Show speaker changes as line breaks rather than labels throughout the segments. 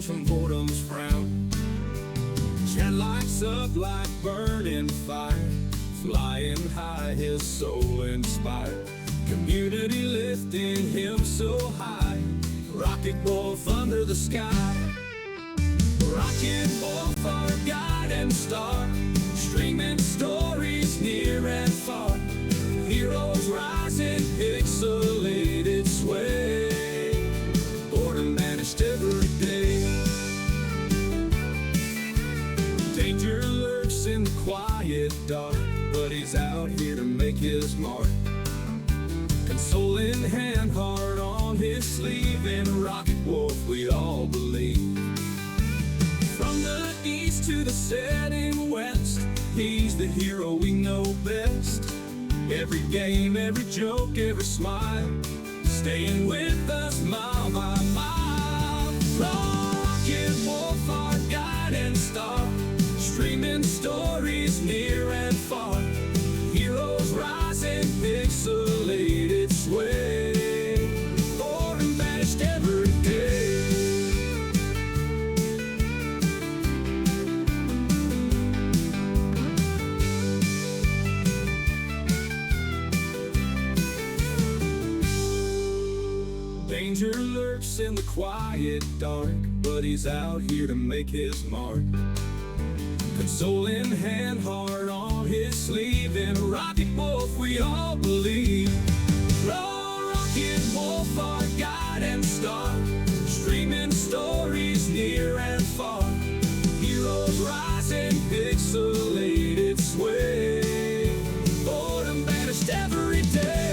from boredom's frown. Jet lights up like burning fire, flying high, his soul inspired. Community lifting him so high, rocket wolf under the sky. Rocket wolf, our guide and star, streaming stories near and far. Heroes rising, pixelated sway, boredom vanished every day. Danger lurks in the quiet dark, but he's out here to make his mark. Console in hand, heart on his sleeve, and rocket wolf we all believe. From the east to the setting west, he's the hero we know best. Every game, every joke, every smile, staying with us mile by mile. Rocket wolf, our guide and star, streaming stories near and far. Heroes rising, pixelated sway, boredom vanished every day. Danger lurks in the quiet dark, but he's out here to make his mark. Console in hand, heart on his sleeve, and rocket wolf we all believe. Rocket wolf, our guide and star, streaming stories near and far. Heroes rising, pixelated sway, boredom vanished every day.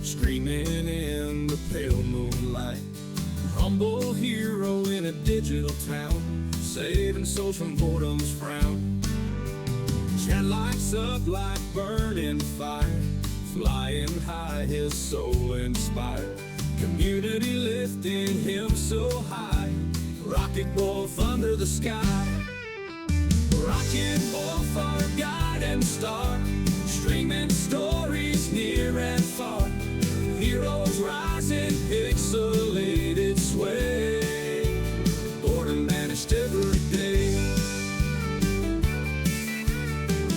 Screaming in the pale moonlight, humble hero in a digital town, saving souls from boredom's frown. Jet lights up like burning fire, flying high, his soul inspired. Community lifting him so high, rocket wolf under the sky. Rocket wolf, our guide and star, streaming stories near and far. Heroes rising, pixelated sway, boredom vanished every day.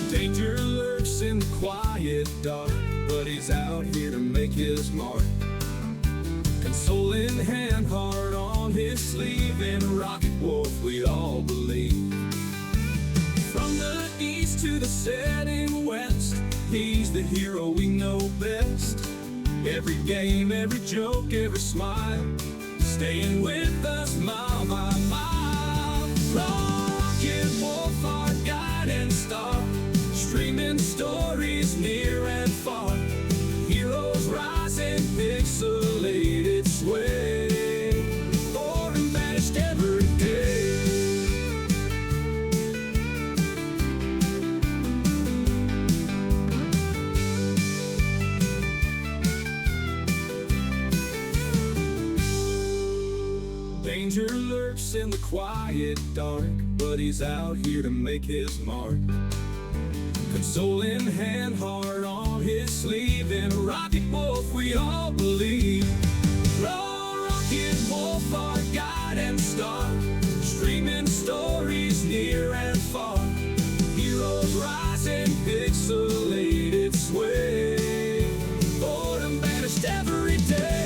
Danger lurks in the quiet dark, but he's out here to make his mark. Console in hand, heart on his sleeve, and rocket wolf we all believe. From the east to the setting west, he's the hero we know best. Every game, every joke, every smile, staying with us mile by mile. Rocket wolf, our guide and star, streaming stories near and far. Heroes rising, pixelated sway, boredom vanished every day. Danger lurks in the quiet dark, but he's out here to make his mark. Console in hand, heart on his sleeve, and rocket wolf we all believe. Rocket wolf, our guide and star, streaming stories near and far. Heroes rising, pixelated sway, boredom vanished every day.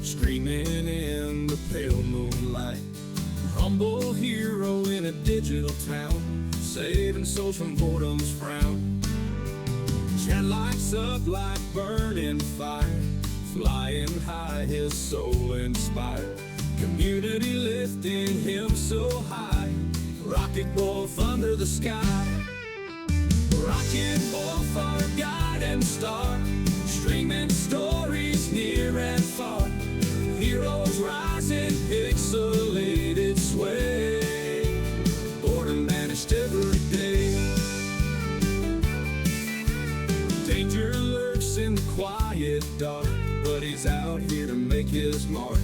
Screaming in the pale moonlight, humble hero in a digital town, saving souls from boredom's frown. Chat lights up like burning fire, flying high, his soul inspired. Community lifting him so high, rocket wolf under the sky. Rocket wolf, our guide and star, streaming stories near and far. Heroes rising, pixelated sway, boredom banished every day. Danger lurks in the quiet dark, but he's out here to make his mark.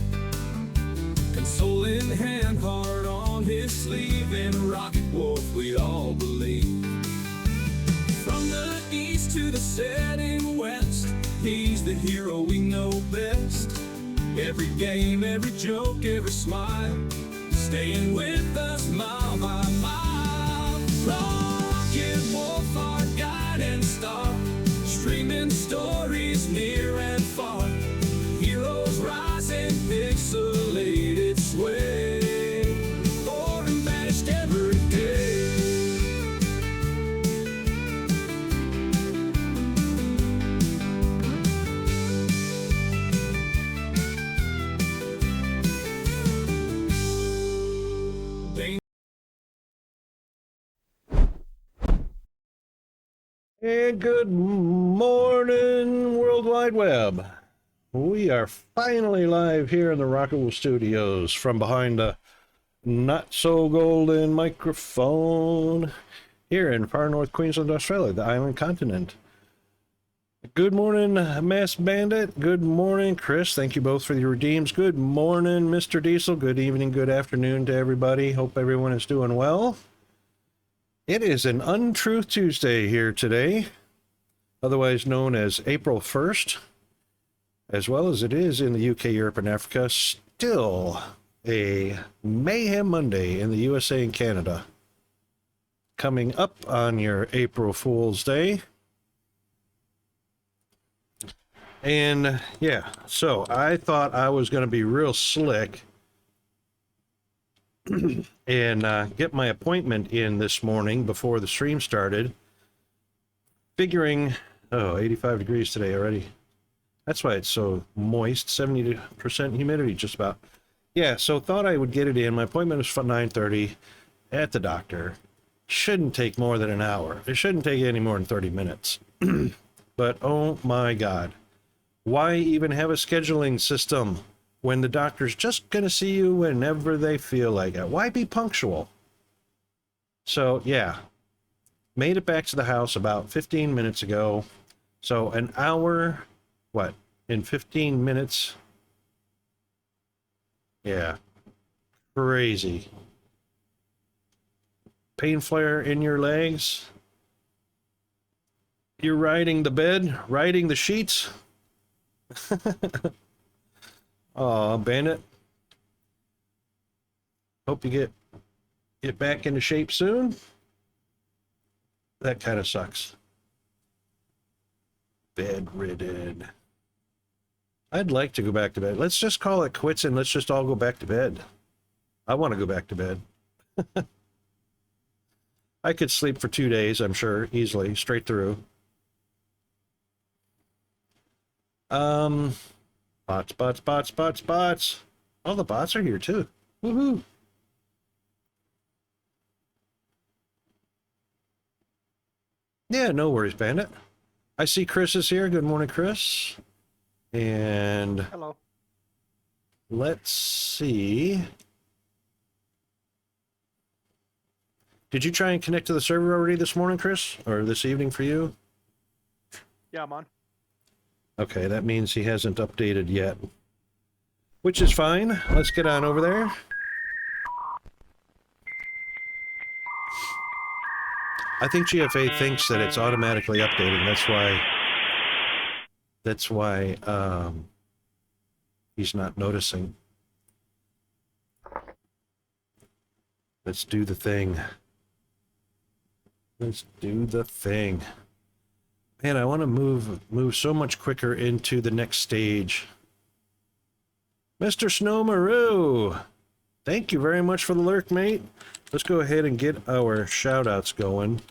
Console in hand, heart on his sleeve, and rocket wolf we all believe. From the east to the setting west, he's the hero we know best. Every game, every joke, every smile, staying with us mile by mile. Rocket wolf, our guide and star, streaming stories near and far. Heroes rising, pixelated sway, born and banished every day.
And good morning, World Wide Web. We are finally live here in the Rockaway Studios from behind the not-so-golden microphone here in far north Queensland, Australia, the island continent. Good morning, Mass Bandit. Good morning, Chris. Thank you both for your redeems. Good morning, Mr. Diesel. Good evening, good afternoon to everybody. Hope everyone is doing well. It is an UnTruth Tuesday here today, otherwise known as April 1st, as well as it is in the UK, Europe, and Africa. Still a Mayhem Monday in the USA and Canada. Coming up on your April Fool's Day. And yeah, so I thought I was going to be real slick and get my appointment in this morning before the stream started, figuring, 85 degrees today already. That's why it's so moist, 70% humidity just about. Yeah, so thought I would get it in. My appointment was for 9:30 at the doctor. Shouldn't take more than an hour. It shouldn't take any more than 30 minutes. But oh my God, why even have a scheduling system when the doctor's just going to see you whenever they feel like it? Why be punctual? So, yeah, made it back to the house about 15 minutes ago. So an hour, in 15 minutes? Yeah, crazy. Pain flare in your legs? You're riding the bed, riding the sheets? Aw, Bandit. Hope you get back into shape soon. That kind of sucks. Bedridden. I'd like to go back to bed. Let's just call it quits and let's just all go back to bed. I want to go back to bed. I could sleep for 2 days, I'm sure, easily, straight through. Bots. Oh, the bots are here too. Woohoo. Yeah, no worries, Bandit. I see Chris is here. Good morning, Chris. And
hello.
Let's see. Did you try and connect to the server already this morning, Chris? Or this evening for you?
Yeah, I'm on.
Okay, that means he hasn't updated yet. Which is fine. Let's get on over there. I think GFA thinks that it's automatically updating. That's why he's not noticing. Let's do the thing. Let's do the thing. Man, I want to move so much quicker into the next stage. Mr. Snowmaroo, thank you very much for the lurk, mate. Let's go ahead and get our shout-outs going.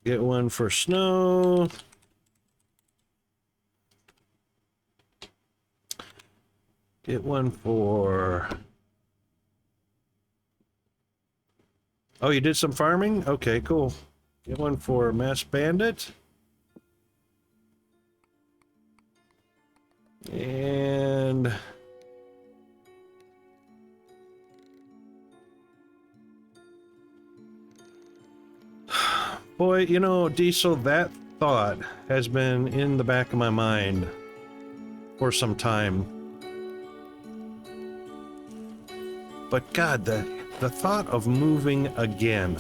Get one for Snow. Get one for... Oh, you did some farming? Okay, cool. Get one for Mass Bandit. And... Boy, you know, Diesel, that thought has been in the back of my mind for some time. But God, the thought of moving again.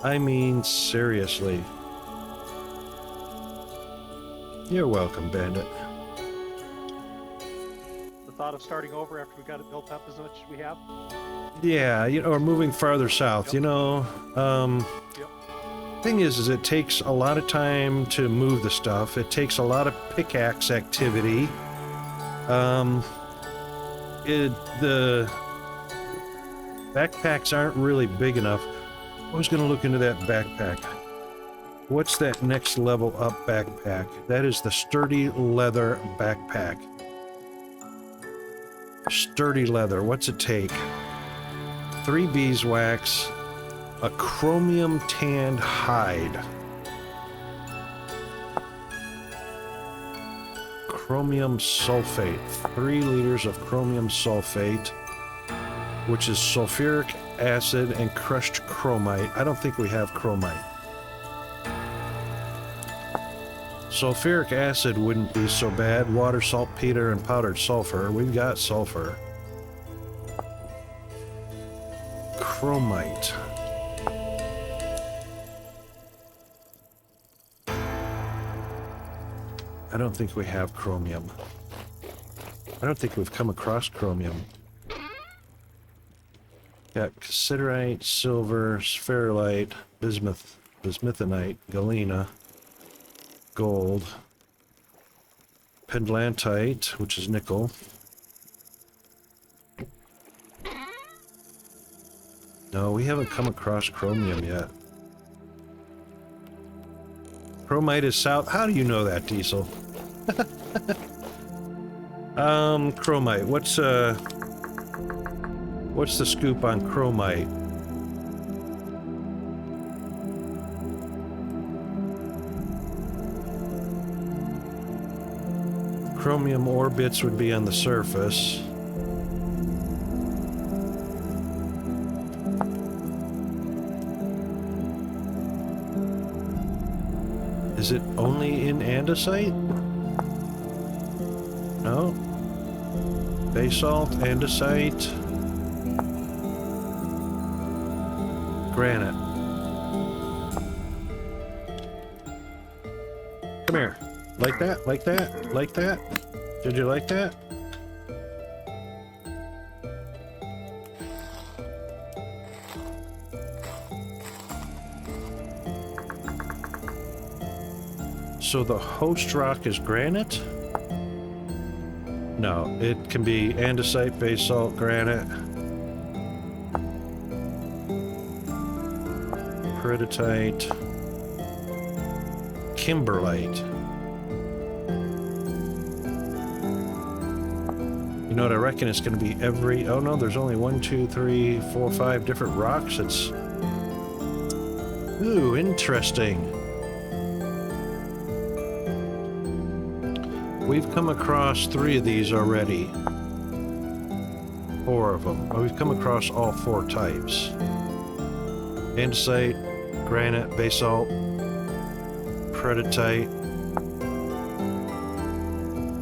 I mean, seriously. You're welcome, Bandit.
The thought of starting over after we got it built up as much as we have.
Yeah, you know, or moving farther south,
Yep.
you know.
Yep.
Thing is it takes a lot of time to move the stuff. It takes a lot of pickaxe activity. The backpacks aren't really big enough. I was going to look into that backpack. What's that next level up backpack? That is the sturdy leather backpack. Sturdy leather. What's it take? 3 beeswax, a chromium tanned hide. Chromium sulfate. 3 liters of chromium sulfate, which is sulfuric acid and crushed chromite. I don't think we have chromite. Sulfuric acid wouldn't be so bad. Water, saltpeter, and powdered sulfur. We've got sulfur. Chromite. I don't think we have chromium. I don't think we've come across chromium. Got cassiterite, silver, spherulite, bismuth, bismuthinite, galena, gold, pendlantite, which is nickel. No, we haven't come across chromium yet. Chromite is south. How do you know that, Diesel? Chromite. What's the scoop on chromite? Chromium ore bits would be on the surface. Is it only in andesite? No. Basalt, andesite, granite. Come here. Like that? Like that? Like that? Did you like that? So the host rock is granite? No, it can be andesite, basalt, granite, peridotite, kimberlite. You know what I reckon it's going to be every... Oh no, there's only 1, 2, 3, 4, 5 different rocks. It's... Ooh, interesting. We've come across 3 of these already. 4 of them. We've come across all 4 types. Andesite, granite, basalt, peridotite.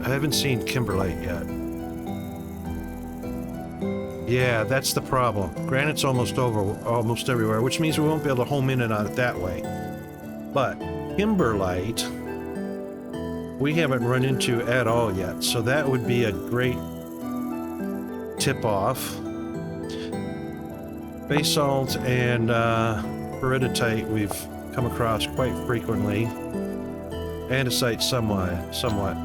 I haven't seen kimberlite yet. Yeah, that's the problem. Granite's almost everywhere, which means we won't be able to home in and on it that way. But kimberlite, we haven't run into at all yet, so that would be a great tip-off. Basalt and peridotite we've come across quite frequently. Andesite somewhat.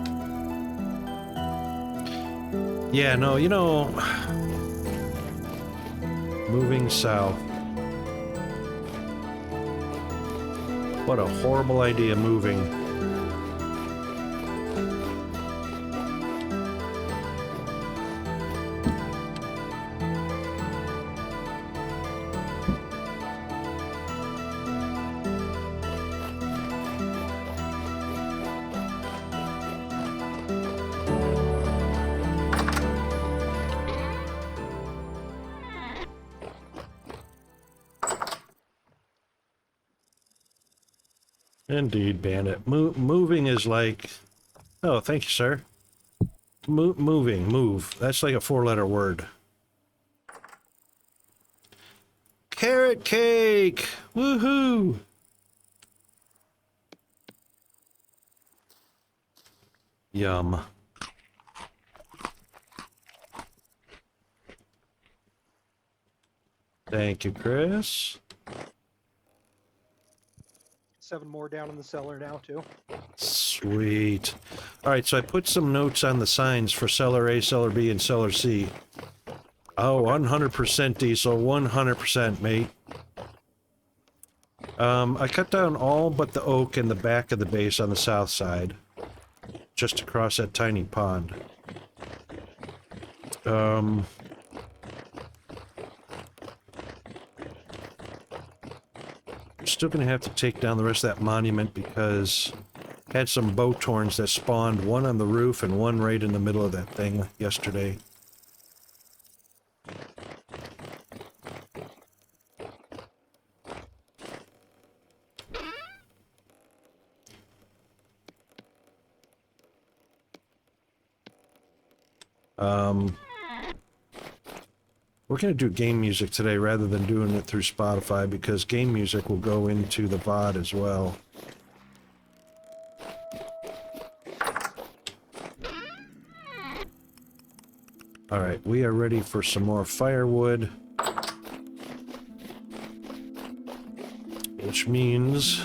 Yeah, no, you know, moving south. What a horrible idea, moving. Indeed, Bandit. Moving is like... Oh, thank you, sir. Move. That's like a 4-letter word. Carrot cake! Woohoo! Yum. Thank you, Chris.
7 more down in the cellar now, too.
Sweet. All right, so I put some notes on the signs for cellar A, cellar B, and cellar C. Oh, 100% diesel, 100%, mate. I cut down all but the oak and the back of the base on the south side, just across that tiny pond. Still gonna have to take down the rest of that monument because I had some bow torns that spawned, one on the roof and one right in the middle of that thing yesterday. We're going to do game music today rather than doing it through Spotify because game music will go into the VOD as well. Alright, we are ready for some more firewood. Which means...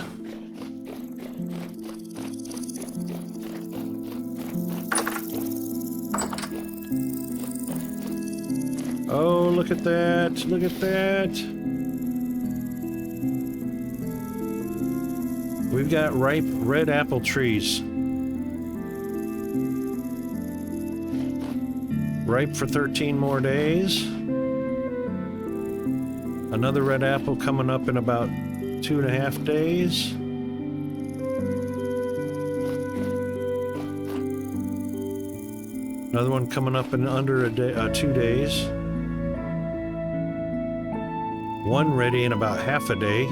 Oh, look at that! Look at that! We've got ripe red apple trees. Ripe for 13 more days. Another red apple coming up in about 2.5 days. Another one coming up in under a day, 2 days. One ready in about half a day.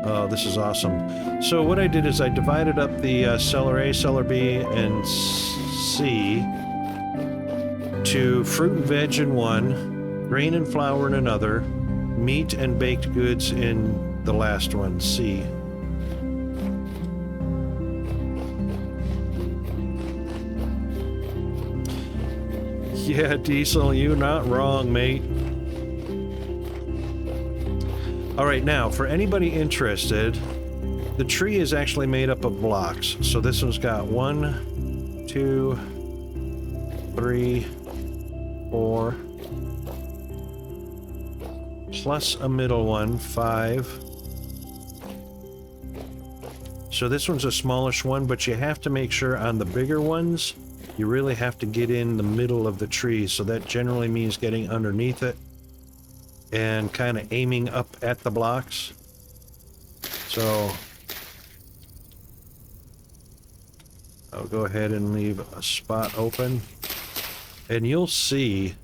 Oh, this is awesome. So what I did is I divided up the cellar A, cellar B, and C to fruit and veg in one, grain and flour in another, meat and baked goods in the last one, C. Yeah, Diesel, you're not wrong, mate. All right, now, for anybody interested, the tree is actually made up of blocks. So this one's got 1, 2, 3, 4, plus a middle one, 5. So this one's a smallish one, but you have to make sure on the bigger ones, you really have to get in the middle of the tree. So that generally means getting underneath it and kind of aiming up at the blocks. So I'll go ahead and leave a spot open, and you'll see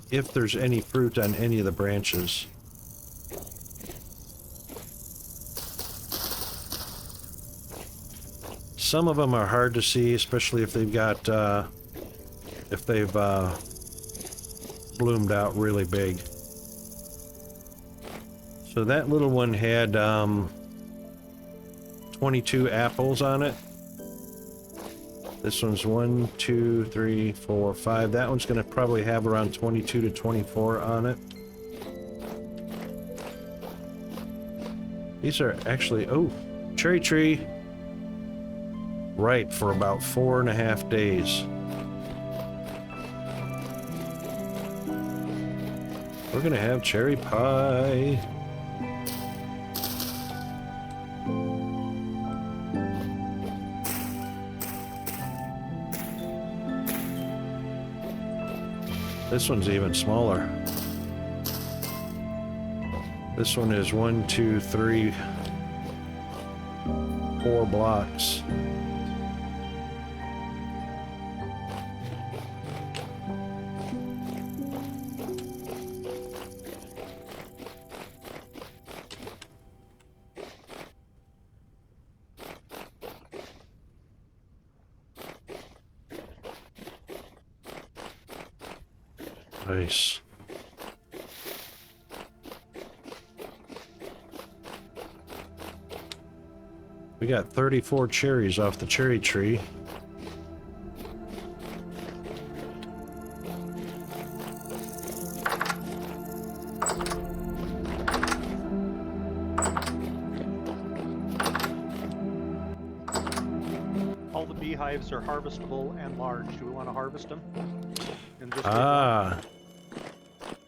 if there's any fruit on any of the branches. Some of them are hard to see, especially if they've got, if they've bloomed out really big. So that little one had 22 apples on it. This one's 1, 2, 3, 4, 5. That one's going to probably have around 22 to 24 on it. These are actually, oh, cherry tree. Ripe for about 4.5 days. We're gonna have cherry pie. This one's even smaller. This one is 1, 2, 3, 4 blocks. Nice. We got 34 cherries off the cherry tree.
All the beehives are harvestable and large. Do we want to harvest them? And just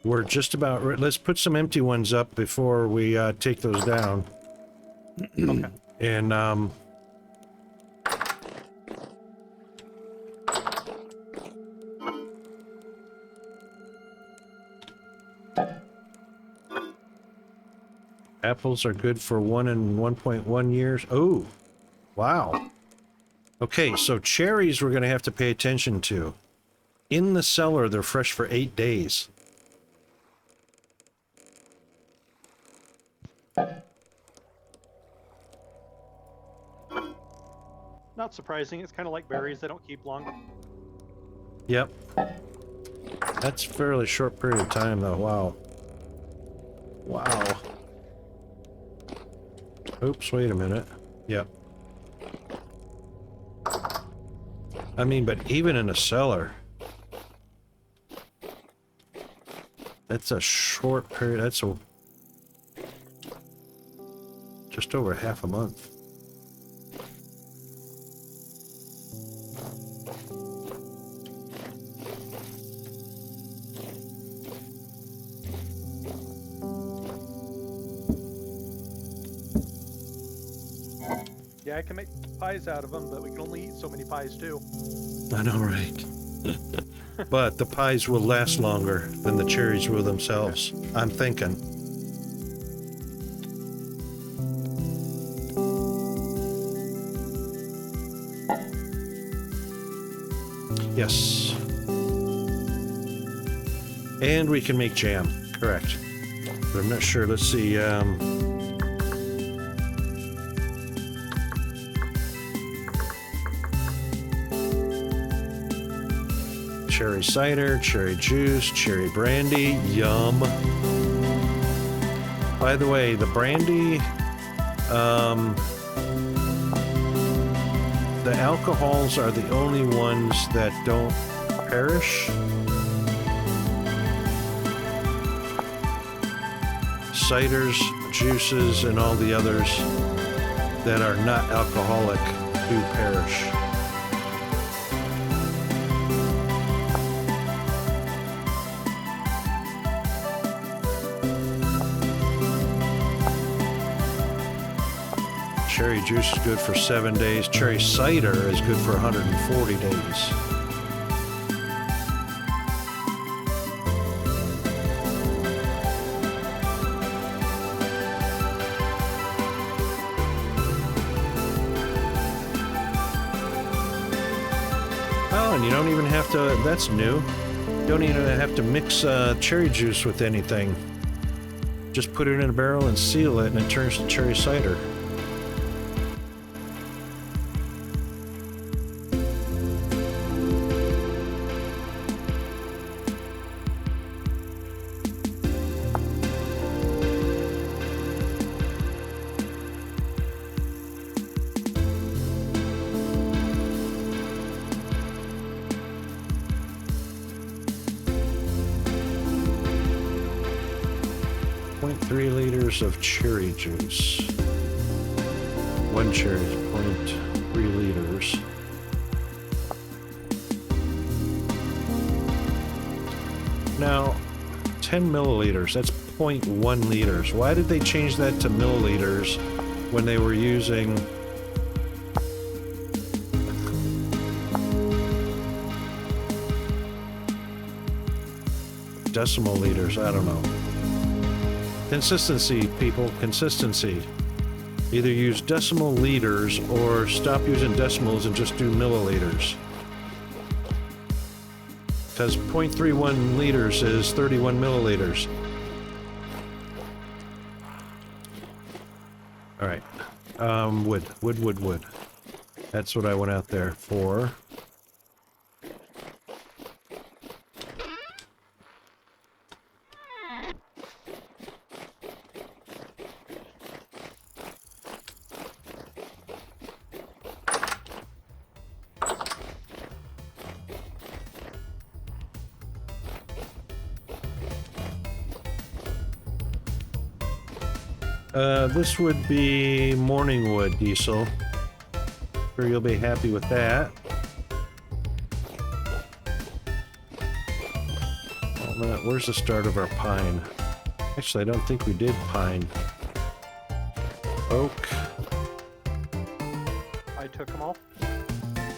We're just about... Let's put some empty ones up before we take those down.
Okay.
And, apples are good for 1 and 1.1 years. Oh, wow. Okay, so cherries we're going to have to pay attention to. In the cellar, they're fresh for 8 days.
Not surprising. It's kind of like berries. They don't keep long.
Yep. That's a fairly short period of time, though. Wow. Wow. Oops, wait a minute. Yep. I mean, but even in a cellar, that's a short period. That's a just over half a month.
Yeah, I can make pies out of them, but we can only eat so many pies too.
I know, right? But the pies will last longer than the cherries will themselves. I'm thinking. Yes. And we can make jam, correct. But I'm not sure. Let's see. Cherry cider, cherry juice, cherry brandy, yum. By the way, the brandy, the alcohols are the only ones that don't perish. Ciders, juices, and all the others that are not alcoholic do perish. Cherry juice is good for 7 days. Cherry cider is good for 140 days. Oh, and you don't even have to, that's new. You don't even have to mix cherry juice with anything. Just put it in a barrel and seal it, and it turns to cherry cider. Of cherry juice. 1 cherry, 0.3 liters. Now, 10 milliliters, that's 0.1 liters. Why did they change that to milliliters when they were using decimal liters? I don't know. Consistency, people, consistency. Either use decimal liters or stop using decimals and just do milliliters. Because 0.31 liters is 31 milliliters. All right. Wood. That's what I went out there for. This would be morning wood, Diesel. Sure you'll be happy with that. Well, where's the start of our pine? Actually, I don't think we did pine. Oak.
I took them all.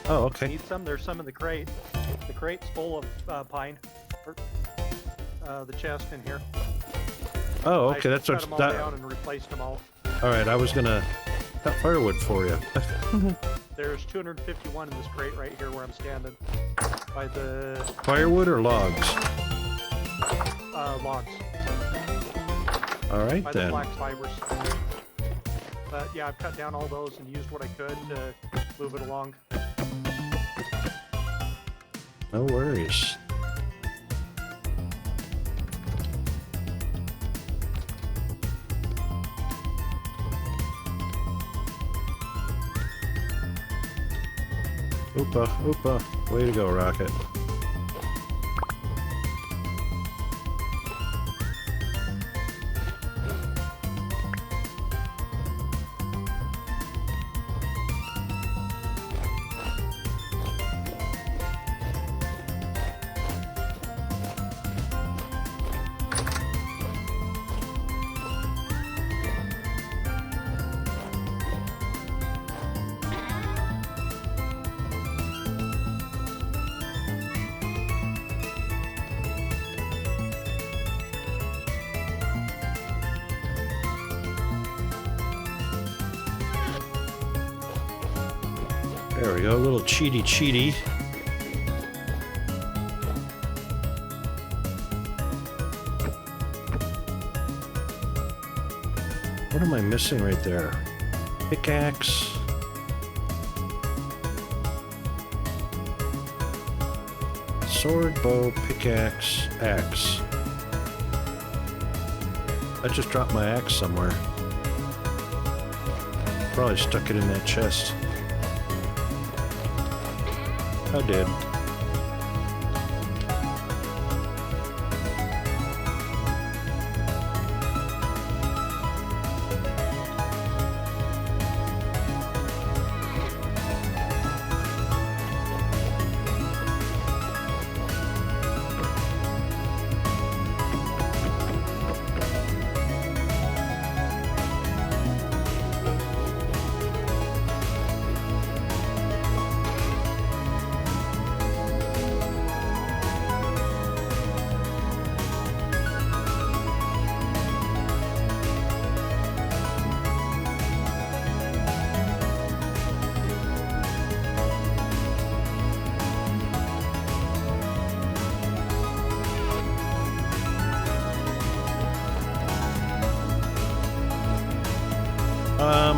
Oh, okay.
Need some? There's some in the crate. The crate's full of pine. The chest in here.
Oh, okay.
I
That's
cut
what's
them all
that.
down and replaced them all.
All right, I was gonna cut firewood for you.
There's 251 in this crate right here where I'm standing. By the
Firewood or logs?
logs.
All right
By
then.
the flax fibers. But yeah, I've cut down all those and used what I could to move it along.
No worries. Oopa, oopa. Way to go, Rocket. There we go, a little cheaty. What am I missing right there? Pickaxe. Sword, bow, pickaxe, axe. I just dropped my axe somewhere. Probably stuck it in that chest. I did.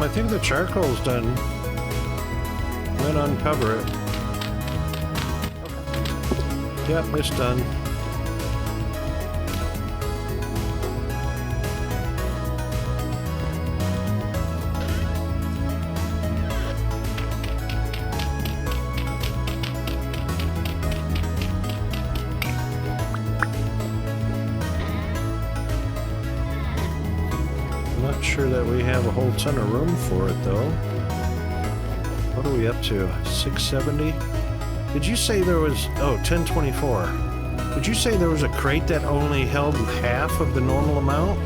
I think the charcoal's done. I'm gonna uncover it. Yep, it's done. Not sure that we have a whole ton of room for it though. What are we up to? 670? Did you say there was... oh, 1024. Did you say there was a crate that only held half of the normal amount?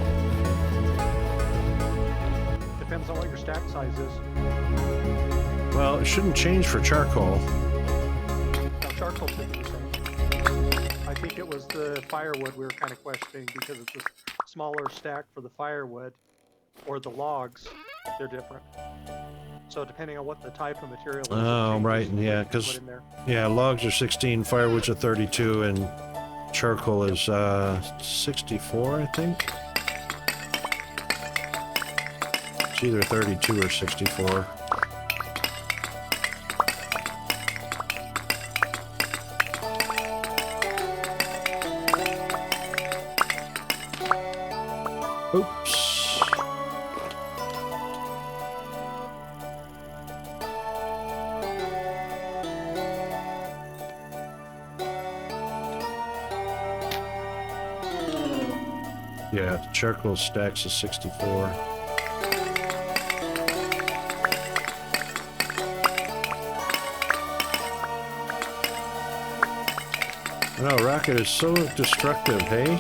Depends on what your stack size is.
Well, it shouldn't change for charcoal.
Now, charcoal should be the same. I think it was the firewood we were kind of questioning because it's a smaller stack for the firewood. Or the logs, they're different. So depending on what the type of material is,
Oh, right, yeah, because yeah, logs are 16, firewood's are 32, and charcoal is 64, I think. It's either 32 or 64. Oops. Yeah, charcoal stacks is 64. I know, rocket is so destructive, hey?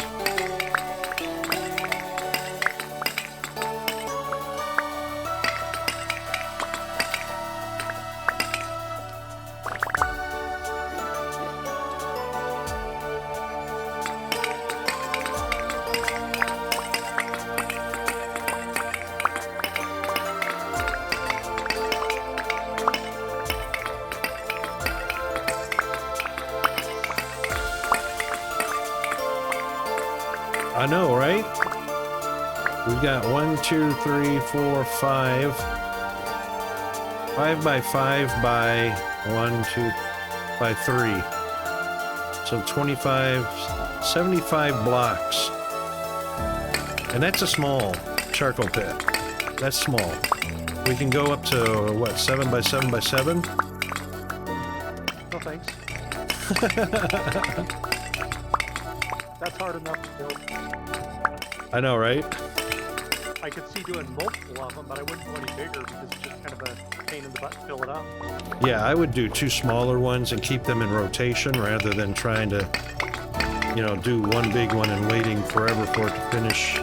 I know, right? We've got 1, 2, 3, 4, 5. 5 by 5 by 1, 2, by 3. So 25, 75 blocks. And that's a small charcoal pit. That's small. We can go up to, what, 7 by 7 by 7?
No thanks. That's hard enough to build.
I know, right?
I could see doing multiple of them, but I wouldn't go any bigger because it's just kind of a pain in the butt to fill it up.
Yeah, I would do 2 smaller ones and keep them in rotation rather than trying to, you know, do one big one and waiting forever for it to finish.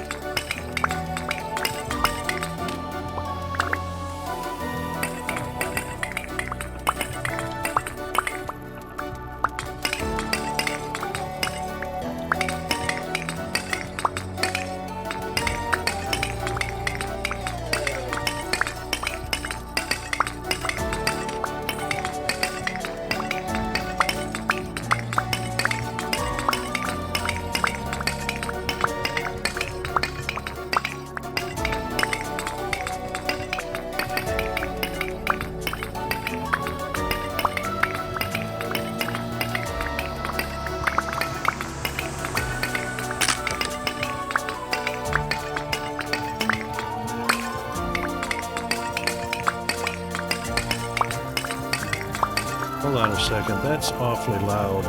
Hold on a second, that's awfully loud.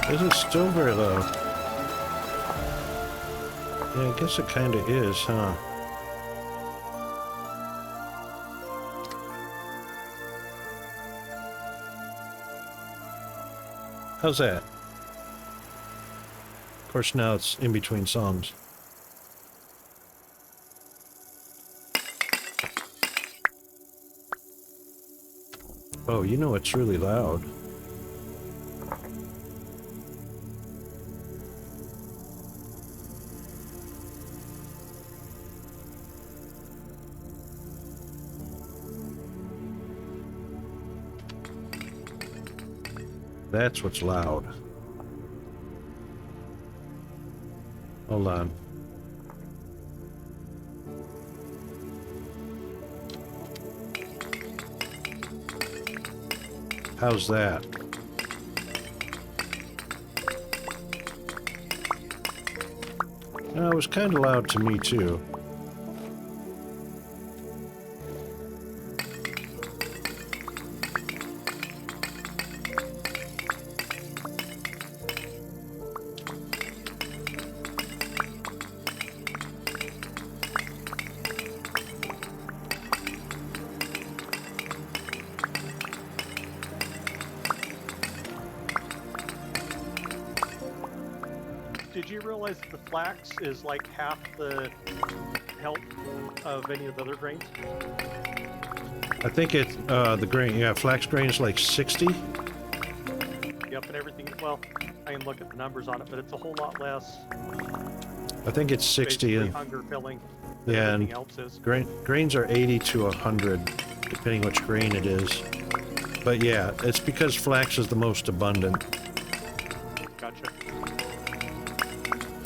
This is still very loud. Yeah, I guess it kind of is, huh? How's that? Of course, now it's in between songs. Oh, you know it's really loud. That's what's loud. Hold on. How's that? It was kind of loud to me too.
Did you realize that the flax is like half the health of any of the other grains?
I think it, the grain, yeah, flax grain is like 60.
Yep, and everything, well, I can look at the numbers on it, but it's a whole lot less.
I think it's 60 and
hunger filling than
yeah,
everything
and
else is.
grains are 80 to 100, depending which grain it is. But yeah, it's because flax is the most abundant.
Gotcha.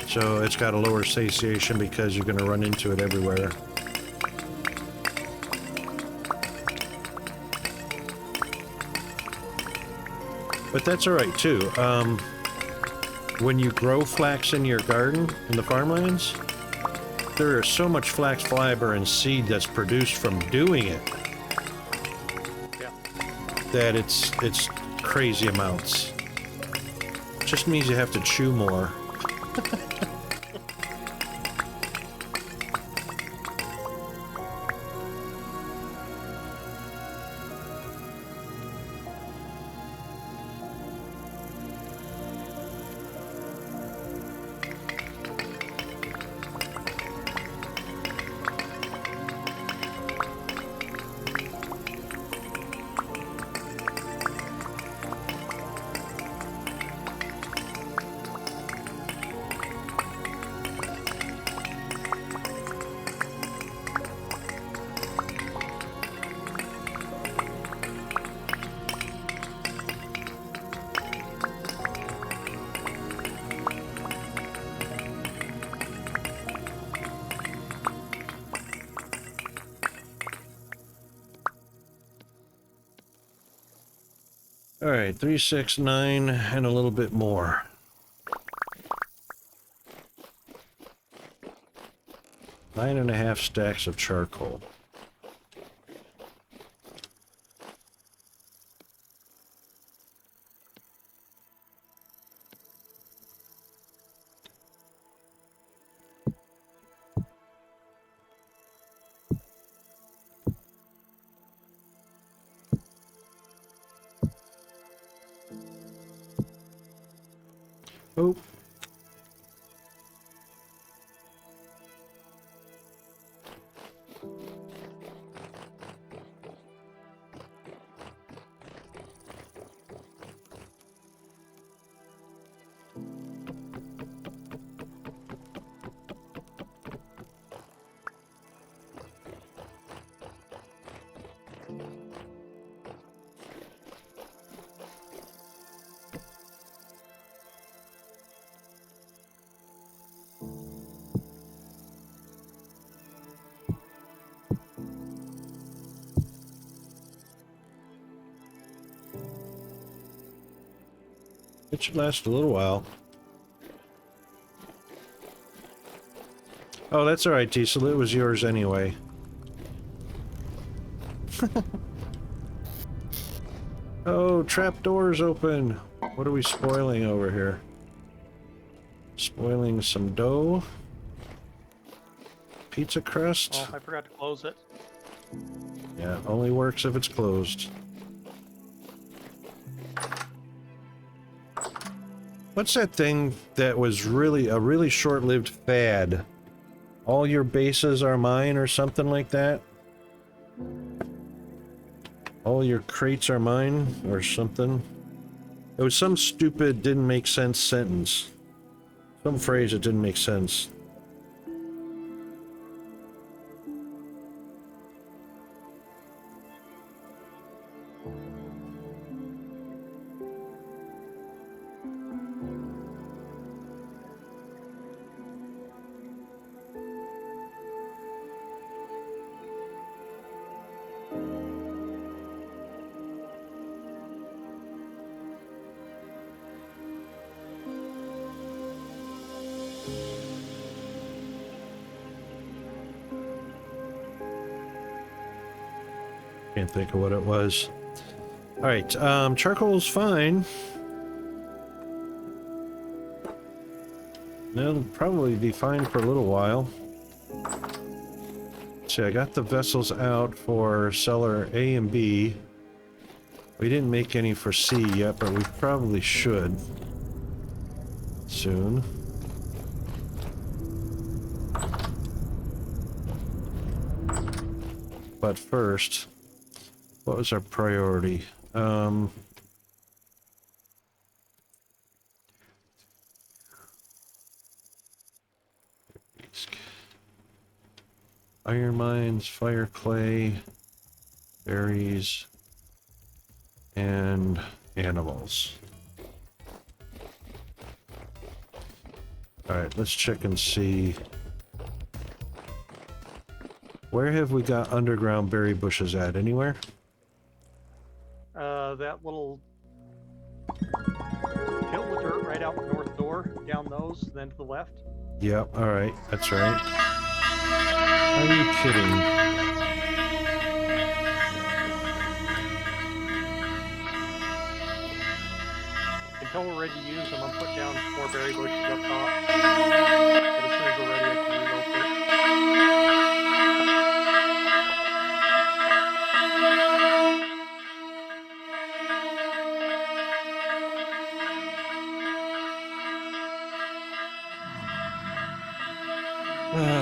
So it's got a lower satiation because you're going to run into it everywhere. But that's all right too. When you grow flax in your garden, in the farmlands, there is so much flax fiber and seed that's produced from doing it that it's crazy amounts. Just means you have to chew more. All right, 369 and a little bit more. Nine and a half stacks of charcoal. Oh. It should last a little while. Oh, that's alright, Diesel. It was yours anyway. Oh, trap doors open. What are we spoiling over here? Spoiling some dough. Pizza crust.
Oh, I forgot to close it.
Yeah, it only works if it's closed. What's that thing that was really a really short-lived fad? All your bases are mine or something like that? All your crates are mine or something? It was some stupid, didn't make sense sentence. Some phrase that didn't make sense. Can't think of what it was. Alright, charcoal's fine. It'll probably be fine for a little while. See, I got the vessels out for cellar A and B. We didn't make any for C yet, but we probably should soon. But first, what was our priority? Iron mines, fire clay, berries, and animals. Alright, let's check and see. Where have we got underground berry bushes at? Anywhere?
That little hill of dirt right out the north door, down those, then to the left.
Yep, alright, that's right. Are you kidding?
until we're ready to use them, I'm putting down more berry bushes up top. But as soon as we're ready, I can relocate.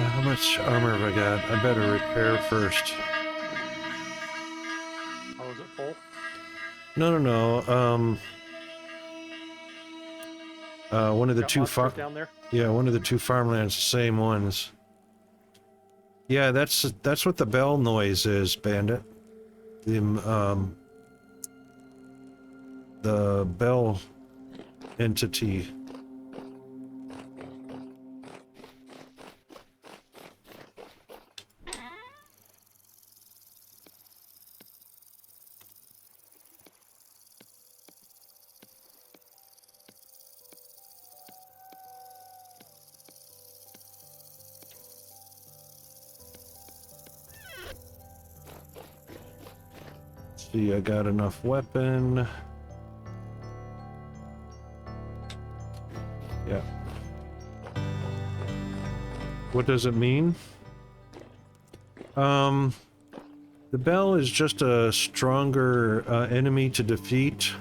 How much armor have I got? I better repair first.
Oh, is it full?
No, no, no. One of the
Got
two
monsters down there?
yeah, one of the two farmlands, the same ones. Yeah, that's what the bell noise is, Bandit. The bell entity. See, I got enough weapon. Yeah. What does it mean? The bell is just a stronger enemy to defeat.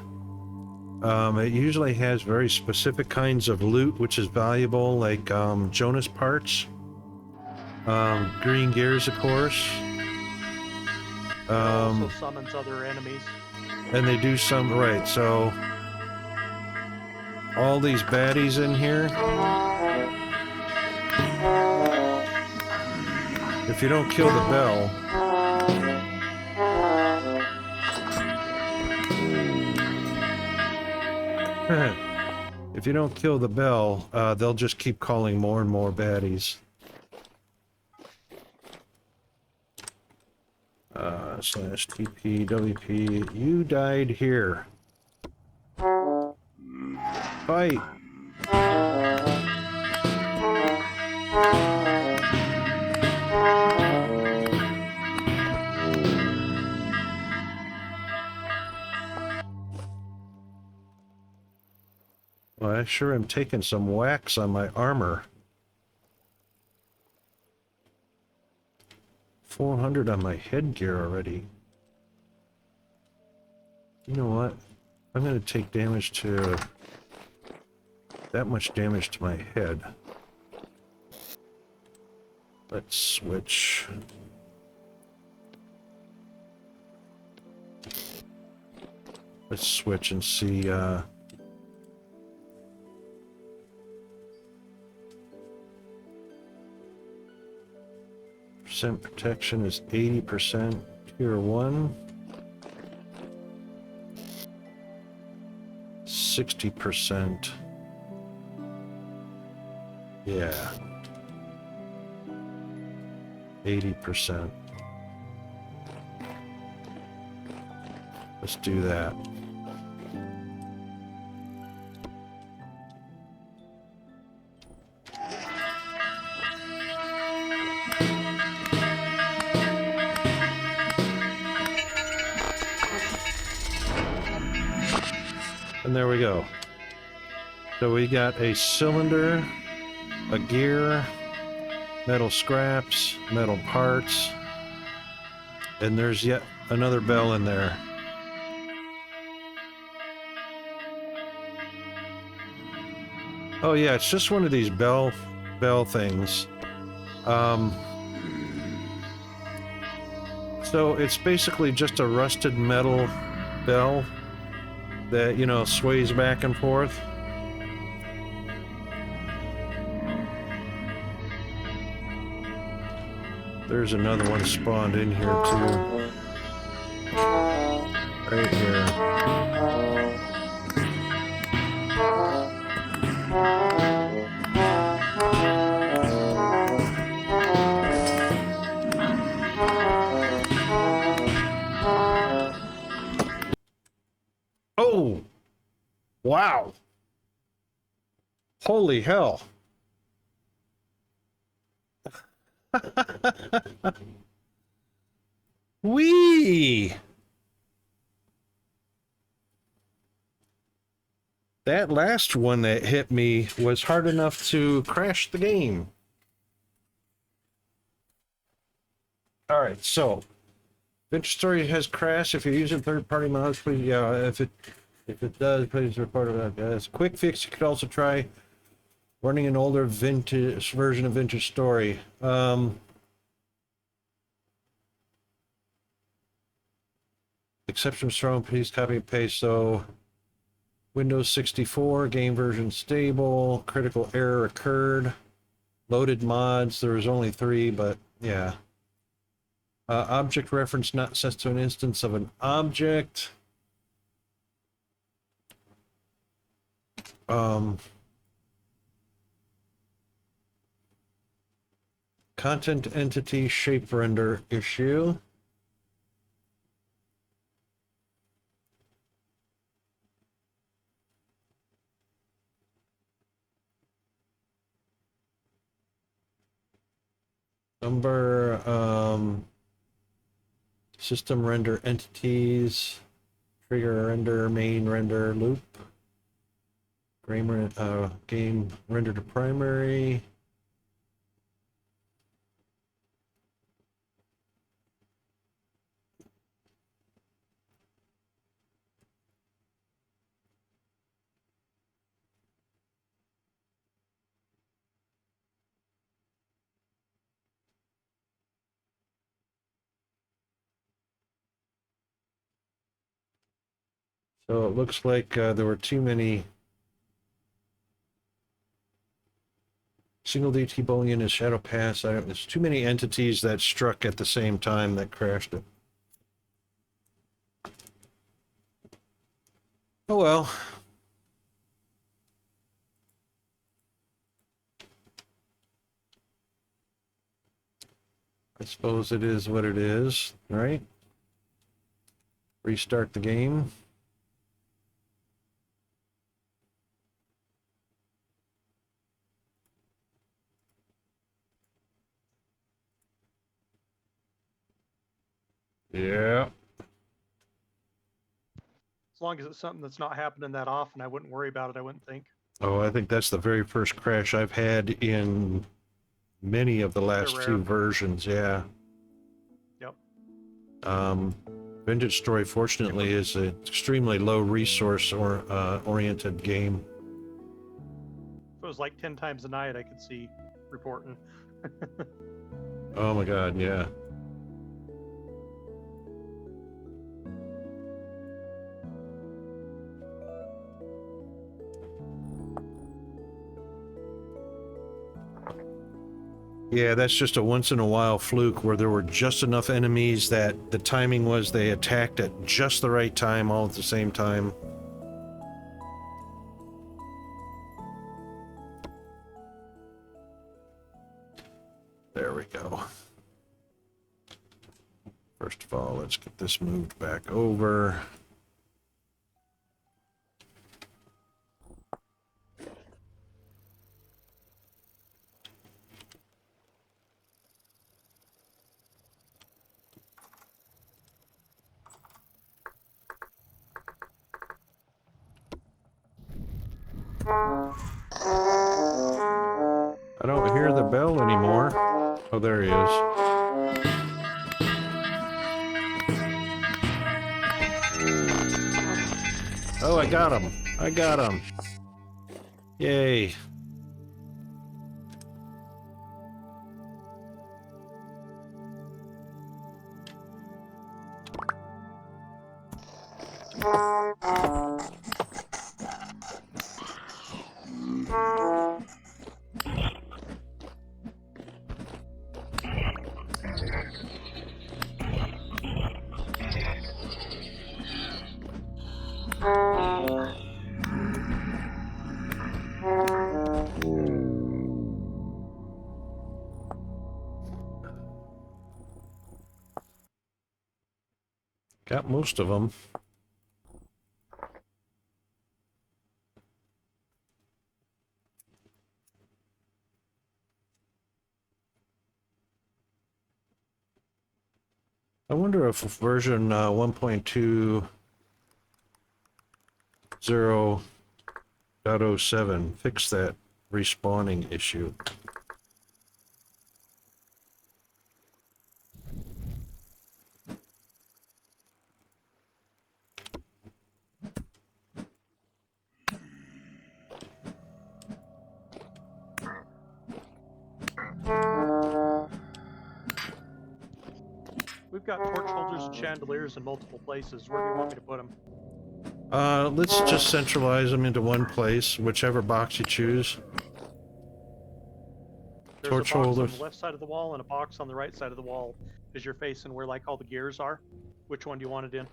It usually has very specific kinds of loot, which is valuable, like Jonas parts, green gears, of course.
It also summons other enemies.
And they do some, right, so all these baddies in here, if you don't kill the bell, if you don't kill the bell, they'll just keep calling more and more baddies. Slash TP, WP, you died here. Fight! Well, I sure am taking some wax on my armor. 400 on my headgear already. You know what? I'm going to take damage to... that much damage to my head. Let's switch. Let's switch and see, percent protection is 80%, tier 1. 60%. Yeah. 80%. Let's do that. And there we go. So we got a cylinder, a gear, metal scraps, metal parts, and there's yet another bell in there. Oh yeah, it's just one of these bell things. So it's basically just a rusted metal bell that, you know, sways back and forth. There's another one spawned in here too. Right here. Oh! Wow! Holy hell! Wee! That last one that hit me was hard enough to crash the game. All right, so Adventure Story has crashed. If you're using third-party mods, please, yeah, if it does, please report it. As a quick fix, you could also try running an older vintage version of Vintage Story. Exception strong, please copy and paste. So Windows 64, game version stable, critical error occurred. Loaded mods, there was only 3, but yeah. Object reference not set to an instance of an object. Content entity shape render issue. Number, system render entities, trigger render, main render, loop, game render to primary. So it looks like there were too many single DT Boolean and Shadow Pass. There's too many entities that struck at the same time that crashed it. Oh well. I suppose it is what it is, right? Restart the game. Yeah.
As long as it's something that's not happening that often, I wouldn't worry about it, I wouldn't think.
Oh, I think that's the very first crash I've had in many of the last
They're
2
rare.
versions, yeah.
Yep.
Vintage Story, fortunately, is an extremely low resource or oriented game.
If it was like 10 times a night, I could see reporting.
Oh my god, yeah. Yeah, that's just a once-in-a-while fluke where there were just enough enemies that the timing was they attacked at just the right time, all at the same time. There we go. First of all, let's get this moved back over. I don't hear the bell anymore. Oh, there he is. Oh, I got him. I got him. Yay. Got most of them. I wonder if version 1.20 .07. Fix that respawning issue.
We've got torch holders and chandeliers in multiple places. Where do you want me to put them?
Let's just centralize them into one place, whichever box you choose.
There's
Torch
a box
holders.
on the left side of the wall and a box on the right side of the wall because you're facing where like all the gears are. Which one do you want it in?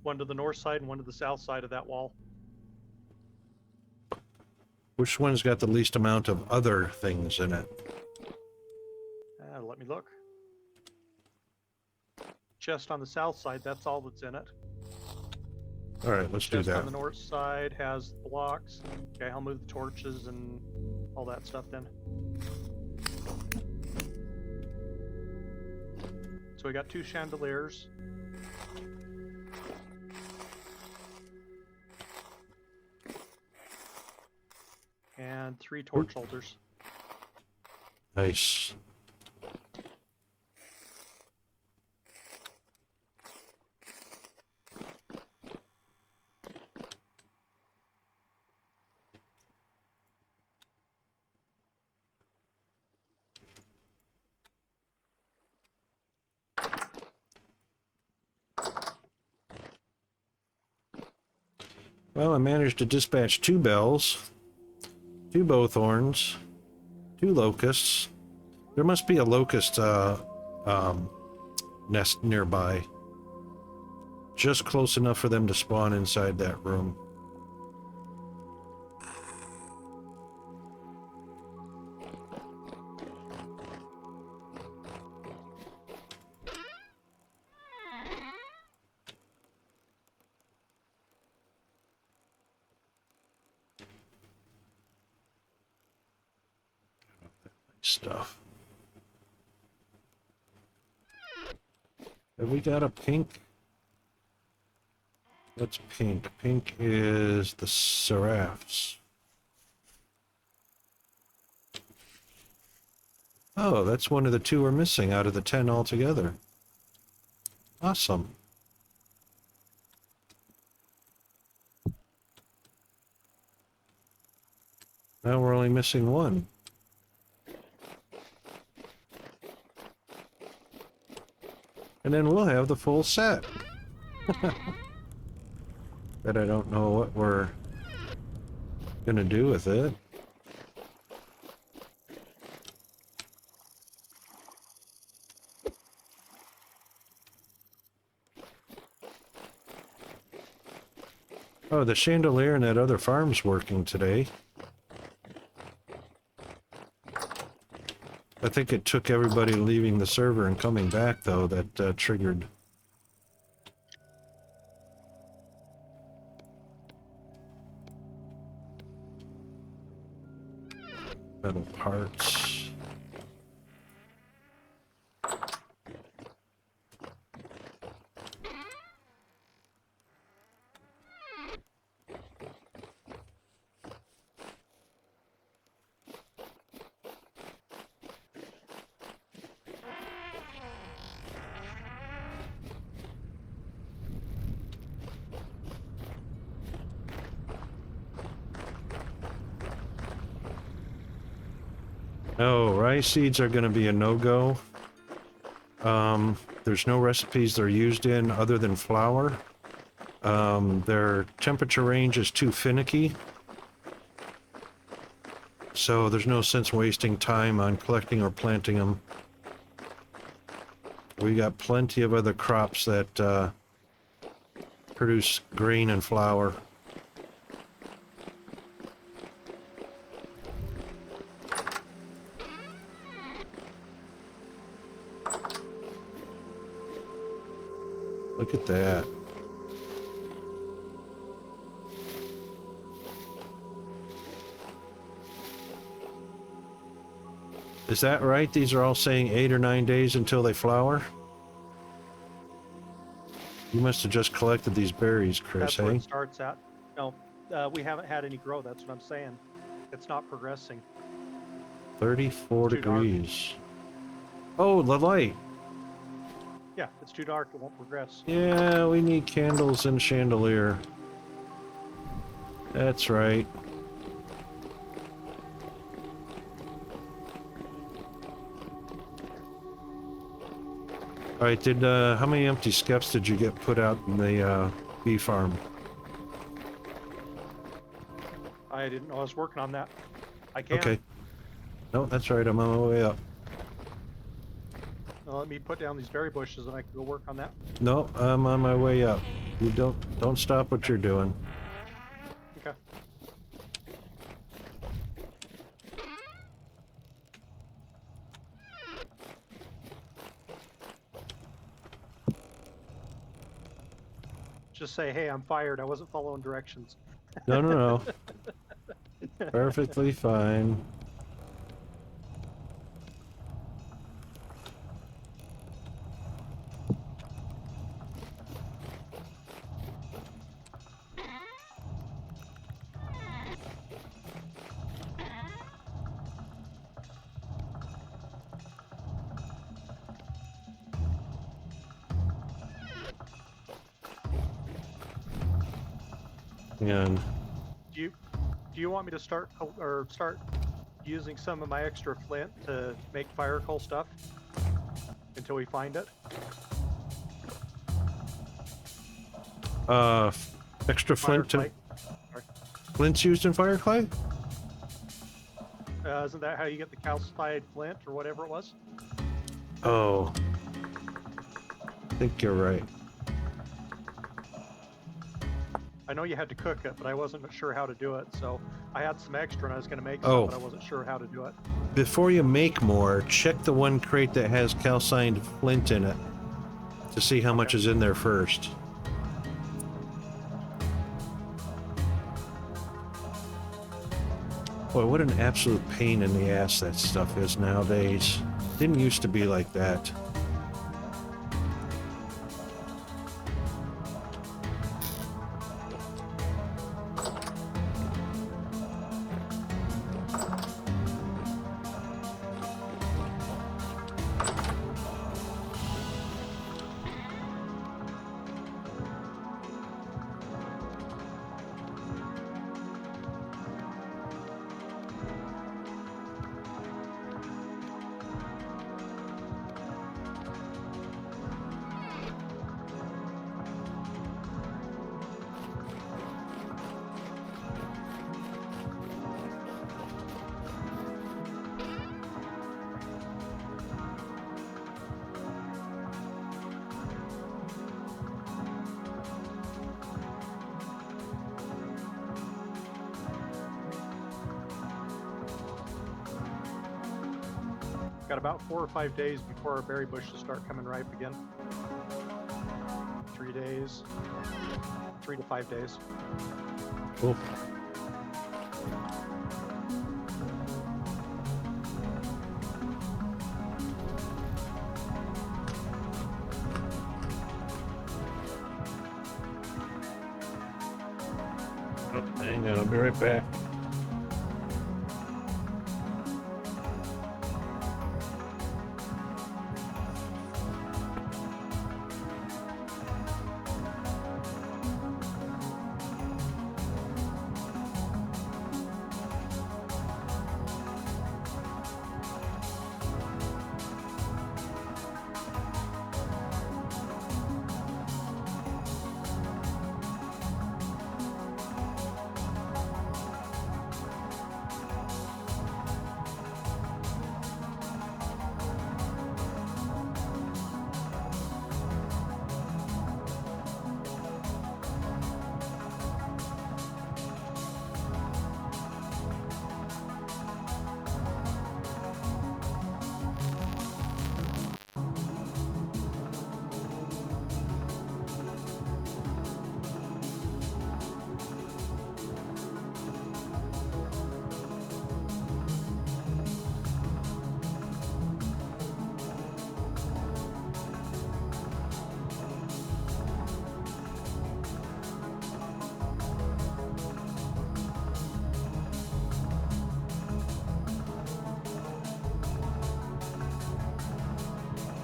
One to the north side and one to the south side of that wall.
Which one's got the least amount of other things in it?
Let me look. Chest on the south side, that's all that's in it.
All right, let's do
Chest
that.
on the north side has blocks. Okay, I'll move the torches and all that stuff then. So we got 2 chandeliers. And 3 torch holders.
Nice. Well, I managed to dispatch 2 bells, 2 bowthorns, 2 locusts. There must be a locust nest nearby. Just close enough for them to spawn inside that room. Stuff. Have we got a pink? What's pink? Pink is the seraphs. Oh, that's one of the 2 we're missing out of the 10 altogether. Awesome. Now we're only missing 1. And then we'll have the full set. But I don't know what we're gonna do with it. Oh, the chandelier in that other farm's working today. I think it took everybody leaving the server and coming back, though, that triggered. Metal parts. Oh, rice seeds are going to be a no-go. There's no recipes they're used in other than flour. Their temperature range is too finicky. So there's no sense wasting time on collecting or planting them. We got plenty of other crops that produce grain and flour. Look at that. Is that right? These are all saying 8 or 9 days until they flower? You must have just collected these berries, Chris,
That's where
eh?
it starts at. No, we haven't had any grow. That's what I'm saying. It's not progressing.
34
It's too dark.
degrees. Oh, the light.
Yeah, it's too dark. It won't progress.
Yeah, we need candles and chandelier. That's right. All right, how many empty skeps did you get put out in the bee farm?
I didn't know I was working on that. I can.
Okay. No, that's right. I'm on my way up.
Let me put down these berry bushes and I can go work on that.
No, I'm on my way up. You don't stop what you're doing.
Okay. Just say, hey, I'm fired. I wasn't following directions.
No, no, no. Perfectly fine. And
Do you want me to start using some of my extra flint to make fire coal stuff until we find it?
Extra flint
Fire
to
clay.
flint's used in fire clay?
Isn't that how you get the calcified flint or whatever it was?
Oh. I think you're right.
I know you had to cook it, but I wasn't sure how to do it. So I had some extra and I was going to make some,
Oh.
but I wasn't sure how to do it.
Before you make more, check the one crate that has calcined flint in it to see how much is in there first. Boy, what an absolute pain in the ass that stuff is nowadays. Didn't used to be like that.
Got about 4 or 5 days before our berry bushes start coming ripe again. 3 days. 3 to 5 days.
Cool. Oh, hang on, I'll be right back.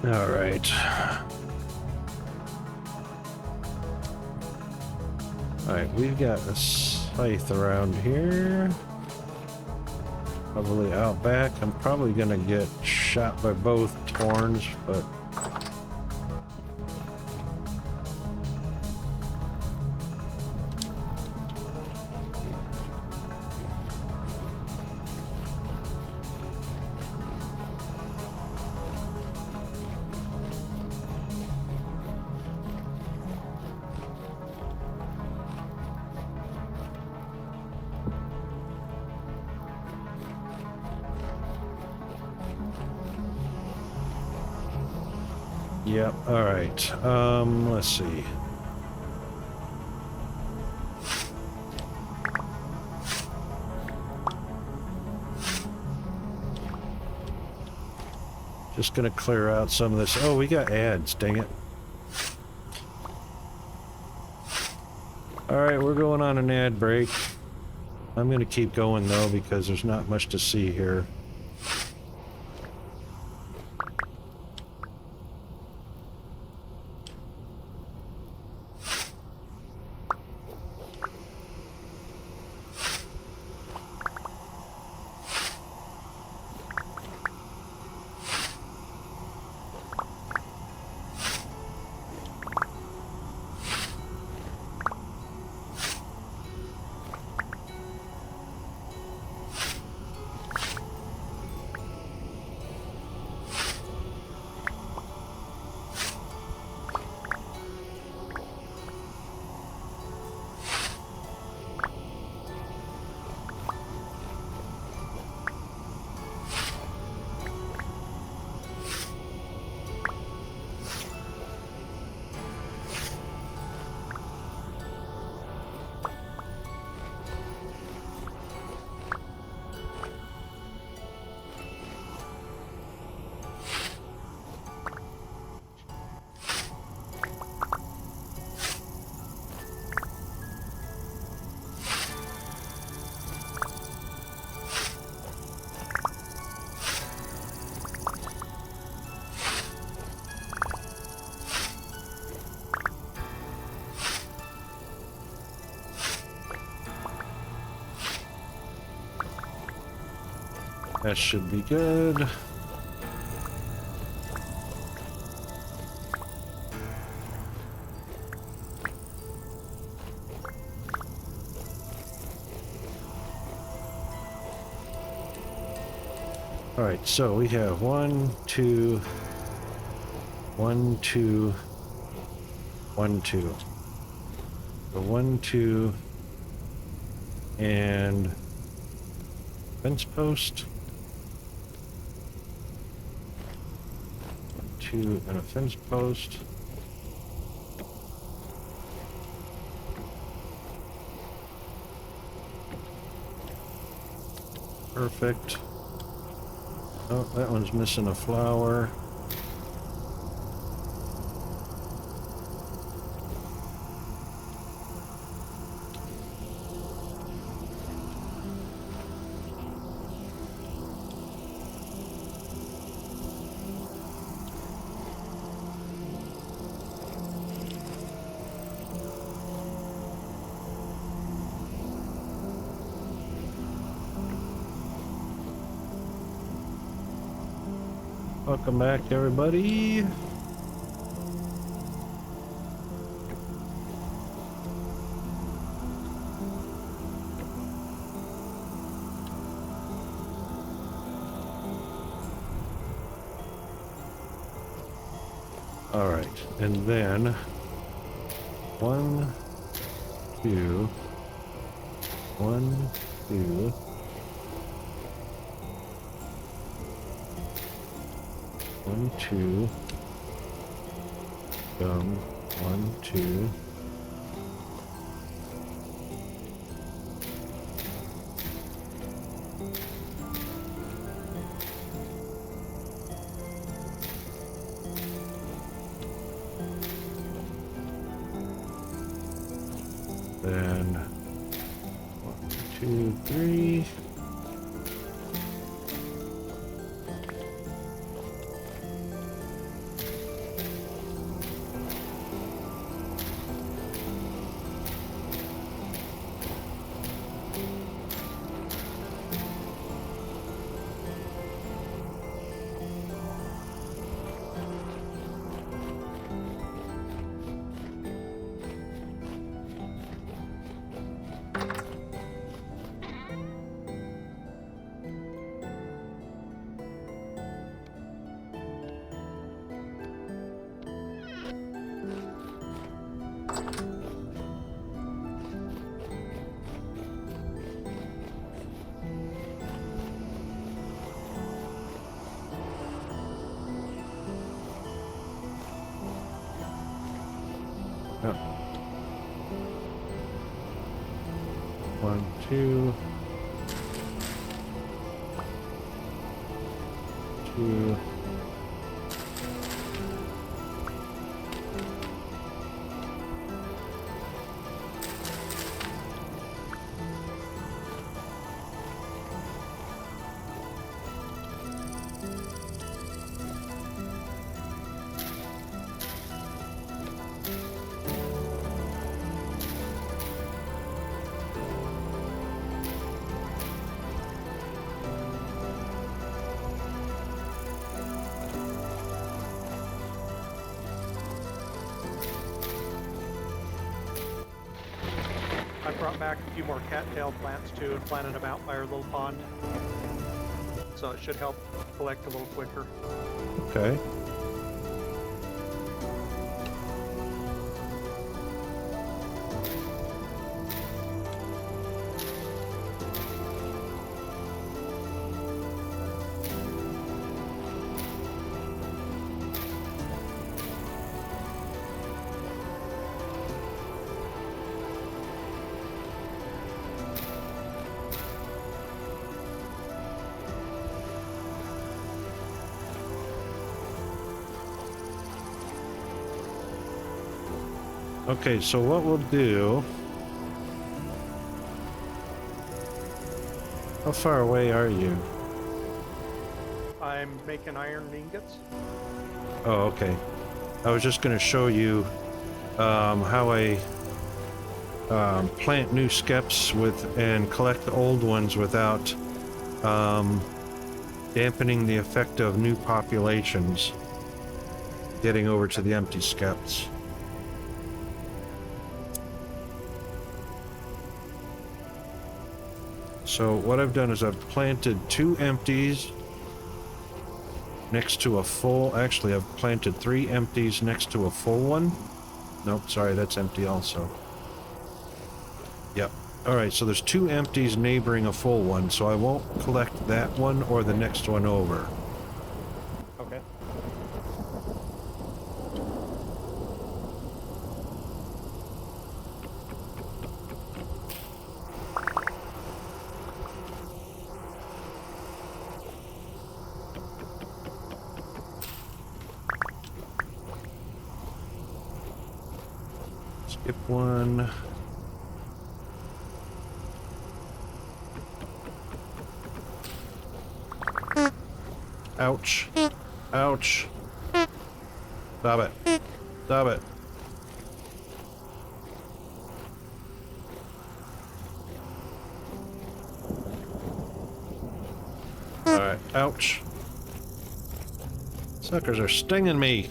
All right. All right, we've got a scythe around here. Probably out back. I'm probably gonna get shot by both horns, but yep. All right. Let's see. Just gonna clear out some of this. Oh, we got ads, dang it. Alright, we're going on an ad break. I'm gonna keep going though because there's not much to see here. That should be good. All right, so we have 1, 2, 1, 2, 1, 2. So 1, 2, and fence post. 2 and a fence post. Perfect. Oh, that one's missing a flower. Welcome back, everybody. All right, and then 1, 2, 1, 2. 1, 2, 1, 2. Then 1, 2, 3. Oh. 1, 2. 2.
I brought back a few more cattail plants too and planted them out by our little pond. So it should help collect a little quicker.
Okay. Okay, so what we'll do... How far away are you?
I'm making iron ingots.
Oh, okay. I was just going to show you how I plant new skeps with and collect the old ones without dampening the effect of new populations getting over to the empty skeps. So what I've done is I've planted 2 empties next to a full... Actually, I've planted 3 empties next to a full one. Nope, sorry, that's empty also. Yep. Alright, so there's 2 empties neighboring a full one, so I won't collect that one or the next one over.
Okay.
Skip one. Ouch. Ouch. Stop it. Stop it. Alright, ouch. Suckers are stinging me.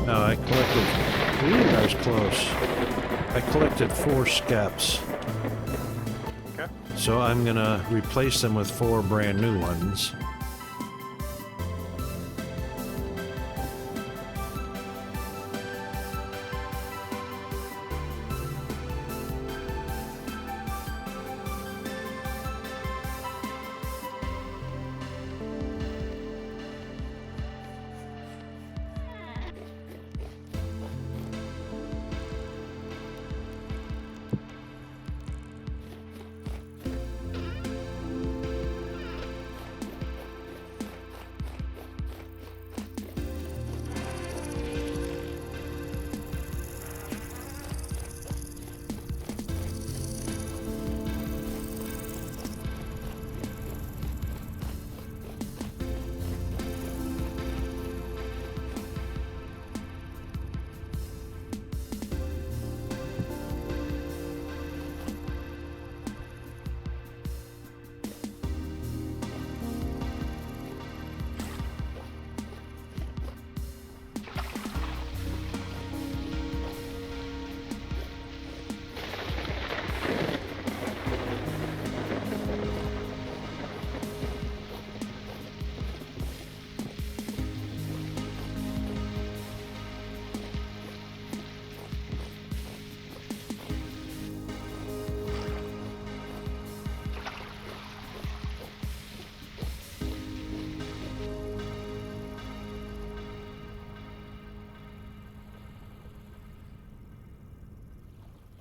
No, I collected... Ooh, that was close. I collected 4 skeps.
Okay.
So I'm gonna replace them with 4 brand new ones.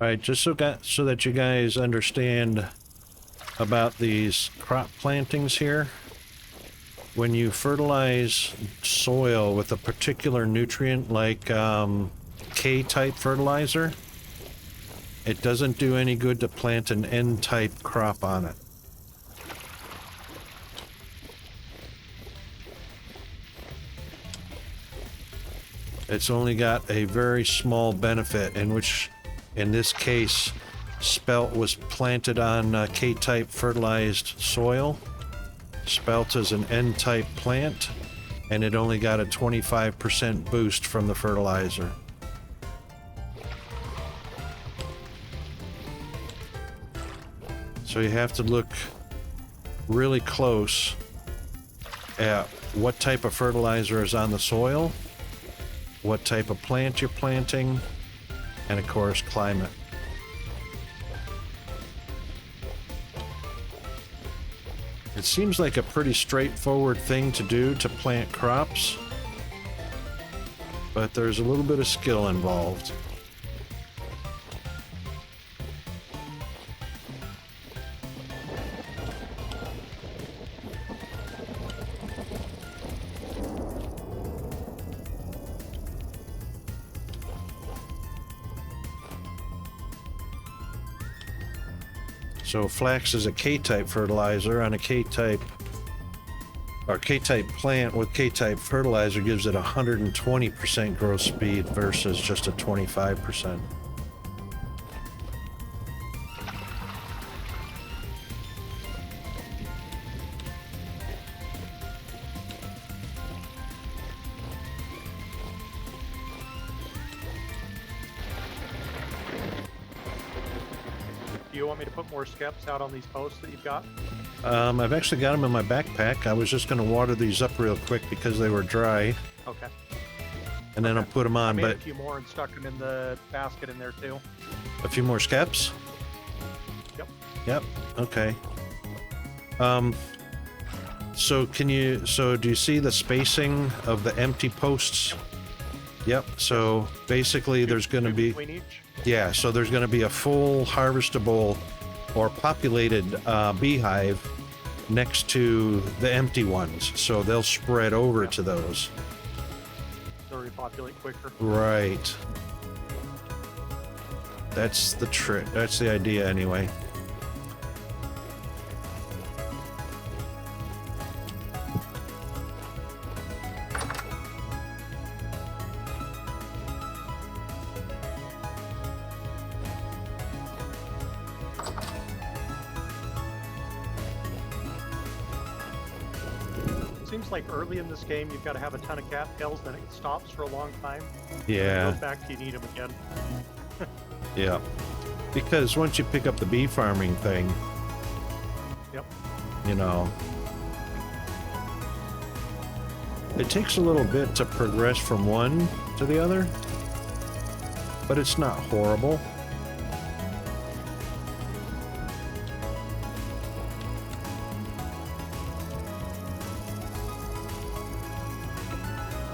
All right, just so that you guys understand about these crop plantings here. When you fertilize soil with a particular nutrient like K-type fertilizer, it doesn't do any good to plant an N-type crop on it. It's only got a very small benefit, in which, in this case, spelt was planted on K-type fertilized soil. Spelt is an N-type plant, and it only got a 25% boost from the fertilizer. So you have to look really close at what type of fertilizer is on the soil, what type of plant you're planting, and of course, climate. It seems like a pretty straightforward thing to do to plant crops, but there's a little bit of skill involved. So flax is a K-type fertilizer on a K-type plant with K-type fertilizer gives it 120% growth speed versus just a 25%.
Do you want me to put more skeps out on these posts that you've got?
I've actually got them in my backpack. I was just going to water these up real quick because they were dry.
Okay.
And then I'll put them
I
on,
made
but
a few more and stuck them in the basket in there too.
a few more skeps?
Yep.
Yep, okay. So do you see the spacing of the empty posts? Yep, so basically there's going to be,
between each.
yeah, so there's going to be a full harvestable or populated beehive next to the empty ones. So they'll spread over to those.
They'll repopulate quicker.
Right. That's the trick. That's the idea anyway.
Seems like early in this game you've got to have a ton of cattails, then it stops for a long time.
Yeah.
It goes back to you need them again.
Yeah. Because once you pick up the bee farming thing,
Yep.
you know, it takes a little bit to progress from one to the other, but it's not horrible.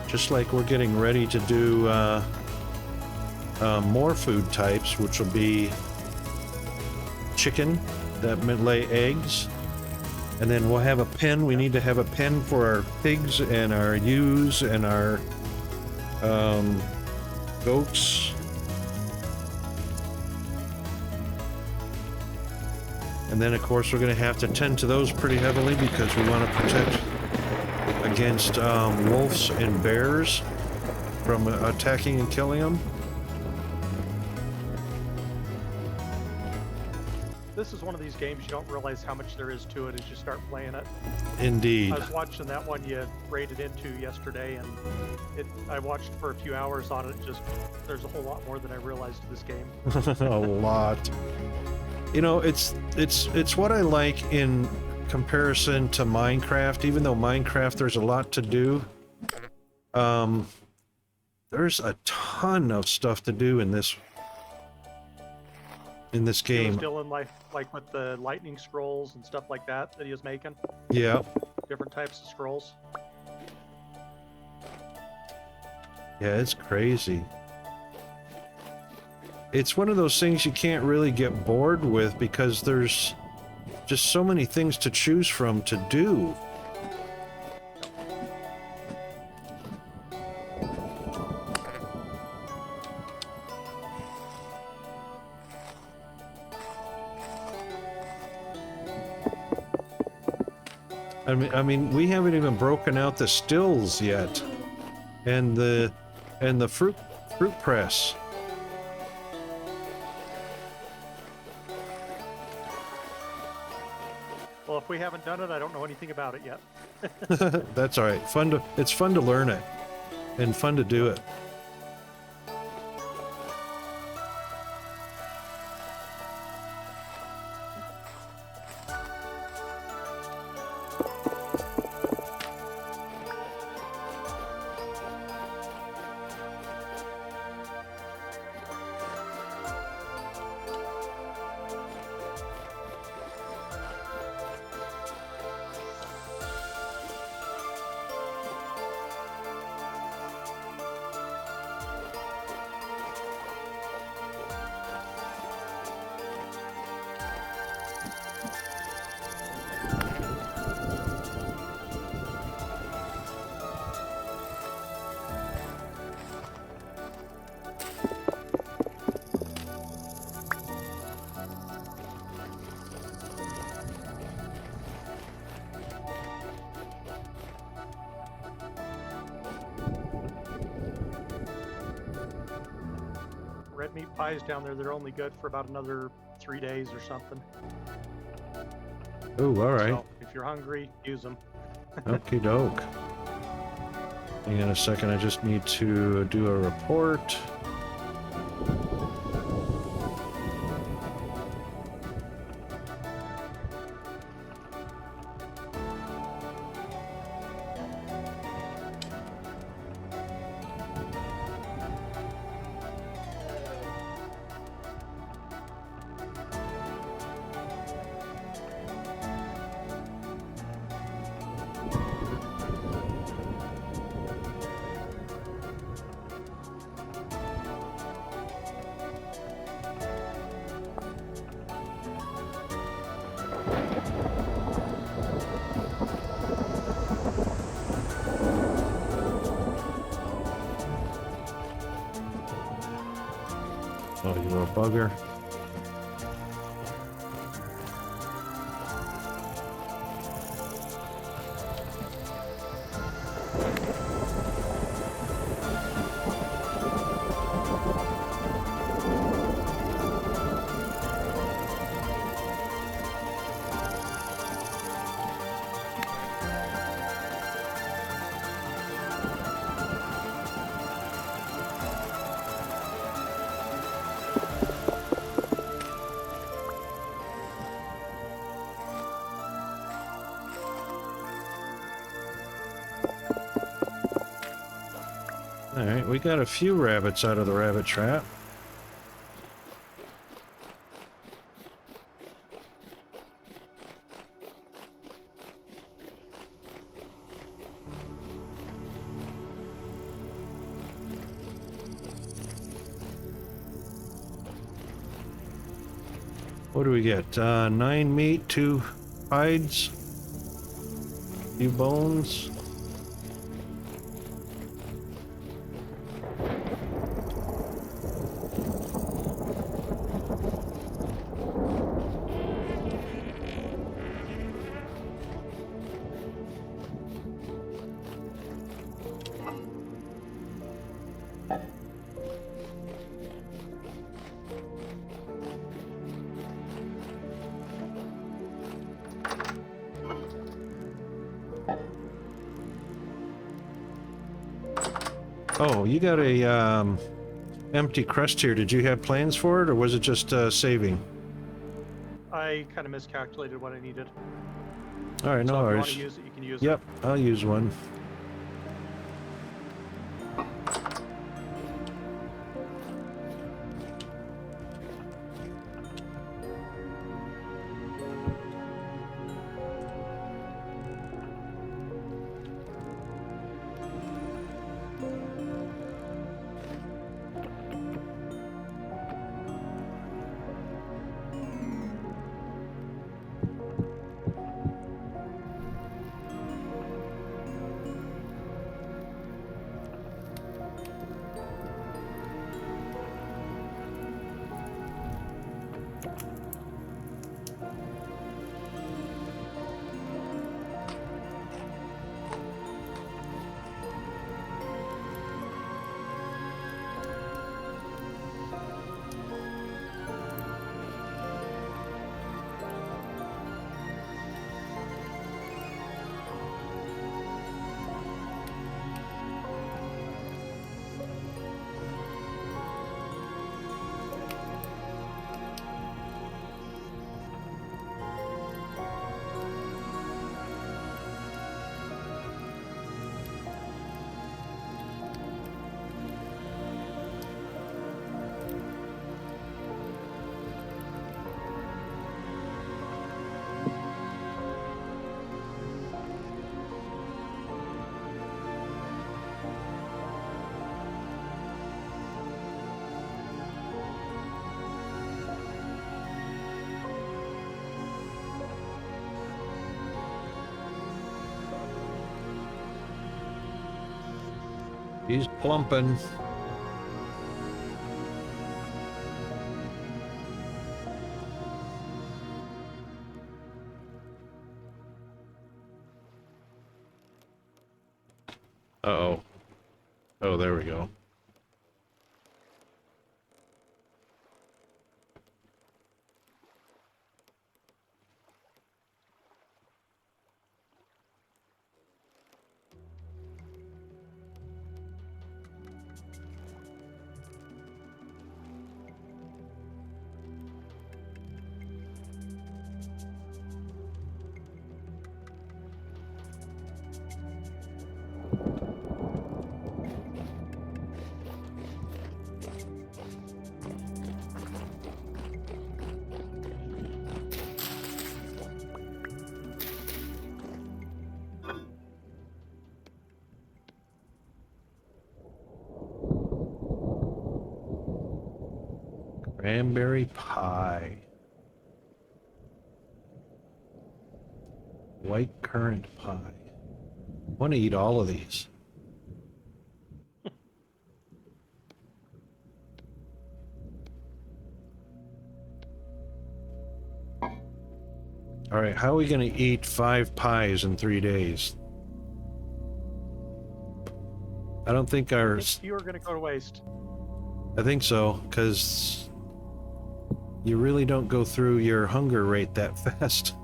Just like we're getting ready to do more food types, which will be chicken that lay eggs, and then we'll have a pen. We need to have a pen for our pigs and our ewes and our goats. And then, of course, we're going to have to tend to those pretty heavily because we want to protect against wolves and bears from attacking and killing them.
This is one of these games you don't realize how much there is to it as you start playing it.
Indeed.
I was watching that one you raided into yesterday, and I watched for a few hours on it. Just there's a whole lot more than I realized to this game.
A lot. You know, it's what I like in comparison to Minecraft. Even though Minecraft there's a lot to do, there's a ton of stuff to do in this
He was
game.
still in like with the lightning scrolls and stuff like that he was making.
Yeah.
Different types of scrolls.
Yeah, it's crazy. it's one of those things you can't really get bored with because there's just so many things to choose from to do. I mean, we haven't even broken out the stills yet, and the fruit press.
Well, if we haven't done it, I don't know anything about it yet.
That's all right. It's fun to learn it, and fun to do it.
Red meat pies down there, they're only good for about another 3 days or something.
Oh, all right.
So if you're hungry, use them.
Okie doke. Hang on a second, I just need to do a report. Oh, you little bugger. Alright, we got a few rabbits out of the rabbit trap. What do we get? 9 meat, 2 hides, few bones. Oh, you got a empty crust here. Did you have plans for it, or was it just saving?
I kind of miscalculated what I needed.
All right, no
So if you want
worries.
to use it, you can use
Yep, I'll use one. He's plumping. Uh-oh. Oh, there we go. Cranberry pie. White currant pie. I want to eat all of these. All right, how are we going to eat 5 pies in 3 days? I don't think our...
You are going to go to waste.
I think so, because you really don't go through your hunger rate that fast.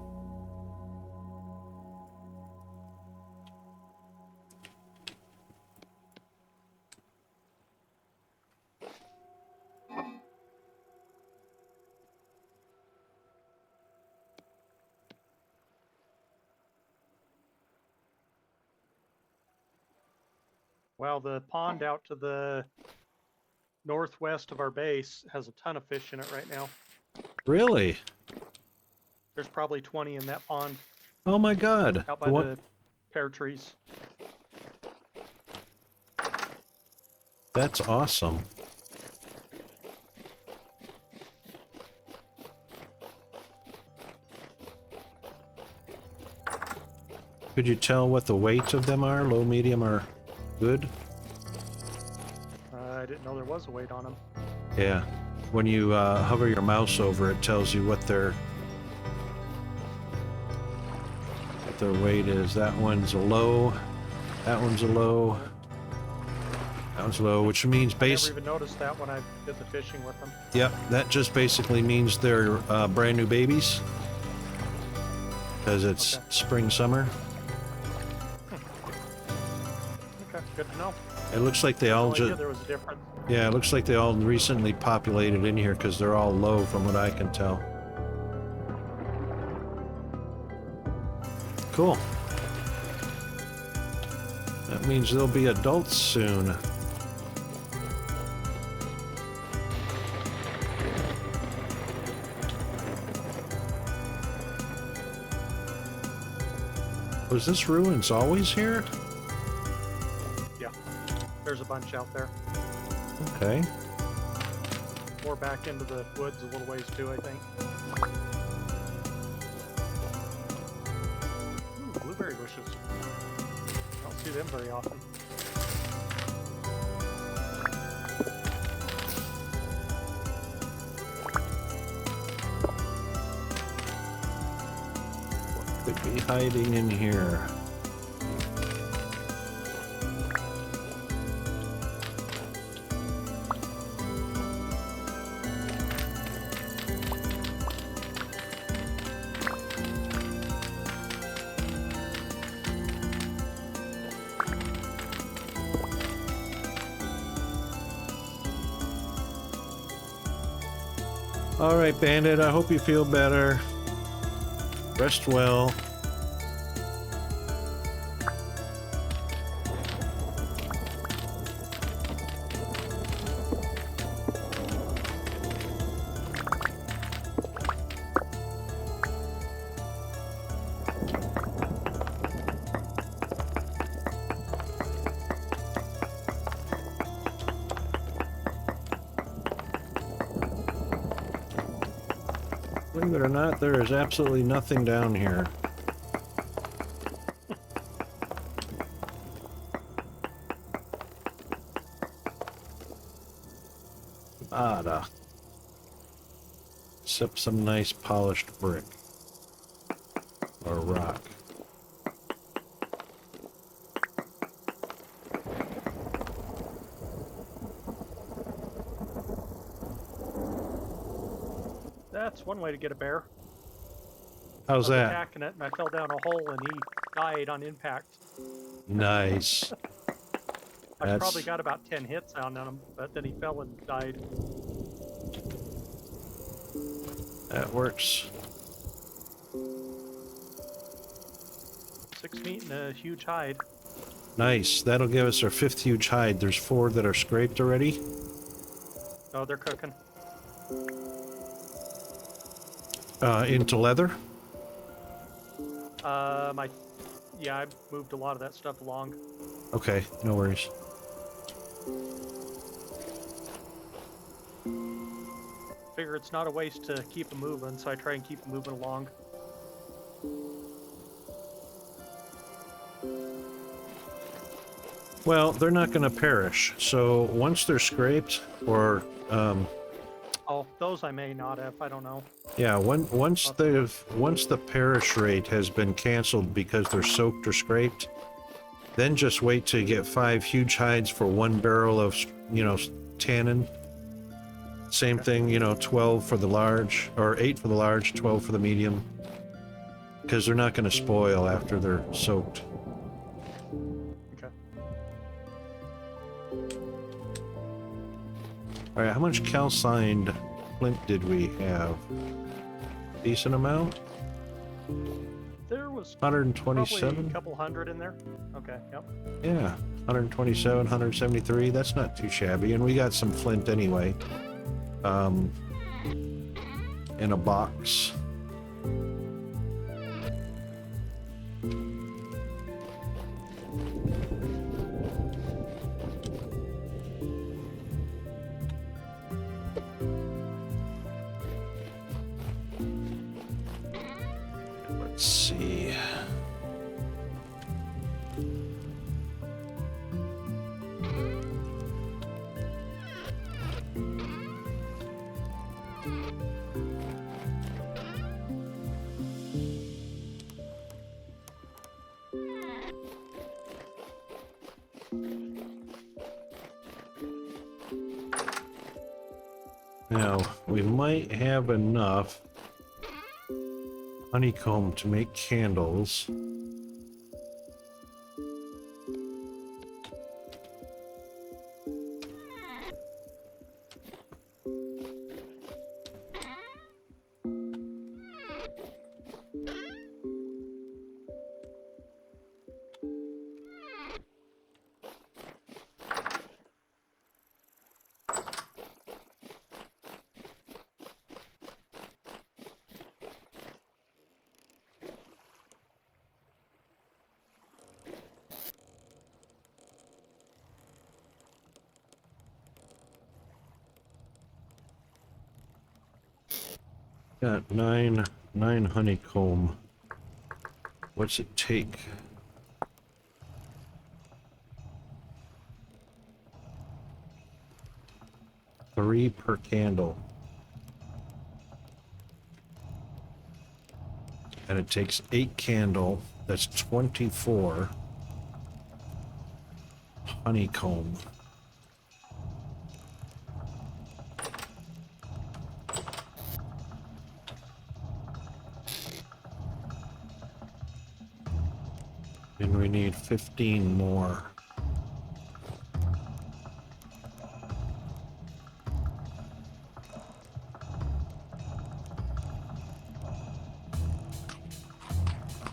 Well, the pond out to the northwest of our base has a ton of fish in it right now.
Really?
There's probably 20 in that pond
Oh my God.
out by the pear trees.
That's awesome. Could you tell what the weights of them are? Low, medium, or good?
I didn't know there was a weight on them.
Yeah. When you hover your mouse over it, tells you what their weight is. That one's a low. That one's a low. That one's low, which means
I never even noticed that when I did the fishing with them.
Yep, that just basically means they're brand new babies. Because it's spring, summer.
Okay, good to know.
It looks like they all
No idea
just...
there was a difference.
Yeah, it looks like they all recently populated in here because they're all low from what I can tell. Cool. That means they'll be adults soon. Was this ruins always here?
Yeah, there's a bunch out there.
Okay.
More back into the woods a little ways too, I think. Ooh, blueberry bushes. I don't see them very often.
Could be hiding in here. All right, Bandit, I hope you feel better. Rest well. Believe it or not, there is absolutely nothing down here. nada. Except some nice polished brick. Or rock.
That's one way to get a bear.
How's
I was
that?
attacking it, and I fell down a hole, and he died on impact.
Nice.
I probably got about 10 hits on him, but then he fell and died.
That works.
6 meat and a huge hide.
Nice. That'll give us our 5th huge hide. There's 4 that are scraped already.
Oh, they're cooking.
Into leather.
Yeah, I moved a lot of that stuff along.
Okay, no worries.
Figure it's not a waste to keep them moving, so I try and keep them moving along.
Well, they're not going to perish. So once they're scraped, or
Oh, those I may not have. I don't know.
yeah, once the perish rate has been canceled because they're soaked or scraped, then just wait to get 5 huge hides for 1 barrel of, tannin. Same thing, 12 for the large, or 8 for the large, 12 for the medium. Because they're not going to spoil after they're soaked.
Okay.
Alright, how much calcined flint did we have? Decent amount?
There was probably
127?
a couple hundred in there. Okay, yep.
Yeah, 127, 173, that's not too shabby. And we got some flint anyway. In a box. Let's see. Now, we might have enough honeycomb to make candles. Got nine honeycomb. What's it take? Three per candle. And it takes 8 candle. That's 24 honeycomb. And we need 15 more.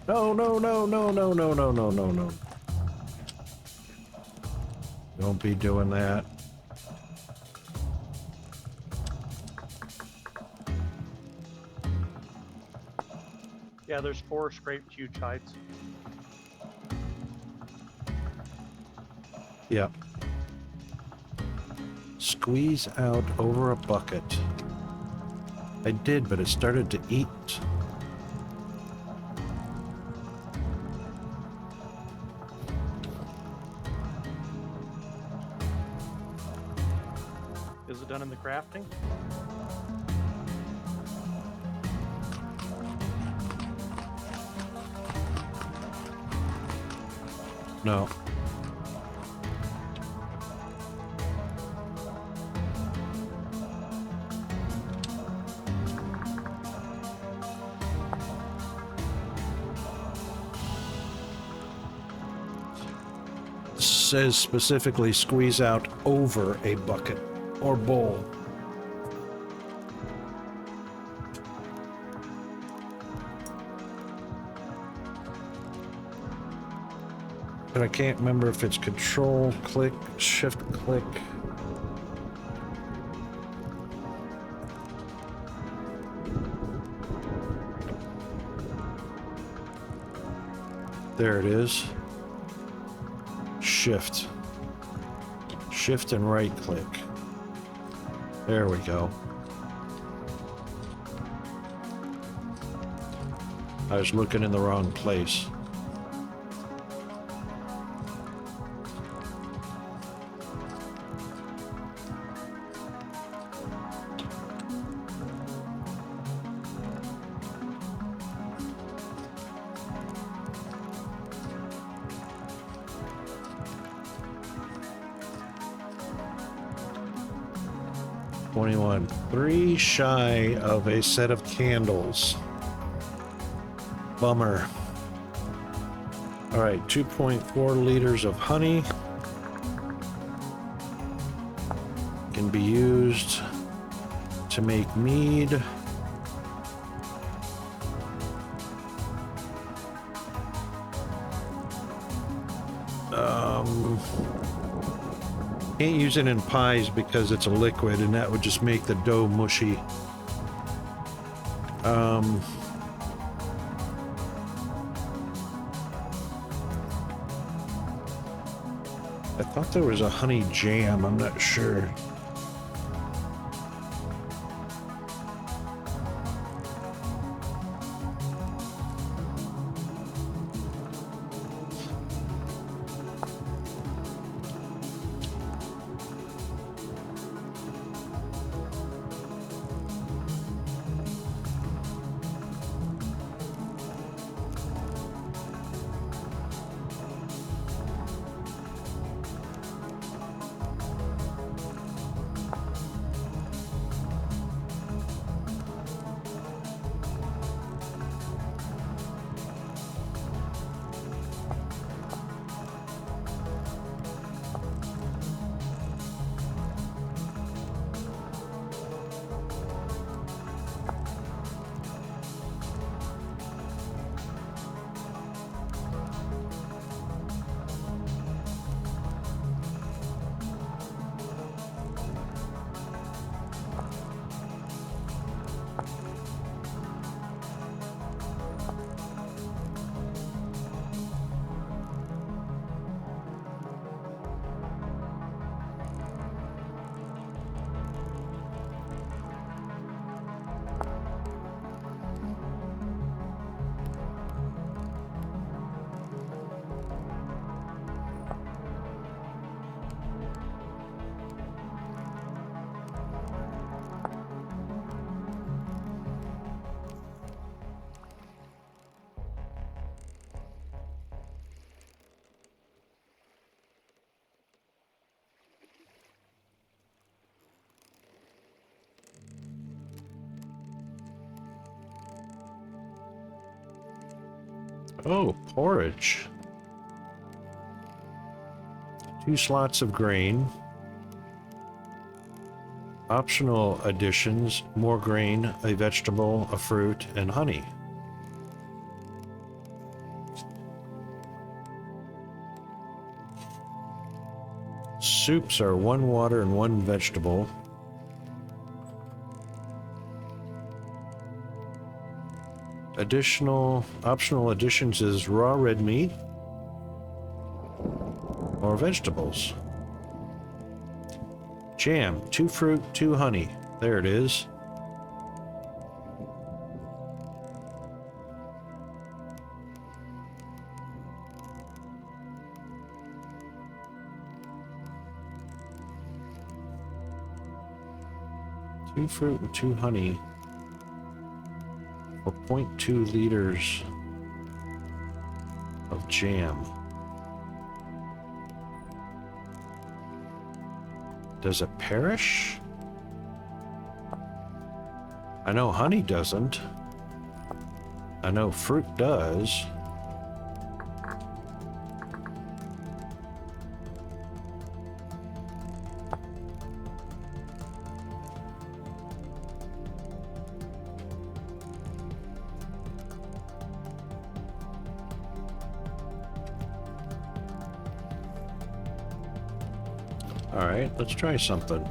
No, no, no, no, no, no, no, no, no, no. Don't be doing that.
Yeah, there's 4 scraped huge hides.
Yep. Squeeze out over a bucket. I did, but it started to eat.
Is Was it done in the crafting?
No. Says specifically squeeze out over a bucket or bowl. But I can't remember if it's control click, shift click. There it is. Shift. Shift and right click. There we go. I was looking in the wrong place. Three shy of a set of candles. Bummer. All right, 2.4 liters of honey can be used to make mead. Can't use it in pies because it's a liquid and that would just make the dough mushy. I thought there was a honey jam, I'm not sure. Oh, porridge. 2 slots of grain. Optional additions, more grain, a vegetable, a fruit, and honey. Soups are 1 water and 1 vegetable. Optional additions is raw red meat or vegetables. Jam, 2 fruit, 2 honey. There it is. 2 fruit and 2 honey for 0.2 liters of jam. Does it perish? I know honey doesn't. I know fruit does. All right, let's try something.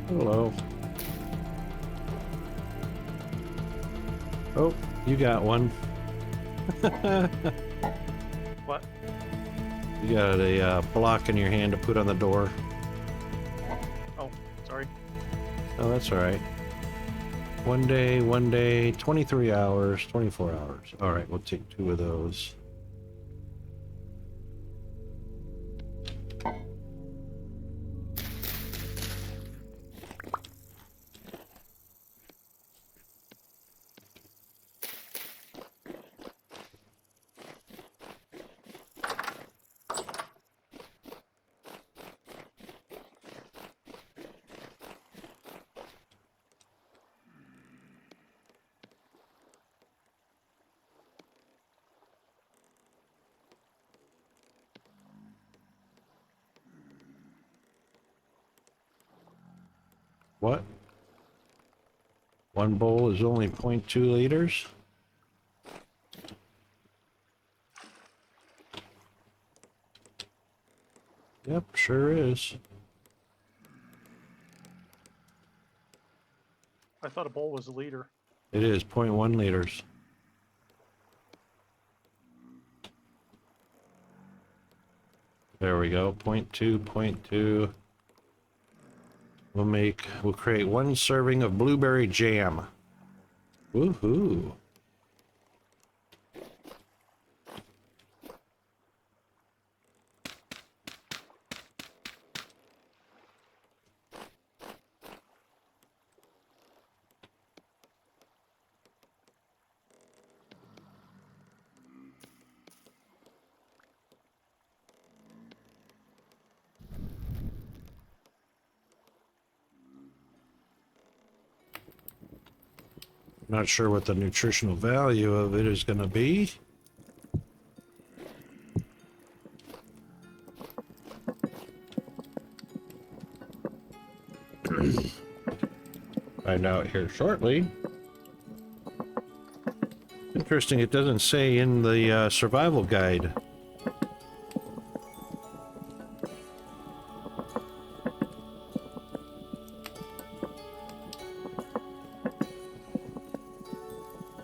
Hello. Oh, you got one.
What?
You got a block in your hand to put on the door.
Oh, sorry.
Oh, that's all right. 1 day, 23 hours, 24 hours. All right, we'll take 2 of those. What? 1 bowl is only 0.2 liters? Yep, sure is.
I thought a bowl was a liter.
It is 0.1 liters. There we go, 0.2, 0.2. We'll create 1 serving of blueberry jam. Woohoo. Not sure what the nutritional value of it is going to be. Find out here shortly. Interesting, it doesn't say in the survival guide.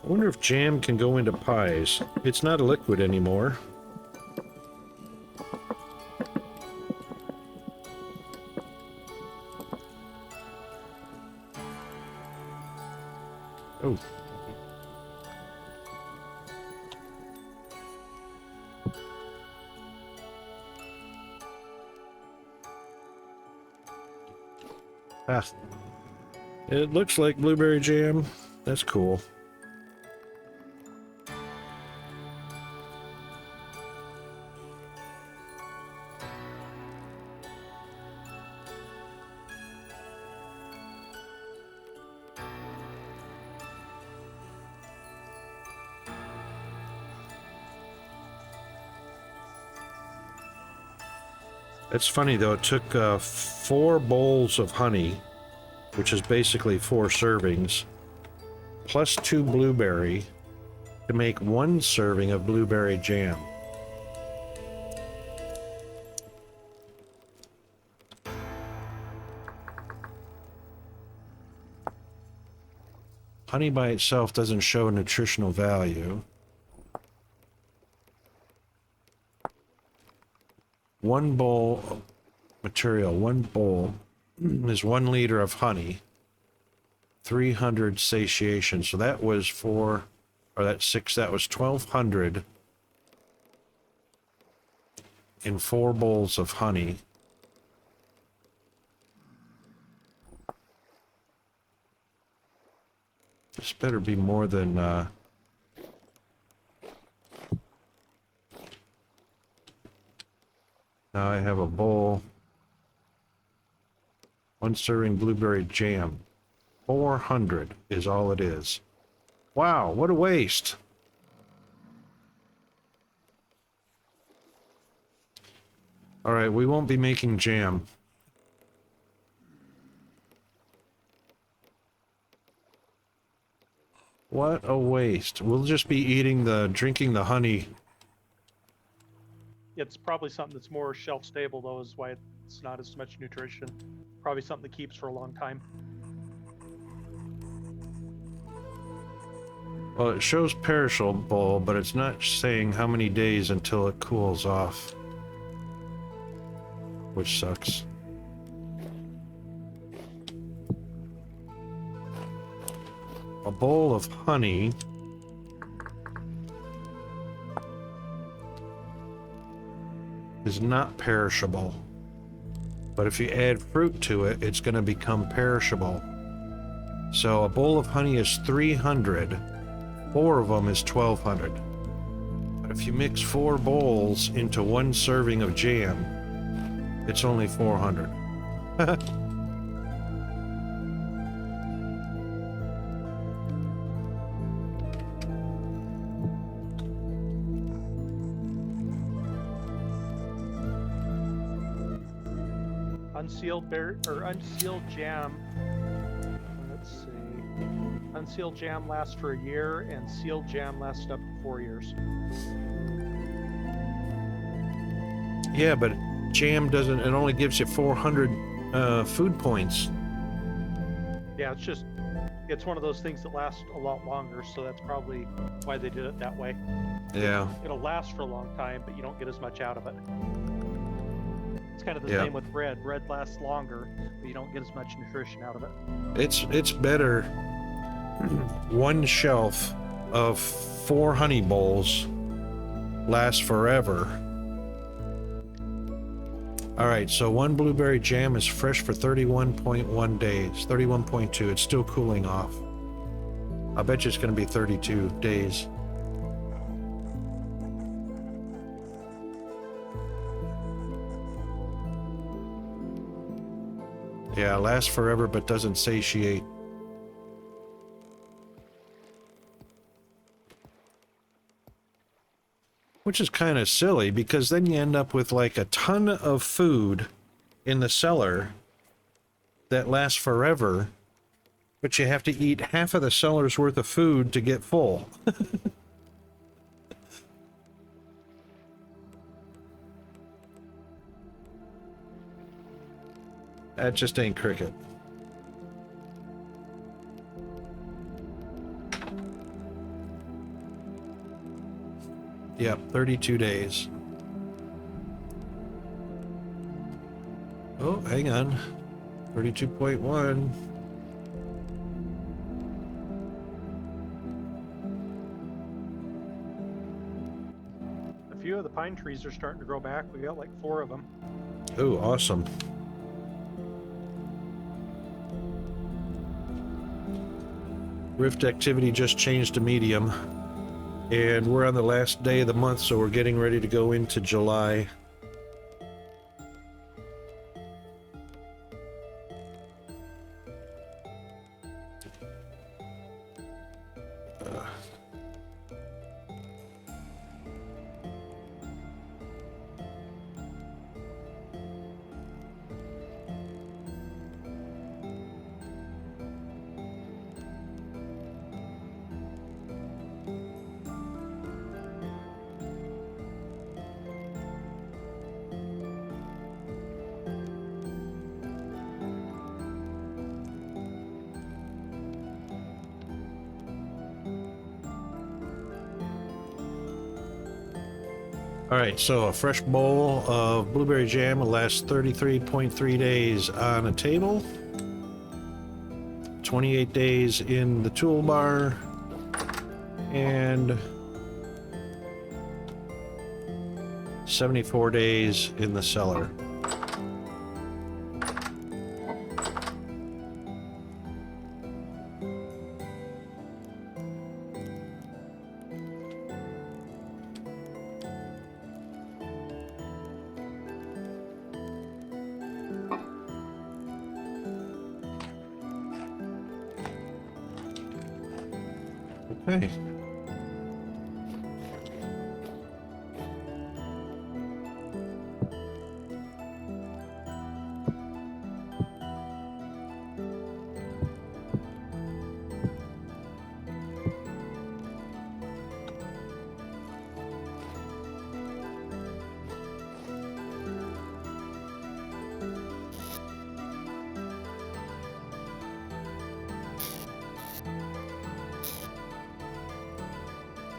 I wonder if jam can go into pies. It's not a liquid anymore. Oh. Ah. It looks like blueberry jam. That's cool. It's funny though, it took 4 bowls of honey, which is basically 4 servings, plus 2 blueberry to make 1 serving of blueberry jam. Honey by itself doesn't show nutritional value. 1 bowl of material, 1 bowl is 1 liter of honey, 300 satiation. So that was 4, or that's 6, that was 1,200 in 4 bowls of honey. This better be more than, now I have a bowl, 1 serving blueberry jam. 400 is all it is. Wow, what a waste. All right, we won't be making jam. What a waste. We'll just be drinking the honey.
It's probably something that's more shelf stable, though, is why it's not as much nutrition. Probably something that keeps for a long time.
Well, it shows perishable, but it's not saying how many days until it cools off, which sucks. A bowl of honey is not perishable, but if you add fruit to it, it's going to become perishable. So a bowl of honey is 300, 4 of them is 1,200. But if you mix 4 bowls into 1 serving of jam, it's only 400.
Unsealed jam. Let's see. Unsealed jam lasts for a year, and sealed jam lasts up to 4 years.
Yeah, but jam doesn't, it only gives you 400 food points.
Yeah, it's one of those things that lasts a lot longer, so that's probably why they did it that way.
Yeah.
It'll last for a long time, but you don't get as much out of it. It's kind of the same with bread. Bread lasts longer, but you don't get as much nutrition out of it.
It's better 1 shelf of 4 honey bowls lasts forever. All right, so 1 blueberry jam is fresh for 31.1 days. 31.2, it's still cooling off. I bet you it's going to be 32 days. Yeah, lasts forever but doesn't satiate. Which is kind of silly, because then you end up with like a ton of food in the cellar that lasts forever, but you have to eat half of the cellar's worth of food to get full. That just ain't cricket. Yep, 32 days. Oh, hang on. 32.1.
A few of the pine trees are starting to grow back. We got like 4 of them.
Oh, awesome. Rift activity just changed to medium. And we're on the last day of the month, so we're getting ready to go into July. All right, so a fresh bowl of blueberry jam will last 33.3 days on a table, 28 days in the toolbar, and 74 days in the cellar. Okay.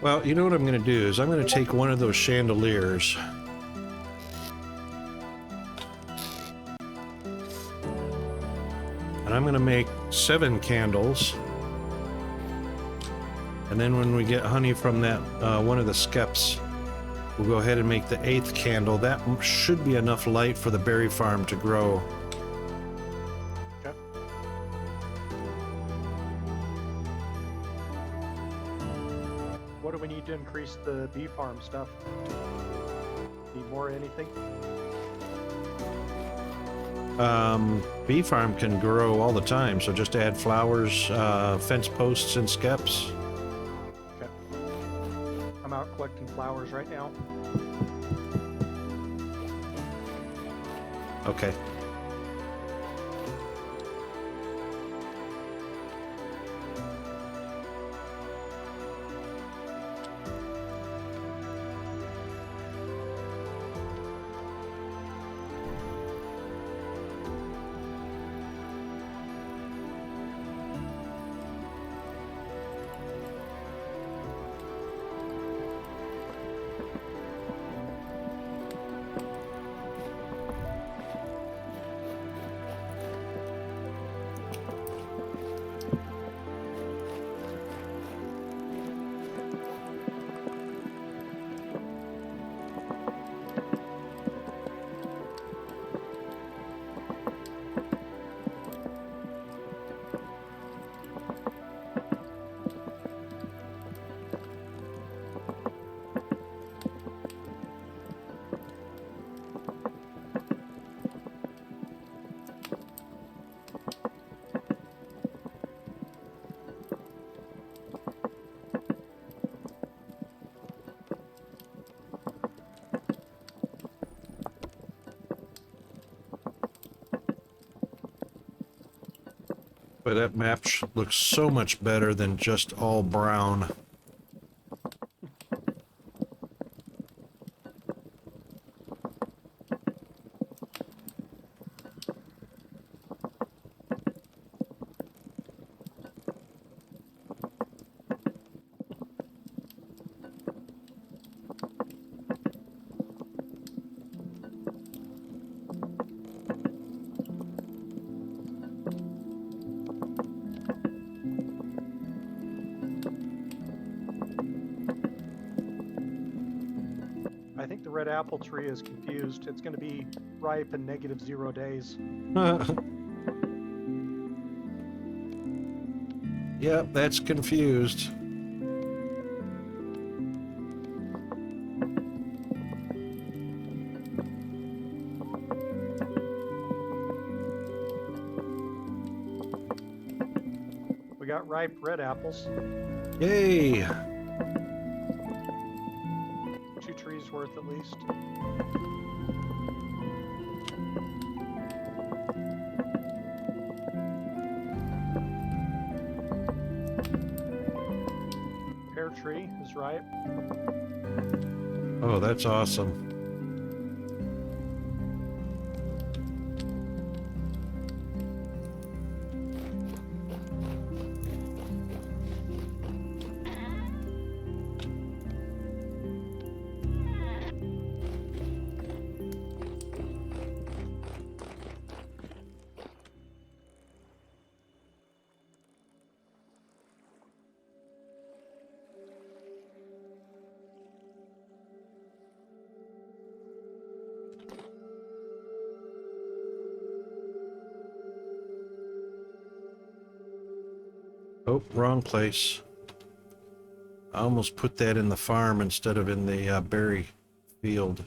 Well, you know what I'm going to do is I'm going to take one of those chandeliers and I'm going to make 7 candles. And then when we get honey from that one of the skeps, we'll go ahead and make the 8th candle. That should be enough light for the berry farm to grow.
Okay. What do we need to increase the bee farm stuff? Need more anything?
Bee farm can grow all the time, so just add flowers, fence posts, and skeps.
Okay. I'm out collecting flowers right now.
Okay. But that map looks so much better than just all brown.
I think the red apple tree is confused. It's going to be ripe in -0 days.
Yep, that's confused.
We got ripe red apples.
Yay!
2 trees worth at least. Pear tree is ripe.
Oh, that's awesome. Oh, wrong place. I almost put that in the farm instead of in the berry field.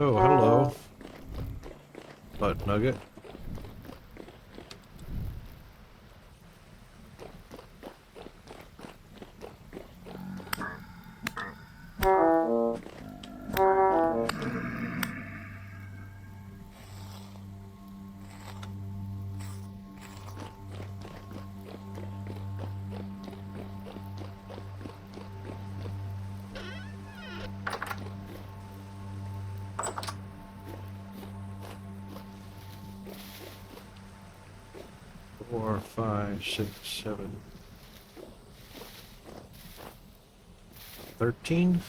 Oh, hello. Butt nugget. Four, 5, 6, 7, 13,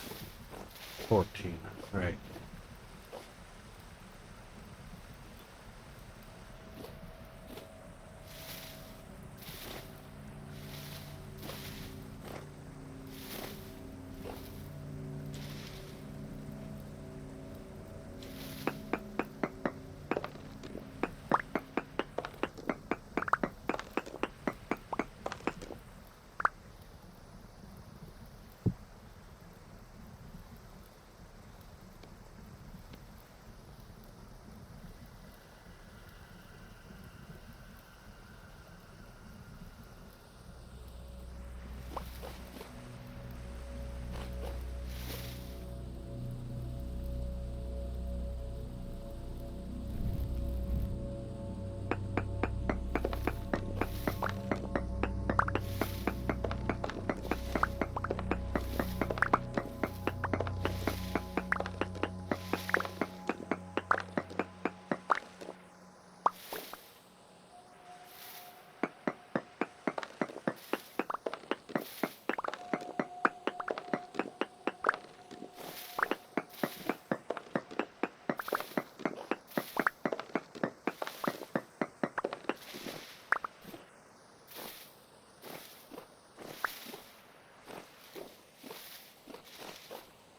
14. Right.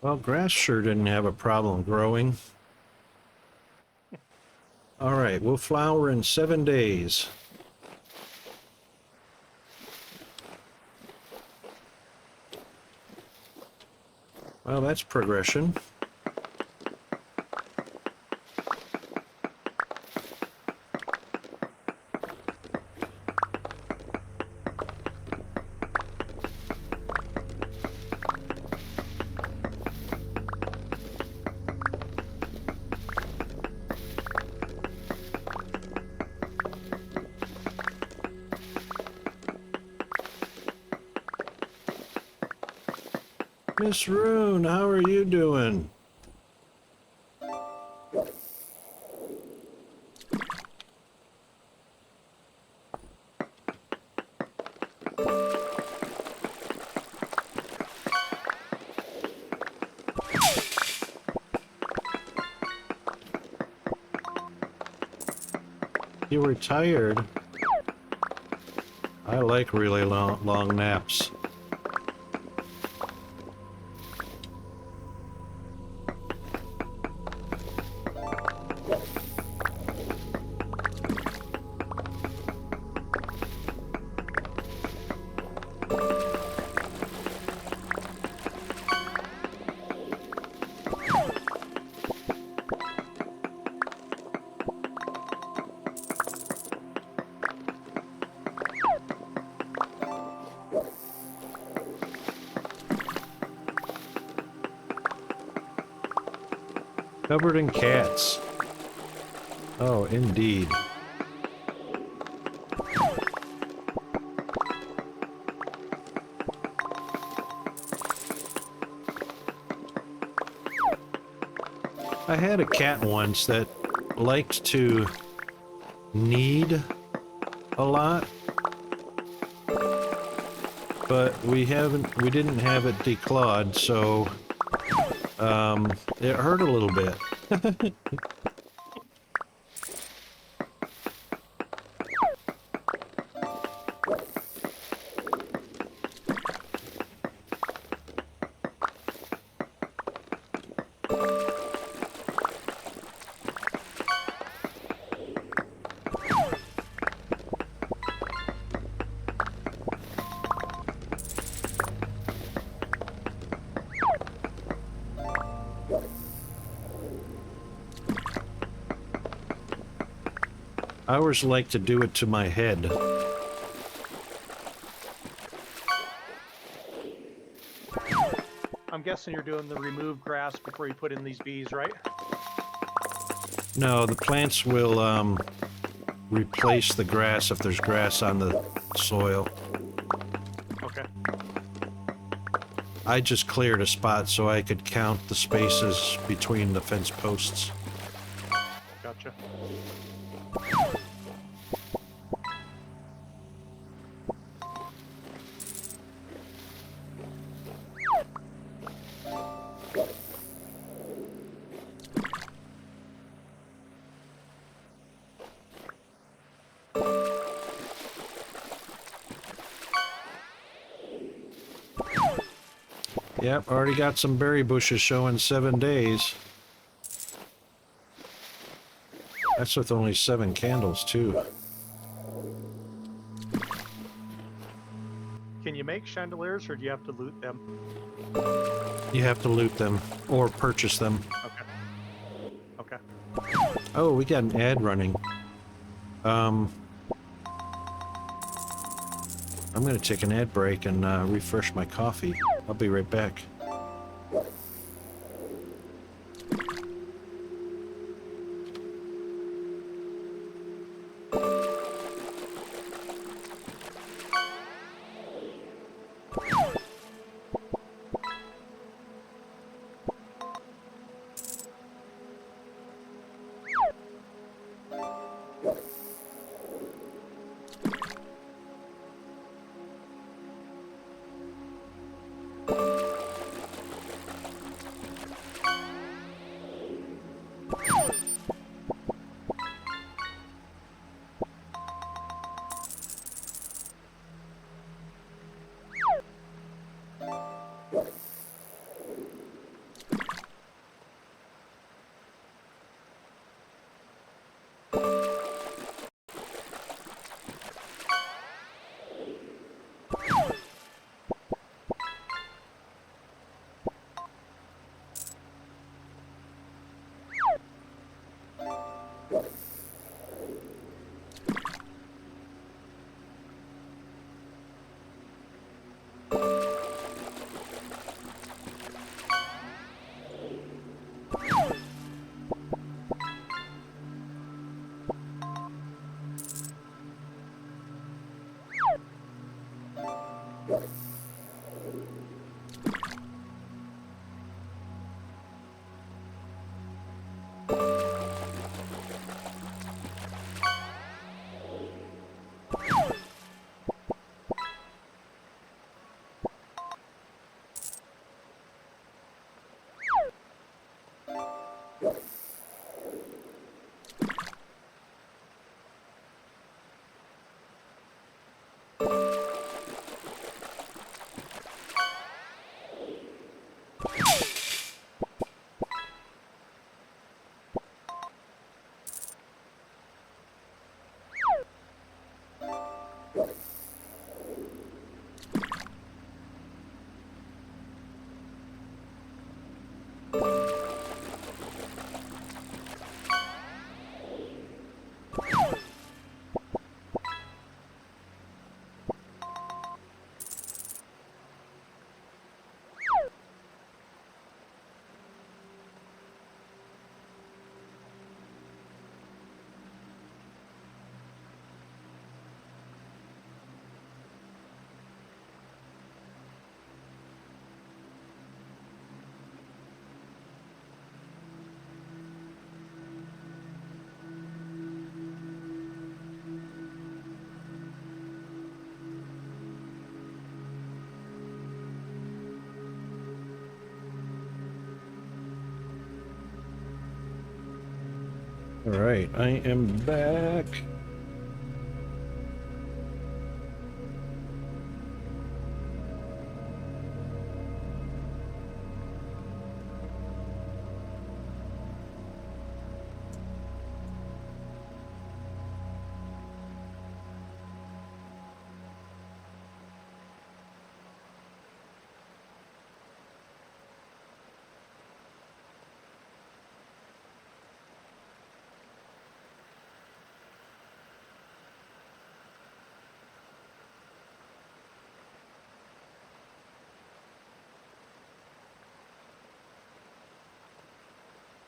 Well, grass sure didn't have a problem growing. All right, we'll flower in 7 days. Well, that's progression. Miss Rune, how are you doing? You were tired. I like really long naps. Covered in cats. Oh, indeed. I had a cat once that liked to knead a lot, but we didn't have it declawed, so it hurt a little bit. Ours like to do it to my head.
I'm guessing you're doing the remove grass before you put in these bees, right?
No, the plants will replace the grass if there's grass on the soil.
Okay.
I just cleared a spot so I could count the spaces between the fence posts.
Gotcha.
Yep, already got some berry bushes showing 7 days. That's with only 7 candles, too.
Can you make chandeliers, or do you have to loot them?
You have to loot them, or purchase them.
Okay.
Oh, we got an ad running. I'm gonna take an ad break and refresh my coffee. I'll be right back. All right, I am back.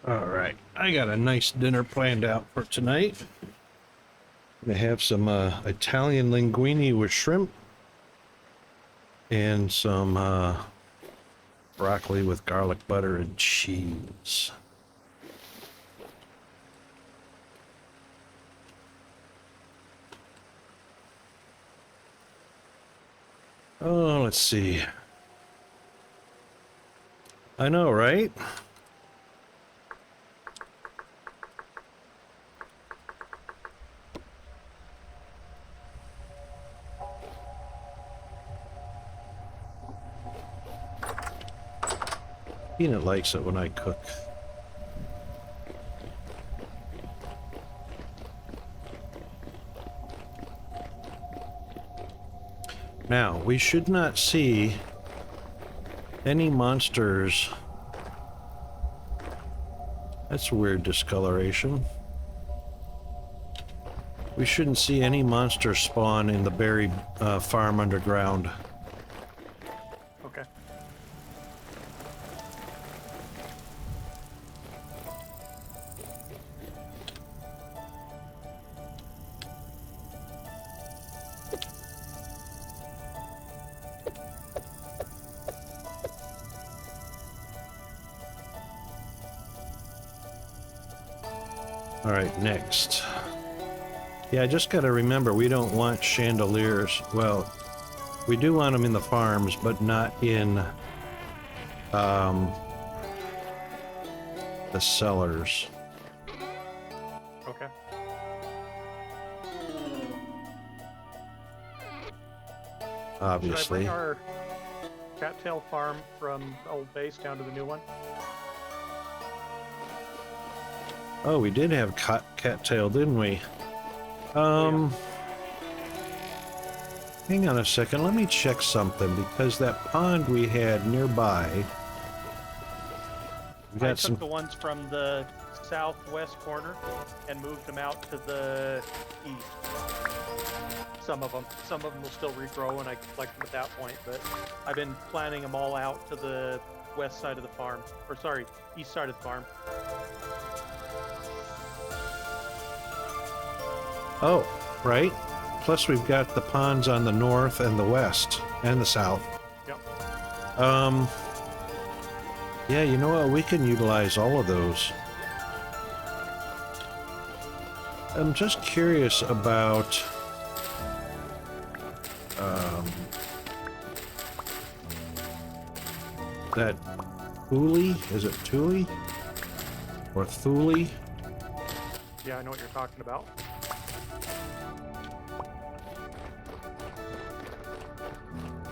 All right, I got a nice dinner planned out for tonight. I'm gonna have some Italian linguine with shrimp and some broccoli with garlic butter and cheese. Oh, let's see. I know, right? Peanut likes it when I cook. Now, we should not see any monsters. That's a weird discoloration. We shouldn't see any monsters spawn in the berry farm underground.
Okay.
All right, next. Yeah, I just got to remember we don't want chandeliers. Well, we do want them in the farms, but not in the cellars.
Okay.
Obviously.
Should I bring our cattail farm from the old base down to the new one?
Oh, we did have cattail, didn't we? Hang on a second, let me check something, because that pond we had nearby, we got
I took the ones from the southwest corner and moved them out to the east. Some of them will still regrow and I collect them at that point, but I've been planting them all out to the west side of the farm, or sorry, east side of the farm.
Oh, right. Plus we've got the ponds on the north and the west and the south.
Yep.
Yeah, you know what? We can utilize all of those. I'm just curious about that Thule. Is it Thule or Thule?
Yeah, I know what you're talking about.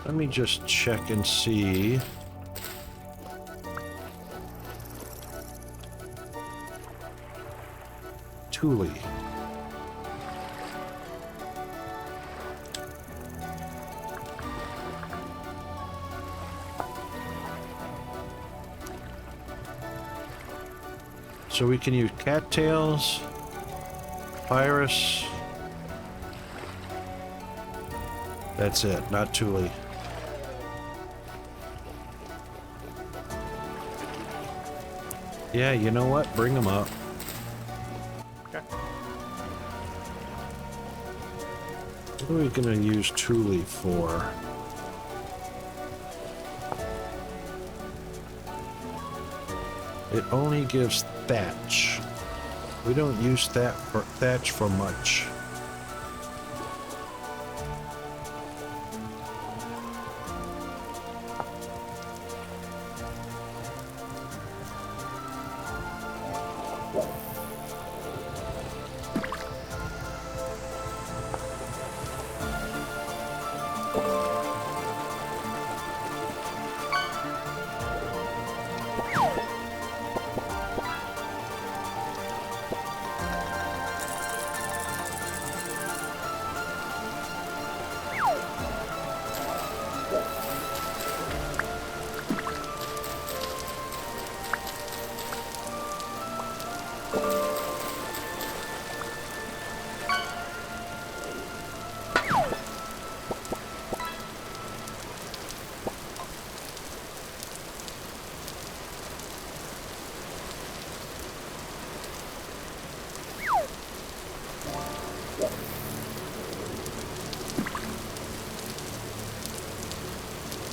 Let me just check and see. Thule. So we can use cattails, papyrus. That's it, not Thule. Yeah, you know what? Bring them up.
Okay.
What are we gonna use Thule for? It only gives thatch. We don't use thatch for much.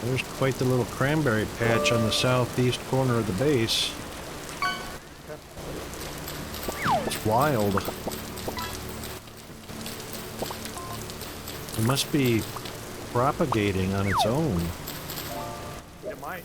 There's quite the little cranberry patch on the southeast corner of the base. It's wild. It must be propagating on its own.
It might.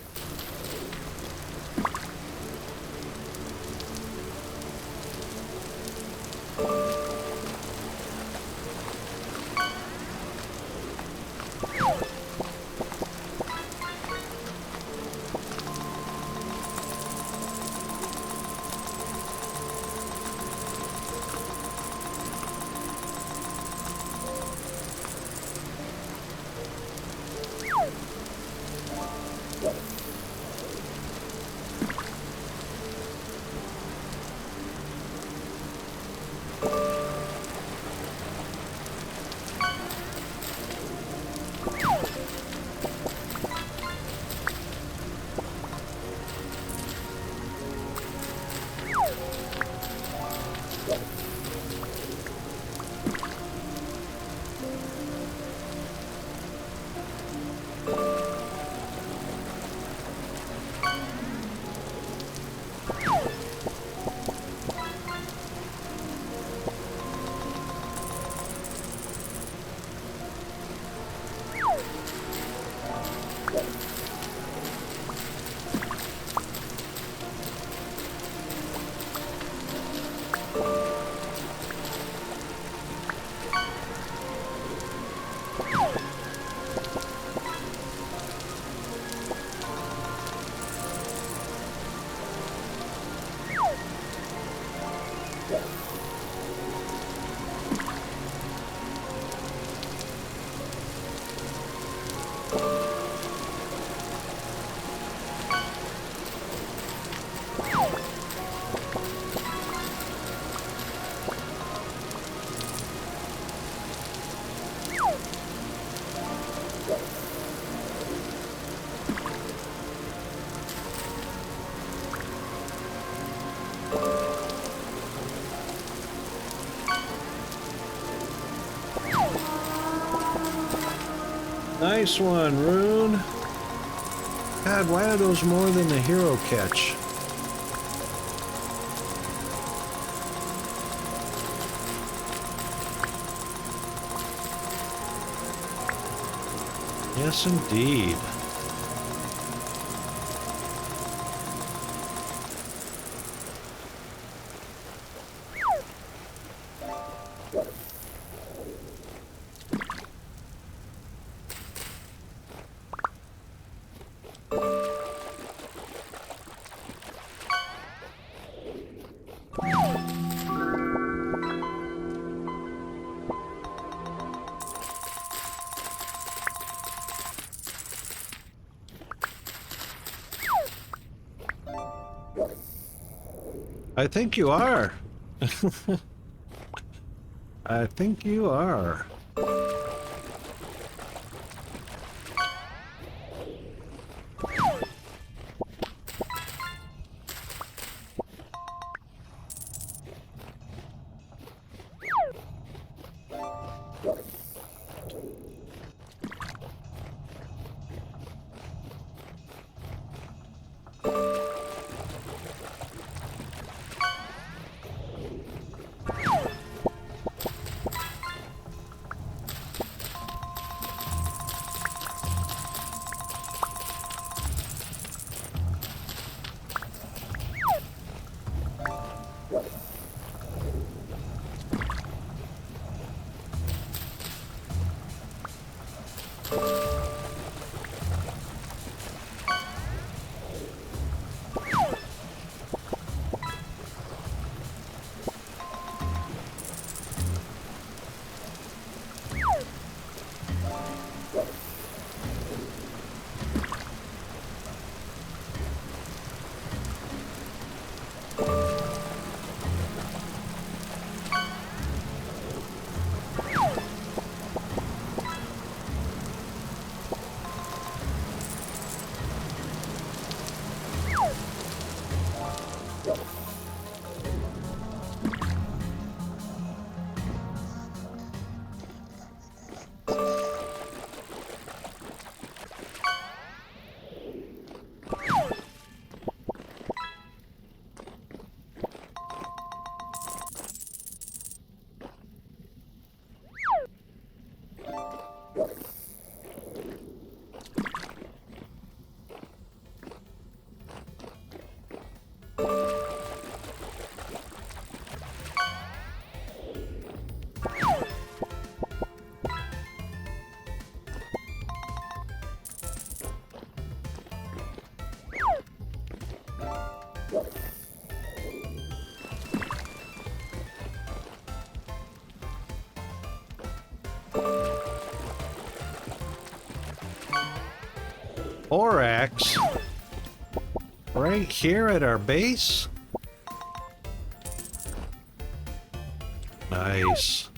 Nice one, Rune. God, why are those more than the hero catch? Yes, indeed. I think you are. I think you are. Borax? Right here at our base? Nice.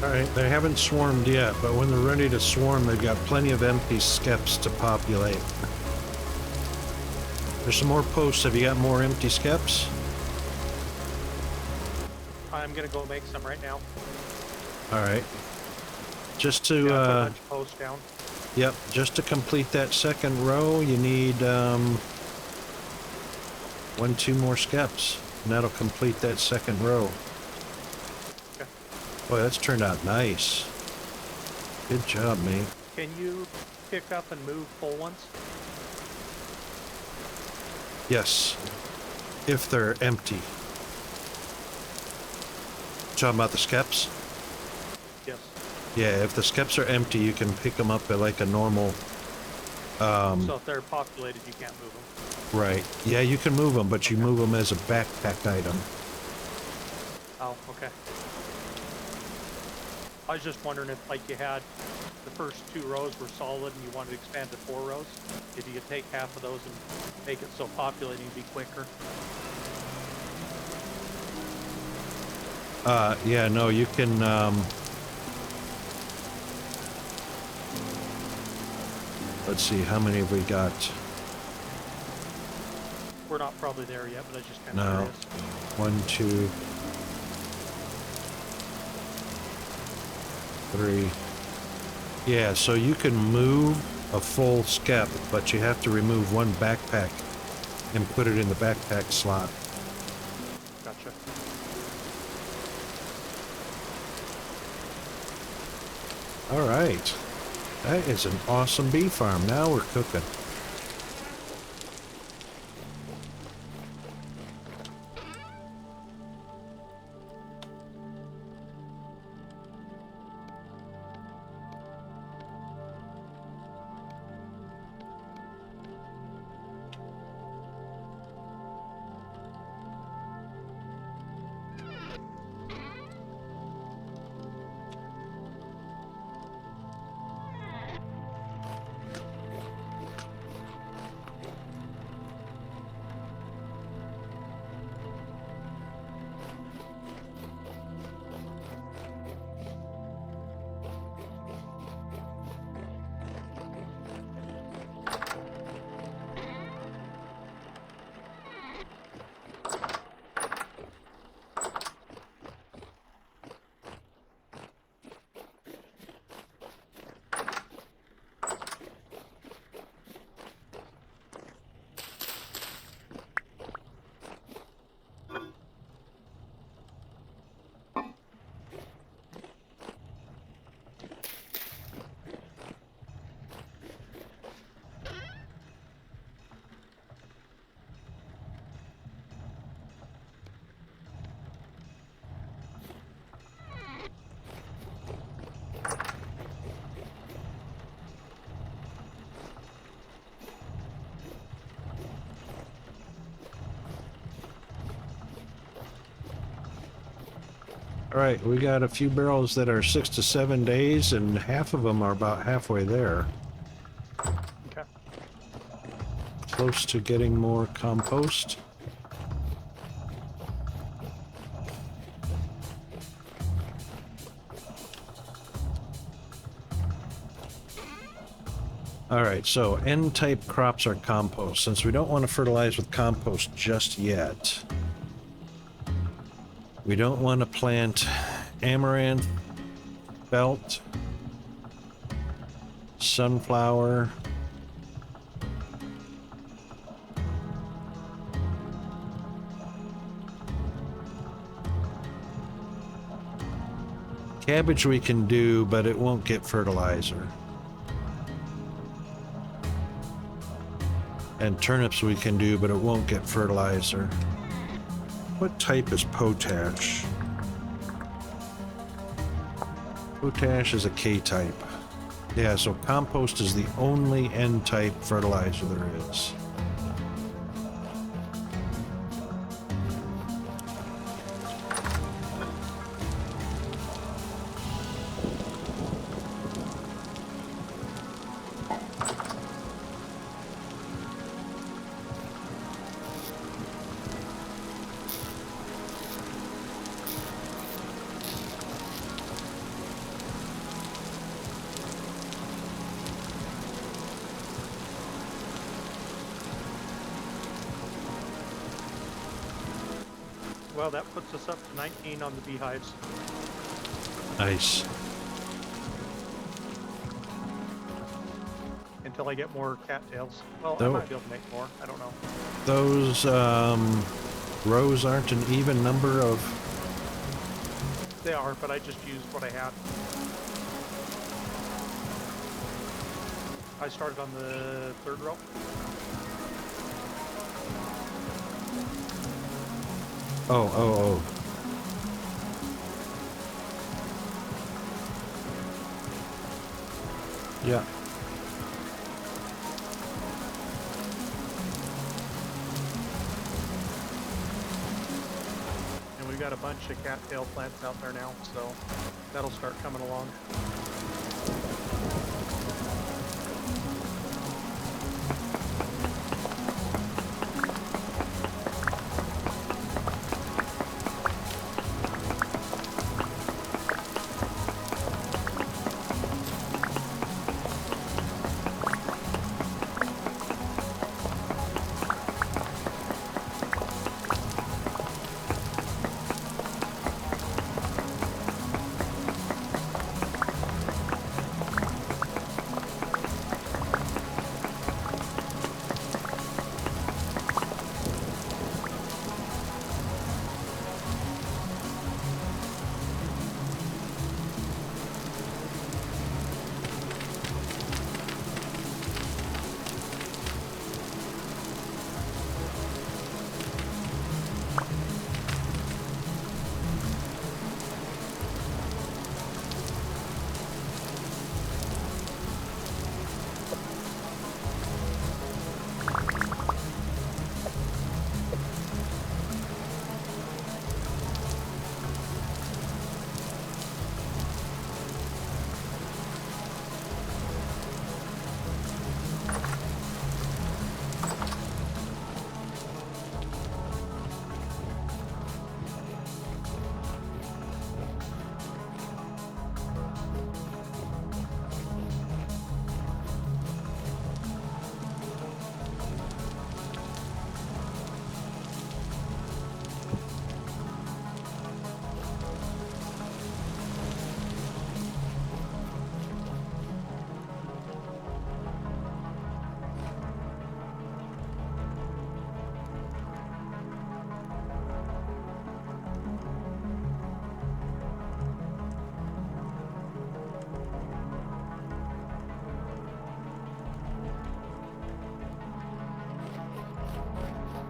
Alright, they haven't swarmed yet, but when they're ready to swarm, they've got plenty of empty skeps to populate. There's some more posts. Have you got more empty skeps?
I'm gonna go make some right now.
Alright. Just to,
Yeah, put a bunch of posts down.
Yep, just to complete that second row, you need, 2 more skeps, and that'll complete that second row.
Okay.
Boy, that's turned out nice. Good job, mate.
Can you pick up and move full ones?
Yes, if they're empty. Talking about the skeps?
Yes.
Yeah, if the skeps are empty, you can pick them up at like a normal,
So if they're populated, you can't move them.
right. Yeah, you can move them, but you move them as a backpack item.
Oh, okay. I was just wondering if, like, you had the first 2 rows were solid and you wanted to expand to 4 rows, if you could take half of those and make it so populating would be quicker.
Yeah, no, you can, let's see, how many have we got?
We're not probably there yet, but I was just kind
No.
of curious.
1, 2, 3. Yeah, so you can move a full skep, but you have to remove one backpack and put it in the backpack slot.
Gotcha.
All right. That is an awesome bee farm. Now we're cooking. All right, we got a few barrels that are 6 to 7 days, and half of them are about halfway there.
Okay.
Close to getting more compost. All right, so N-type crops are compost. Since we don't want to fertilize with compost just yet, we don't want to plant amaranth, belt, sunflower, cabbage we can do, but it won't get fertilizer. And turnips we can do, but it won't get fertilizer. What type is potash? Potash is a K-type. Yeah, so compost is the only N-type fertilizer there is.
Well, that puts us up to 19 on the beehives.
Nice.
Until I get more cattails. Well, I
Though-
might be able to make more. I don't know.
Those rows aren't an even number of...
They are, but I just used what I had. I started on the 3rd row.
Oh. Yeah.
And we've got a bunch of cattail plants out there now, so that'll start coming along.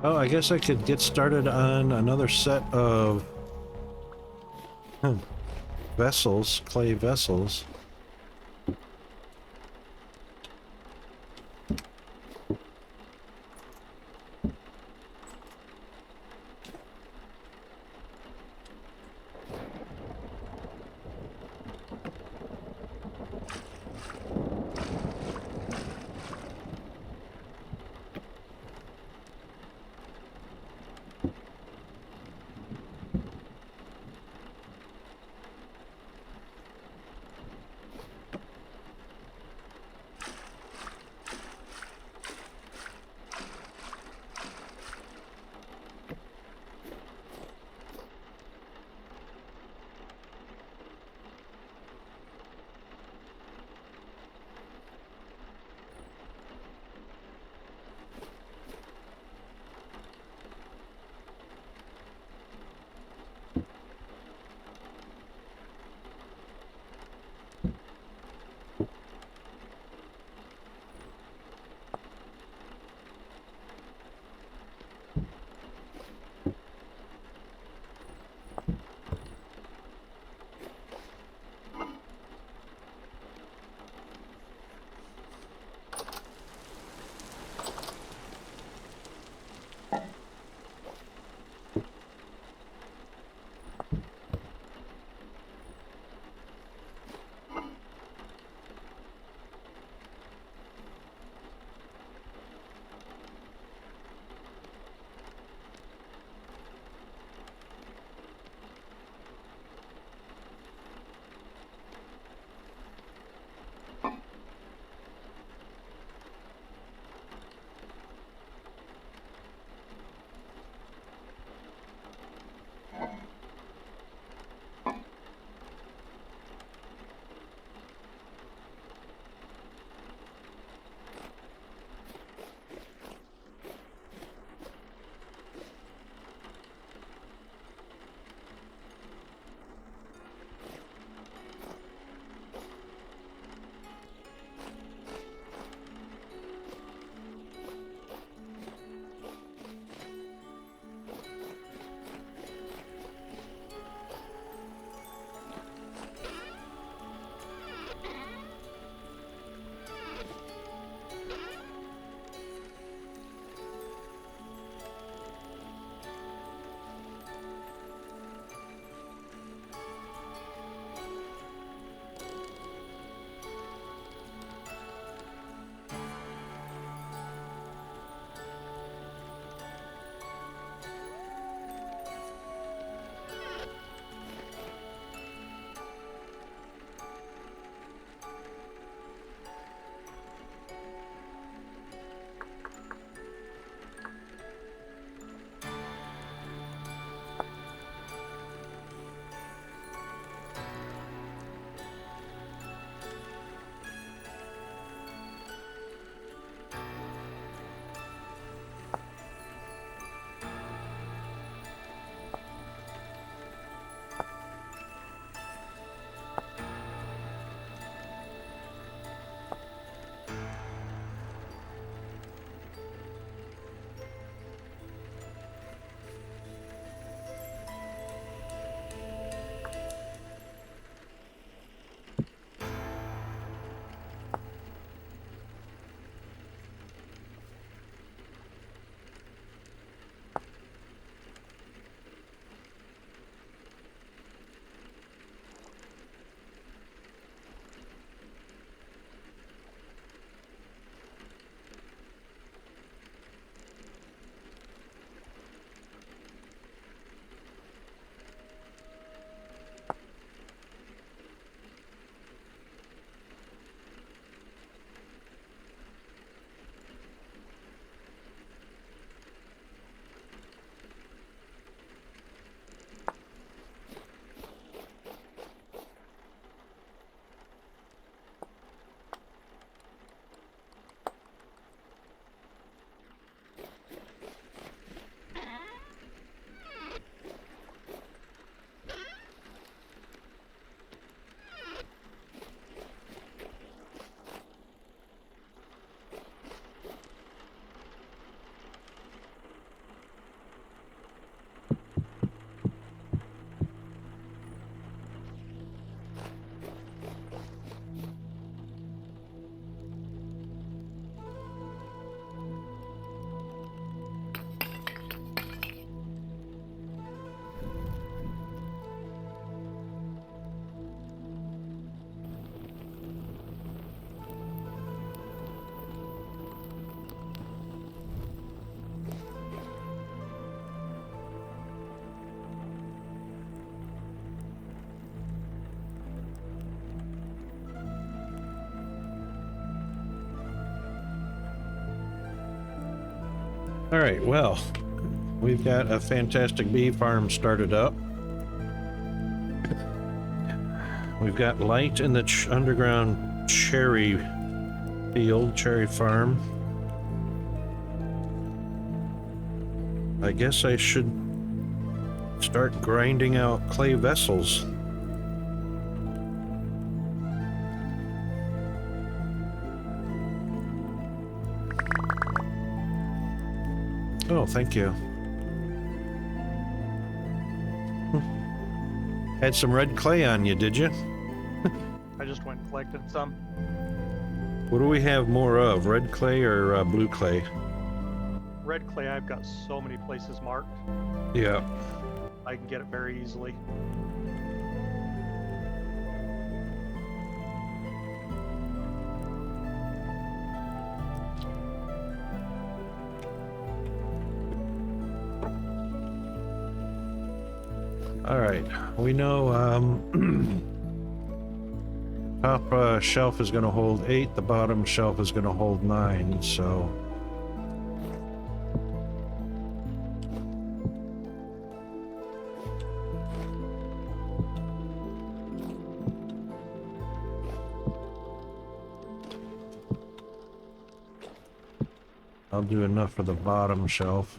Oh, I guess I could get started on another set of vessels, clay vessels. All right, well, we've got a fantastic bee farm started up. We've got light in the underground cherry field, cherry farm. I guess I should start grinding out clay vessels. Oh, thank you. Had some red clay on you, did you?
I just went and collected some.
What do we have more of, red clay or blue clay?
Red clay, I've got so many places marked.
Yeah.
I can get it very easily.
All right, we know top shelf is going to hold 8, the bottom shelf is going to hold 9, so I'll do enough for the bottom shelf.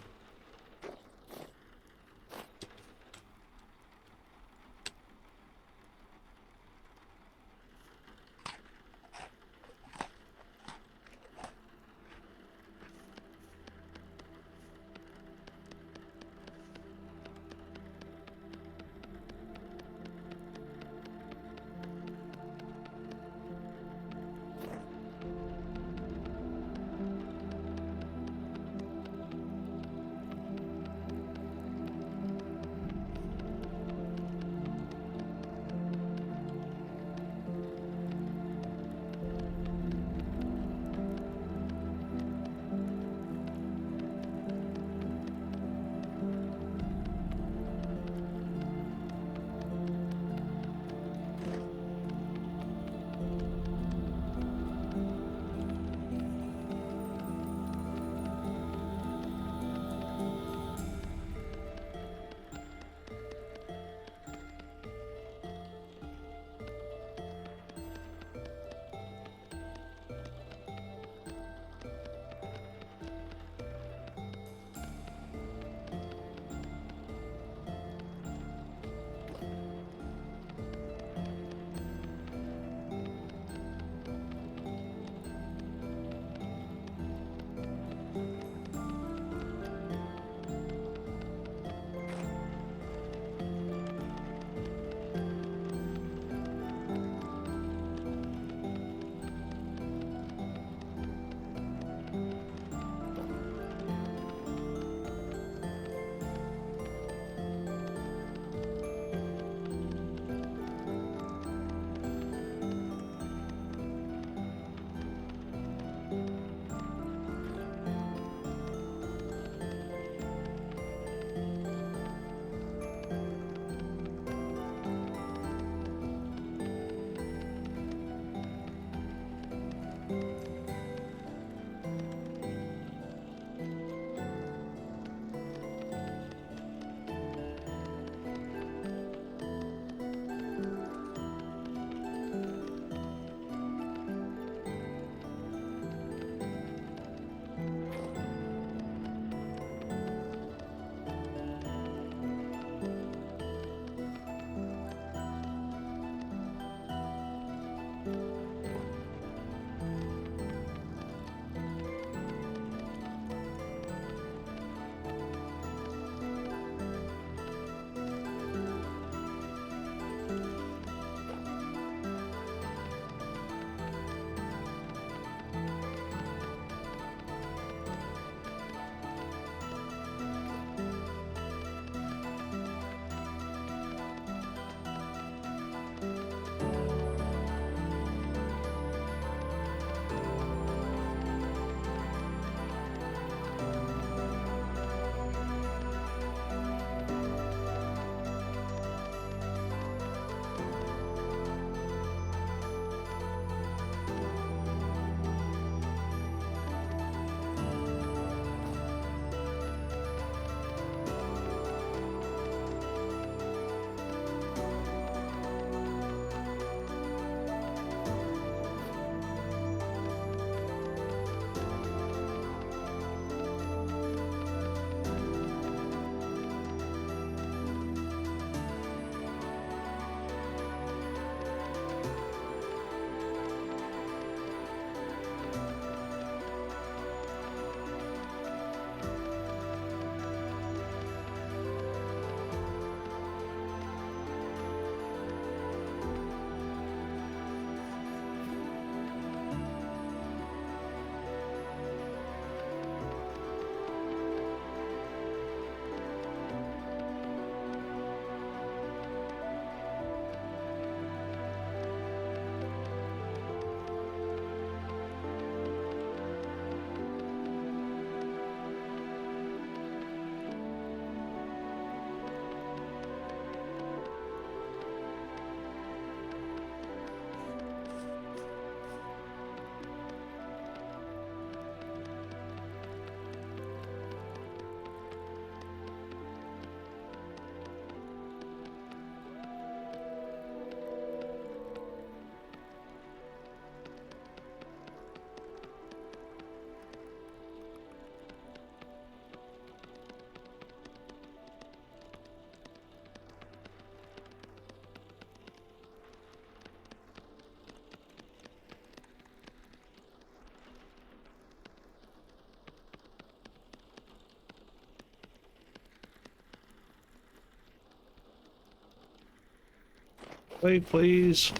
Wait, please.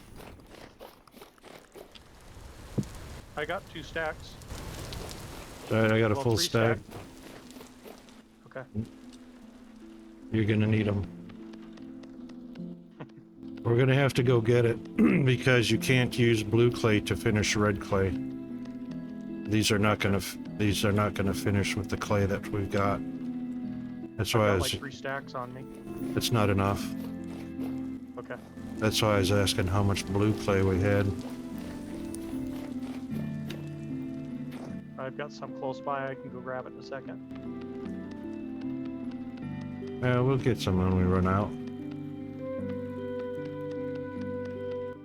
I got 2 stacks.
Alright, I got a
Well,
full
3
stack.
Okay.
You're gonna need them. We're gonna have to go get it because you can't use blue clay to finish red clay. These are not gonna finish with the clay that we've got. That's
I've
why
got like 3 stacks on me.
it's not enough.
Okay.
That's why I was asking how much blue clay we had.
I've got some close by. I can go grab it in a second.
Yeah, we'll get some when we run out.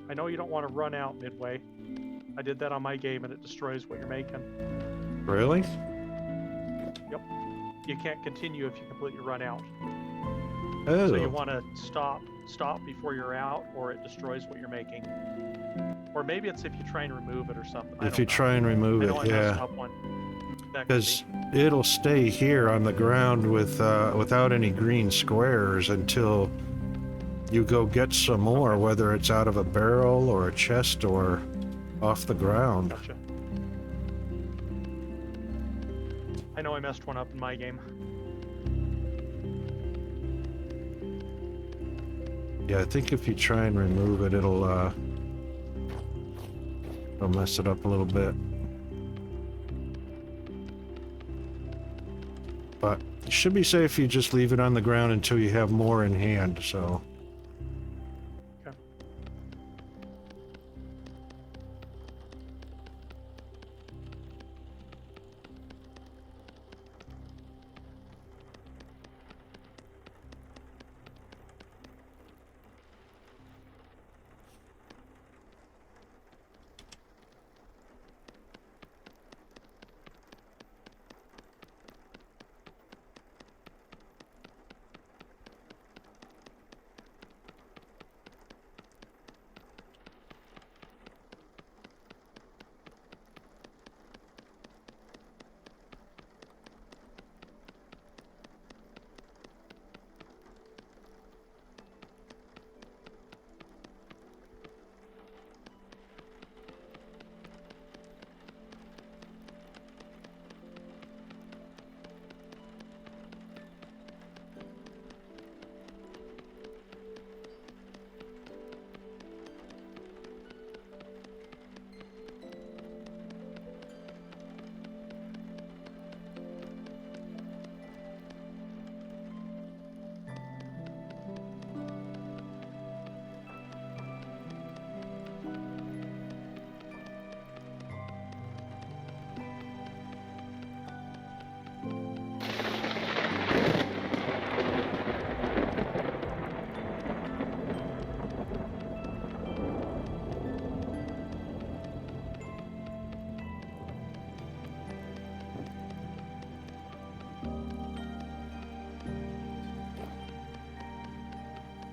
I know you don't want to run out midway. I did that on my game and it destroys what you're making.
Really?
Yep. You can't continue if you completely run out.
Oh.
So you want to stop before you're out, or it destroys what you're making. Or maybe it's if you try and remove it or something.
If you try and remove
I
it,
know I messed
yeah.
up one. That could
Because
be.
it'll stay here on the ground with without any green squares until you go get some more, whether it's out of a barrel or a chest or off the ground.
Gotcha. I know I messed one up in my game.
Yeah, I think if you try and remove it, it'll mess it up a little bit. But it should be safe if you just leave it on the ground until you have more in hand, so.
Okay.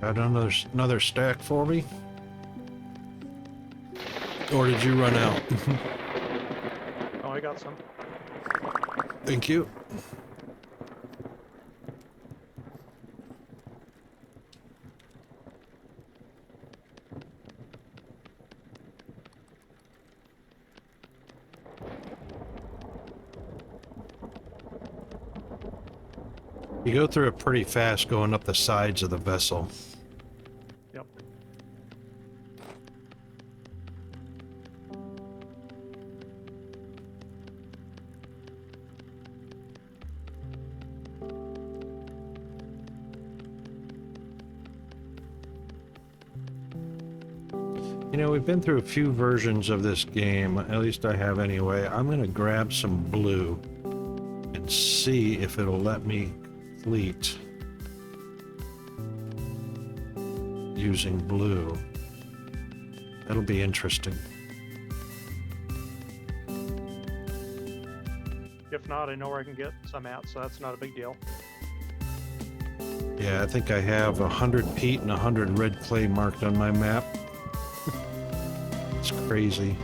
Got another stack for me? Or did you run out?
Oh, I got some.
Thank you. You go through it pretty fast going up the sides of the vessel.
Yep.
You know, we've been through a few versions of this game, at least I have anyway. I'm gonna grab some blue and see if it'll let me complete using blue. That'll be interesting.
If not, I know where I can get some at, so that's not a big deal.
Yeah, I think I have 100 peat and 100 red clay marked on my map. It's crazy.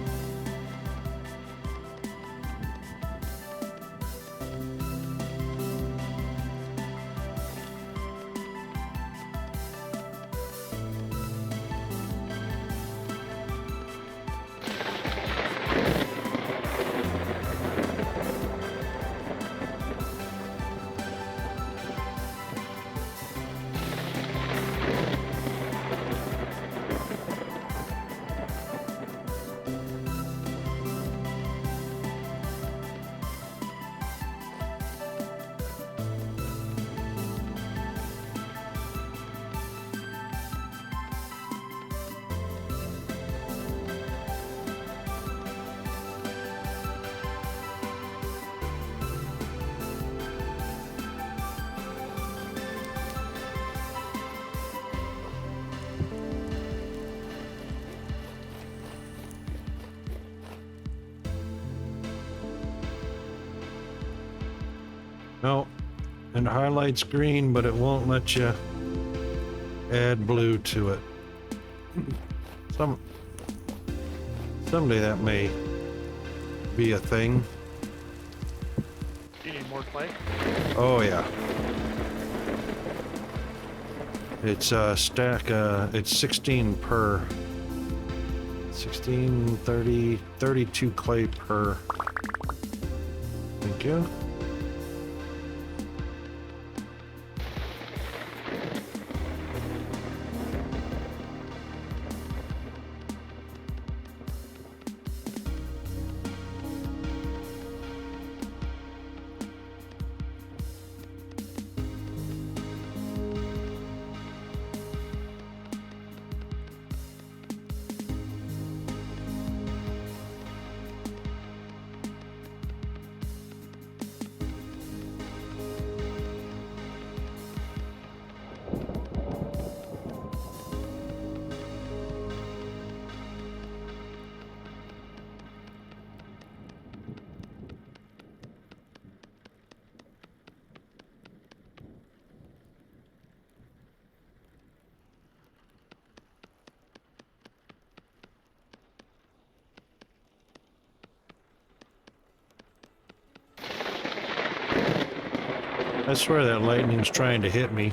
No, and it highlights green, but it won't let you add blue to it. Someday that may be a thing.
Do you need more clay?
Oh yeah. It's a stack, it's 16 per. 16, 30, 32 clay per. Thank you. I swear that lightning's trying to hit me.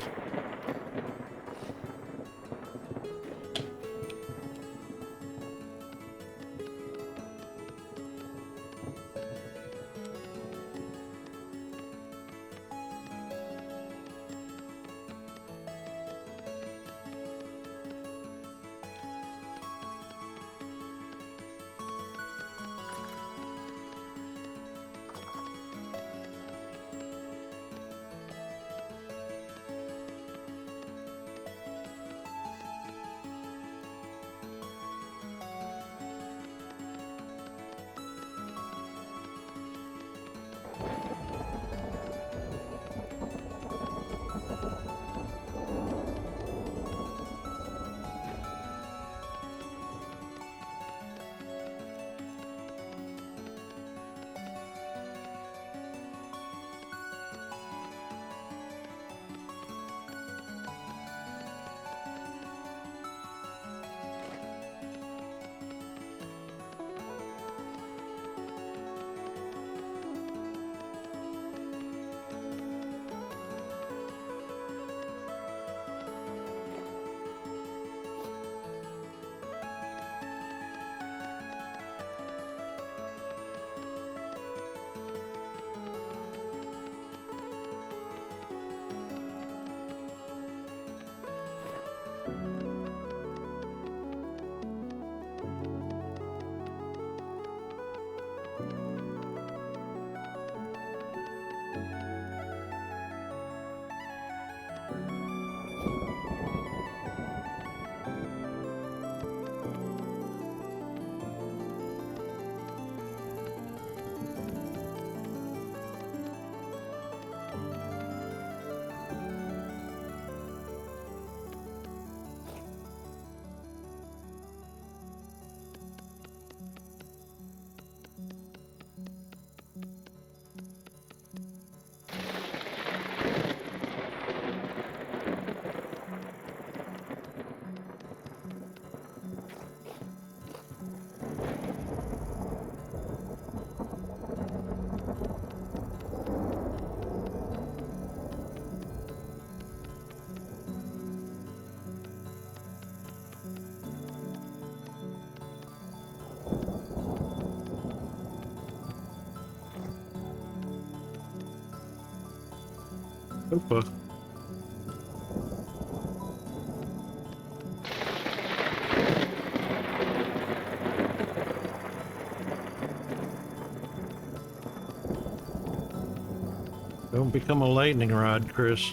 Opa. Don't become a lightning rod, Chris.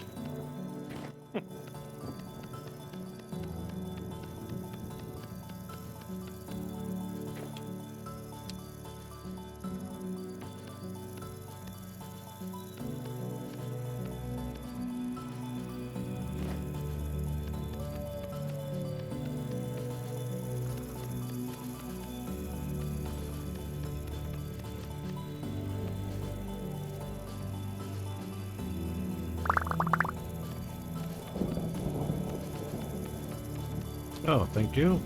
Oh, thank you.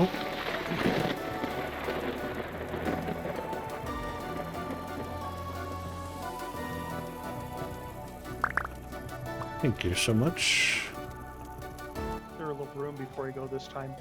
Oh, thank you so much.
Clear a little room before I go this time.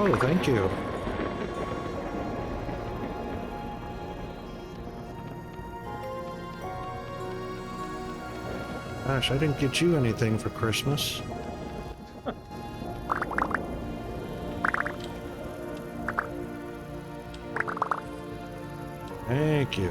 Oh, thank you. Gosh, I didn't get you anything for Christmas. Thank you.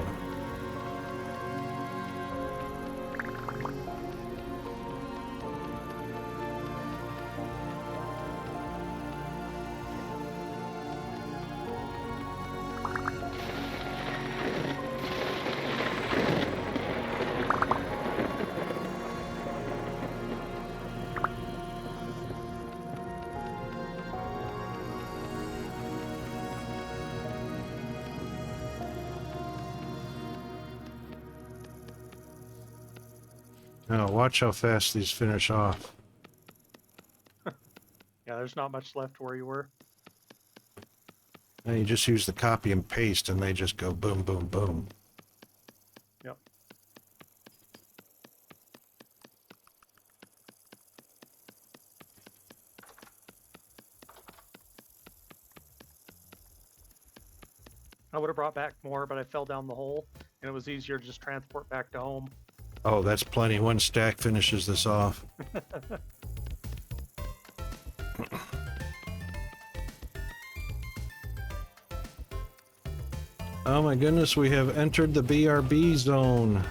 Now, watch how fast these finish off.
Yeah, there's not much left where you were.
Now you just use the copy and paste and they just go boom, boom, boom.
Yep. I would have brought back more, but I fell down the hole, and it was easier to just transport back to home.
Oh, that's plenty. One stack finishes this off. Oh my goodness, we have entered the BRB zone.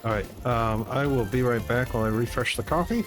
All right, I will be right back while I refresh the coffee.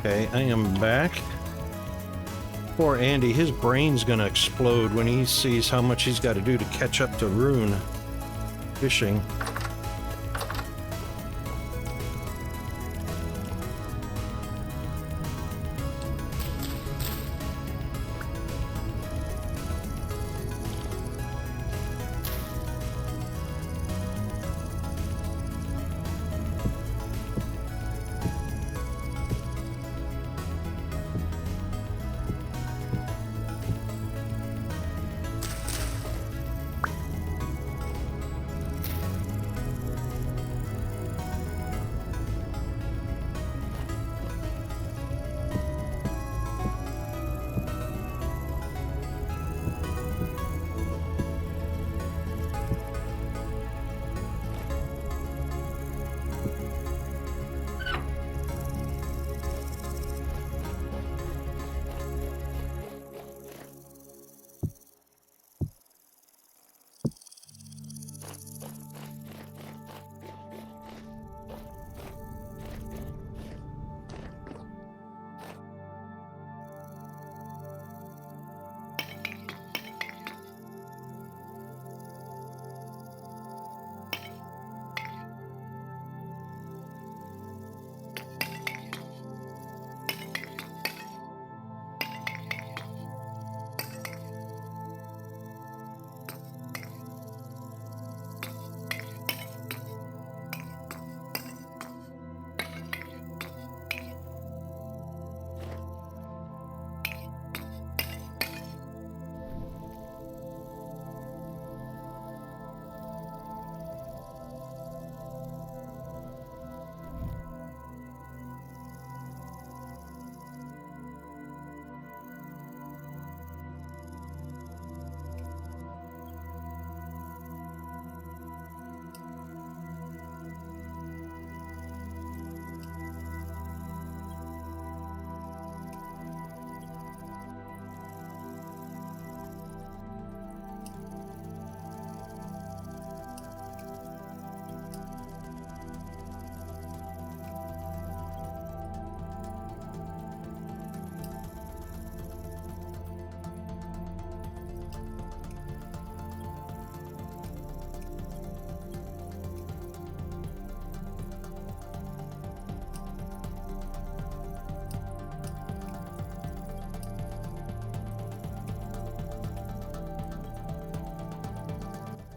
Okay, I am back. Poor Andy, his brain's gonna explode when he sees how much he's got to do to catch up to Rune fishing.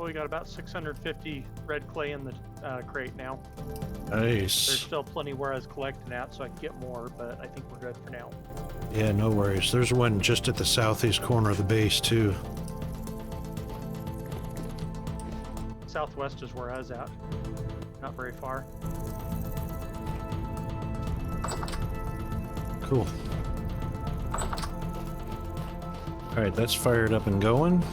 Well, we got about 650 red clay in the crate now.
Nice.
There's still plenty where I was collecting at, so I can get more, but I think we're good for now.
Yeah, no worries. There's one just at the southeast corner of the base, too.
Southwest is where I was at. Not very far.
Cool. Alright, that's fired up and going.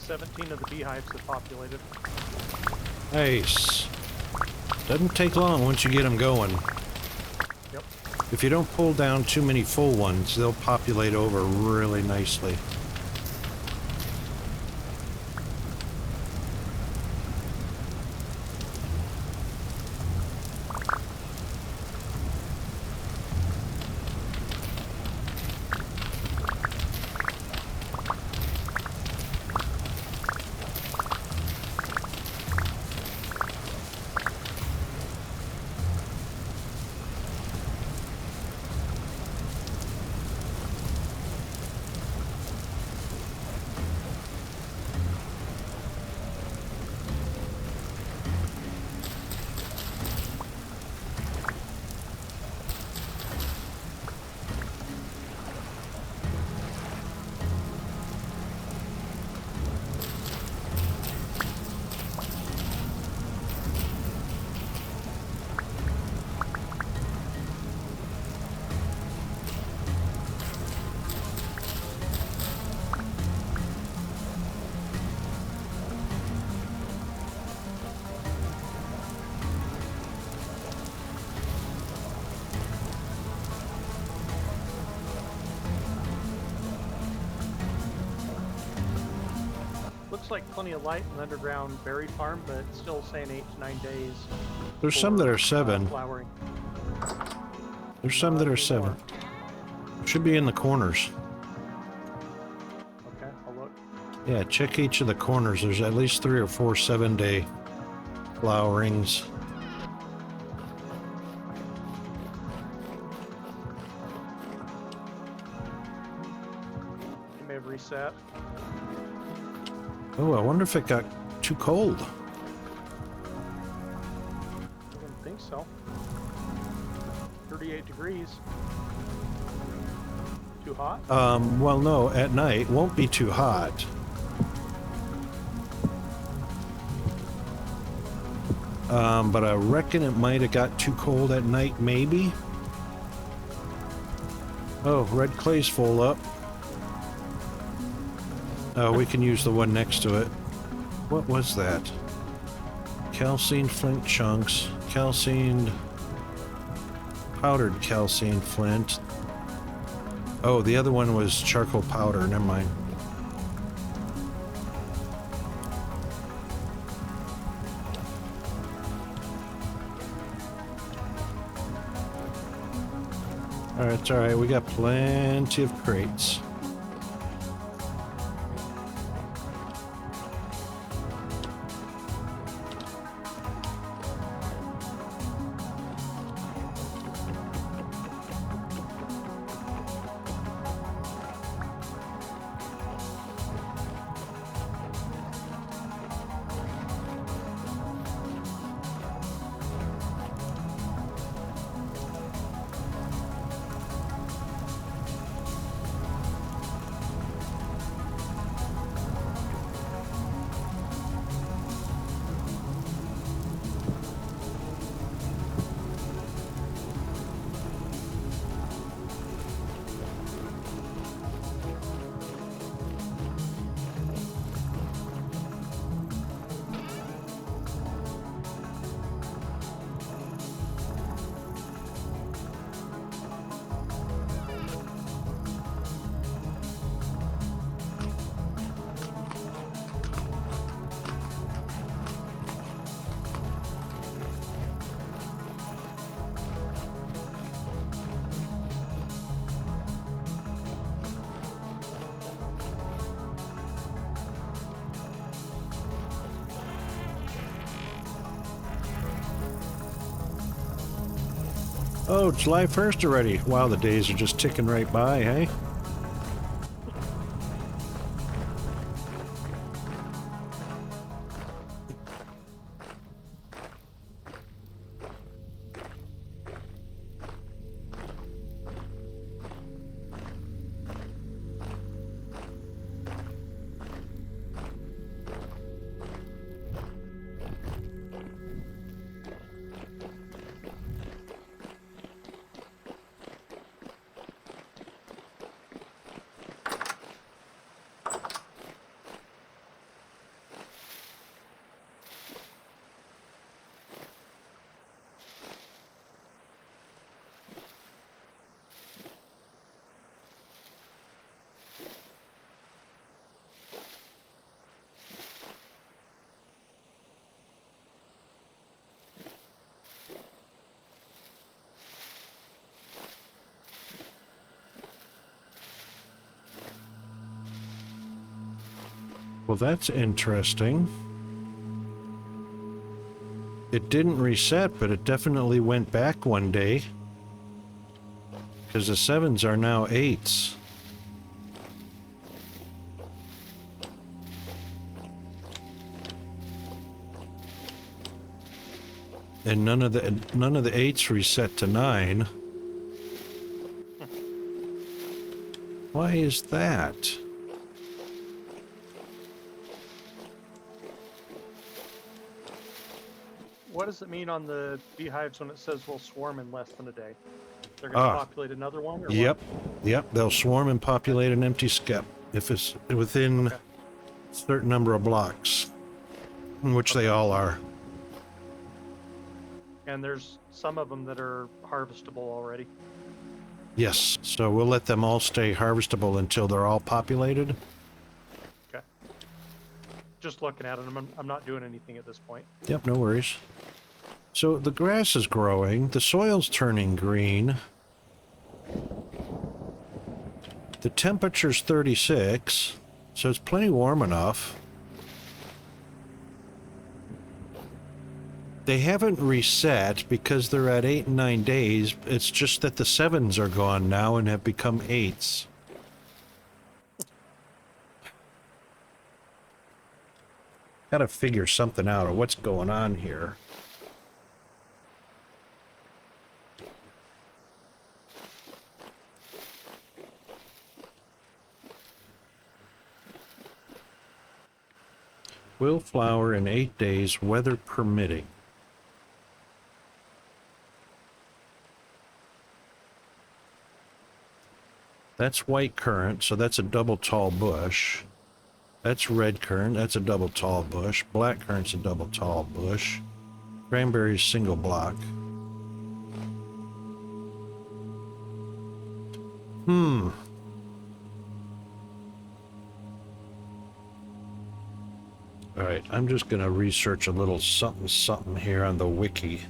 Seventeen of the beehives have populated.
Nice. Doesn't take long once you get them going.
Yep.
If you don't pull down too many full ones, they'll populate over really nicely.
looks like plenty of light in the underground berry farm, but it's still saying 8 to 9 days.
There's some that are
for,
7.
flowering.
There's some that are 7. Should be in the corners.
Okay, I'll look.
Yeah, check each of the corners. There's at least 3 or 4 7-day flowerings.
It may have reset.
Oh, I wonder if it got too cold.
I didn't think so. 38 degrees. Too hot?
Well, no, at night won't be too hot. But I reckon it might have got too cold at night, maybe. Oh, red clay's full up. Oh, we can use the one next to it. What was that? Calcined flint chunks, calcined, powdered calcined flint. Oh, the other one was charcoal powder. Never mind. All right, it's all right. We got plenty of crates. Oh, July 1st already. Wow, the days are just ticking right by, hey? Well, that's interesting. It didn't reset, but it definitely went back one day. Because the 7s are now 8s. And none of the 8s reset to 9. Why is that?
What does it mean on the beehives when it says will swarm in less than a day? They're going to populate another one? Or
Yep.
what?
Yep. They'll swarm and populate an empty skep if it's within a certain number of blocks, which they all are.
And there's some of them that are harvestable already.
Yes. So we'll let them all stay harvestable until they're all populated.
Okay. just looking at it. I'm not doing anything at this point.
Yep, no worries. So the grass is growing, the soil's turning green. The temperature's 36, so it's plenty warm enough. They haven't reset because they're at 8 and 9 days. It's just that the 7s are gone now and have become 8s. Gotta figure something out of what's going on here. Will flower in 8 days, weather permitting. That's white currant, so that's a double tall bush. That's red currant, that's a double tall bush. Black currant's a double tall bush. Cranberry's single block. Alright, I'm just gonna research a little something here on the wiki.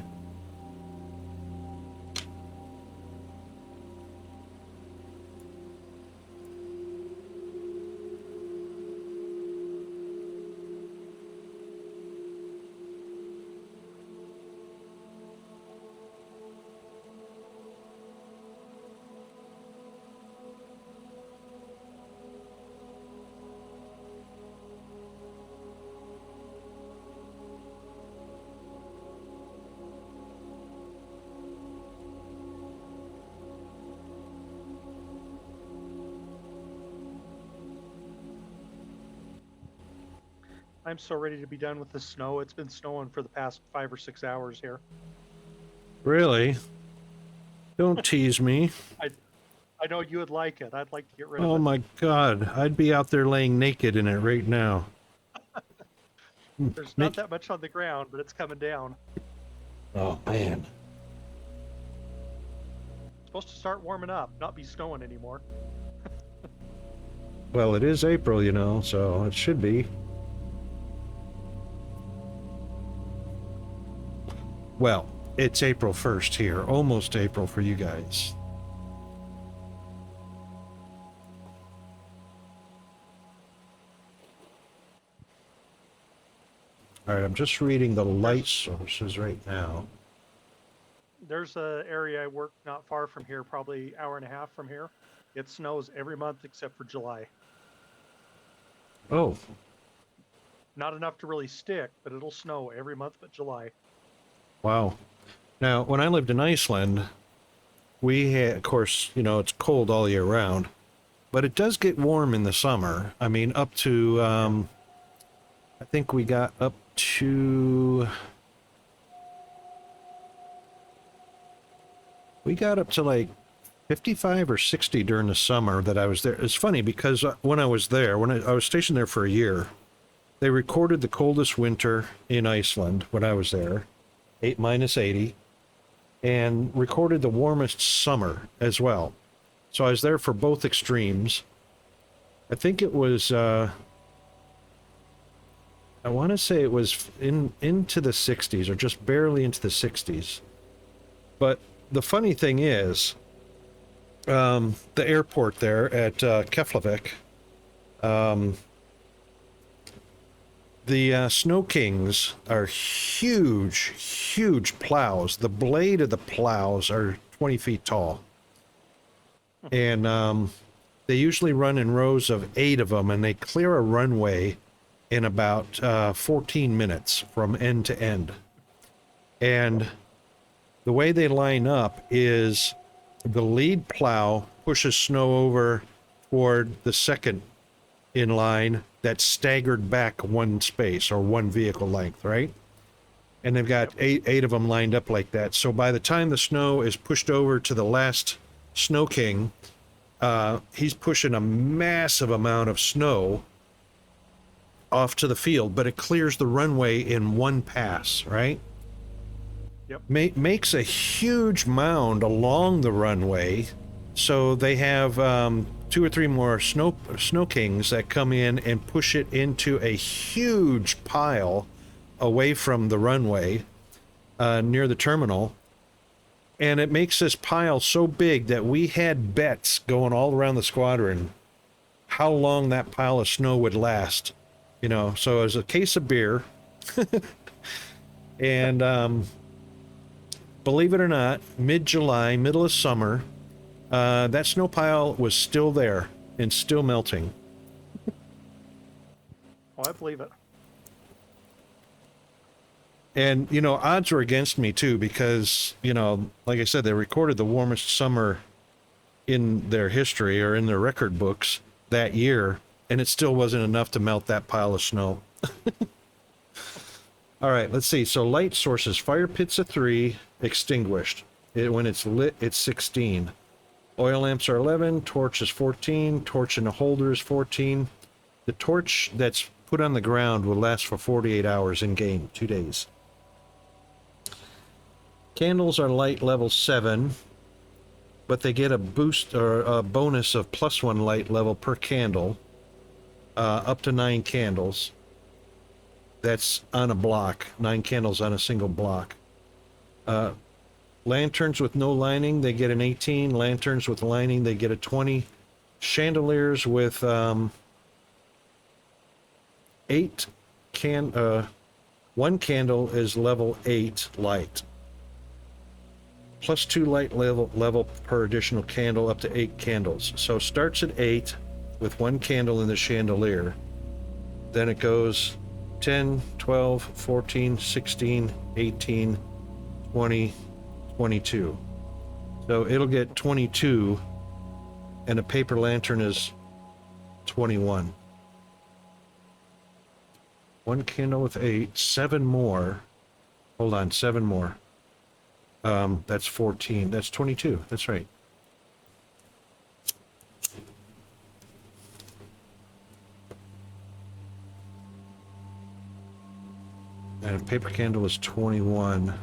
I'm so ready to be done with the snow. It's been snowing for the past 5 or 6 hours here.
Really? Don't tease me.
I know you would like it. I'd like to get rid of it.
Oh my god, I'd be out there laying naked in it right now.
There's not that much on the ground, but it's coming down.
Oh man.
It's supposed to start warming up, not be snowing anymore.
Well, it is April, you know, so it should be. Well, it's April 1st here, almost April for you guys. All right, I'm just reading the light sources right now.
There's an area I work not far from here, probably an hour and a half from here. It snows every month except for July.
Oh,
Not enough to really stick, but it'll snow every month but July.
wow. Now, when I lived in Iceland, we had, of course, you know, it's cold all year round, but it does get warm in the summer. I mean, up to, I think we got up to, like 55 or 60 during the summer that I was there. It's funny because when I was there, when I was stationed there for a year, they recorded the coldest winter in Iceland when I was there, -80, and recorded the warmest summer as well. So I was there for both extremes. I think it was, I want to say it was into the 60s or just barely into the 60s. But the funny thing is, the airport there at Keflavik, the Snow Kings are huge plows. The blade of the plows are 20 feet tall. And they usually run in rows of 8 of them, and they clear a runway in about 14 minutes from end to end. And the way they line up is the lead plow pushes snow over toward the second in line that's staggered back one space or one vehicle length, right? And they've got eight of them lined up like that. So by the time the snow is pushed over to the last Snow King, he's pushing a massive amount of snow off to the field, but it clears the runway in one pass, right?
Yep.
Makes a huge mound along the runway, so they have 2 or 3 more snow kings that come in and push it into a huge pile away from the runway near the terminal. And it makes this pile so big that we had bets going all around the squadron how long that pile of snow would last. You know, so it was a case of beer. And believe it or not, mid-July, middle of summer, that snow pile was still there and still melting.
Oh, I believe it.
And, you know, odds were against me, too, because, you know, like I said, they recorded the warmest summer in their history or in their record books that year, and it still wasn't enough to melt that pile of snow. All right, let's see. So light sources, fire pits of 3, extinguished. When it's lit, it's 16. Oil lamps are 11, torch is 14, torch in the holder is 14. The torch that's put on the ground will last for 48 hours in game, 2 days. Candles are light level 7, but they get a boost or a bonus of +1 light level per candle, up to 9 candles. That's on a block, 9 candles on a single block. Lanterns with no lining, they get an 18. Lanterns with lining, they get a 20. Chandeliers with 1 candle is level 8 light. +2 light level per additional candle up to 8 candles. So starts at 8 with 1 candle in the chandelier. Then it goes 10, 12, 14, 16, 18, 20, 22. So it'll get 22, and a paper lantern is 21. 1 candle with 8, 7 more. Hold on, 7 more. That's 14. That's 22. That's right. And a paper candle is 21.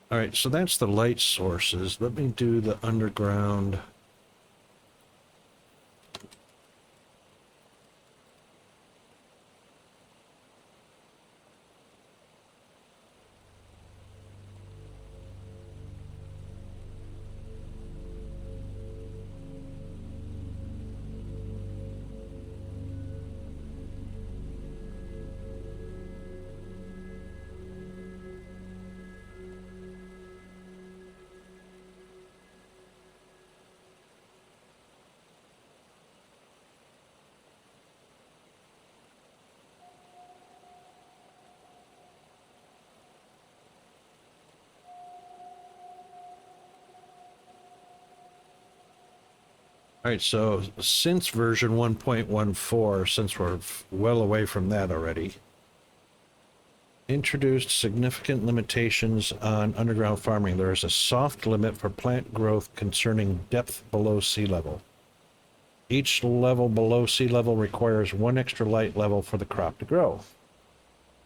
All right, so that's the light sources. Let me do the underground. All right, so since version 1.14, since we're well away from that already, introduced significant limitations on underground farming. There is a soft limit for plant growth concerning depth below sea level. Each level below sea level requires 1 extra light level for the crop to grow.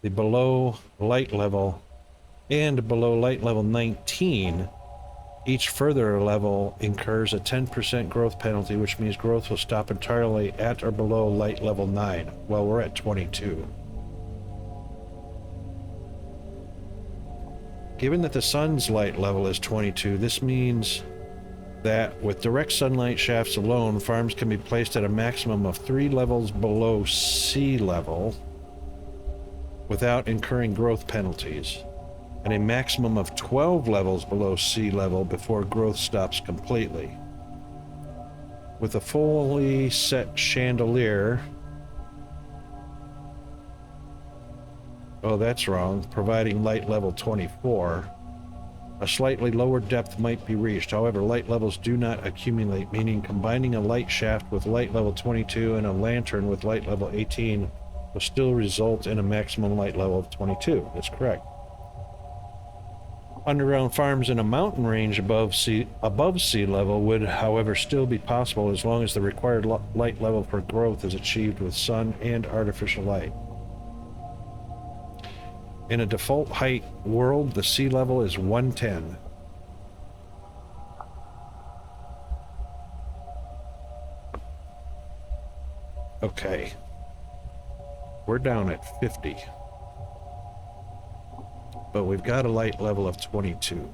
The below light level and below light level 19, each further level incurs a 10% growth penalty, which means growth will stop entirely at or below light level 9. Well, we're at 22. Given that the sun's light level is 22, this means that with direct sunlight shafts alone, farms can be placed at a maximum of 3 levels below sea level without incurring growth penalties, and a maximum of 12 levels below sea level before growth stops completely. With a fully set chandelier, oh, that's wrong, providing light level 24, a slightly lower depth might be reached. However, light levels do not accumulate, meaning combining a light shaft with light level 22 and a lantern with light level 18 will still result in a maximum light level of 22. That's correct. Underground farms in a mountain range above sea level would, however, still be possible as long as the required light level for growth is achieved with sun and artificial light. In a default height world, the sea level is 110. Okay. We're down at 50. But we've got a light level of 22.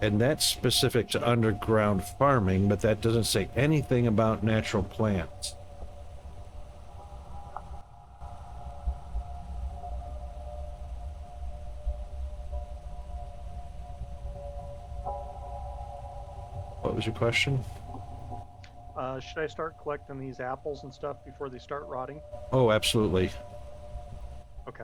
And that's specific to underground farming, but that doesn't say anything about natural plants. What was your question?
Should I start collecting these apples and stuff before they start rotting?
Oh, absolutely.
Okay.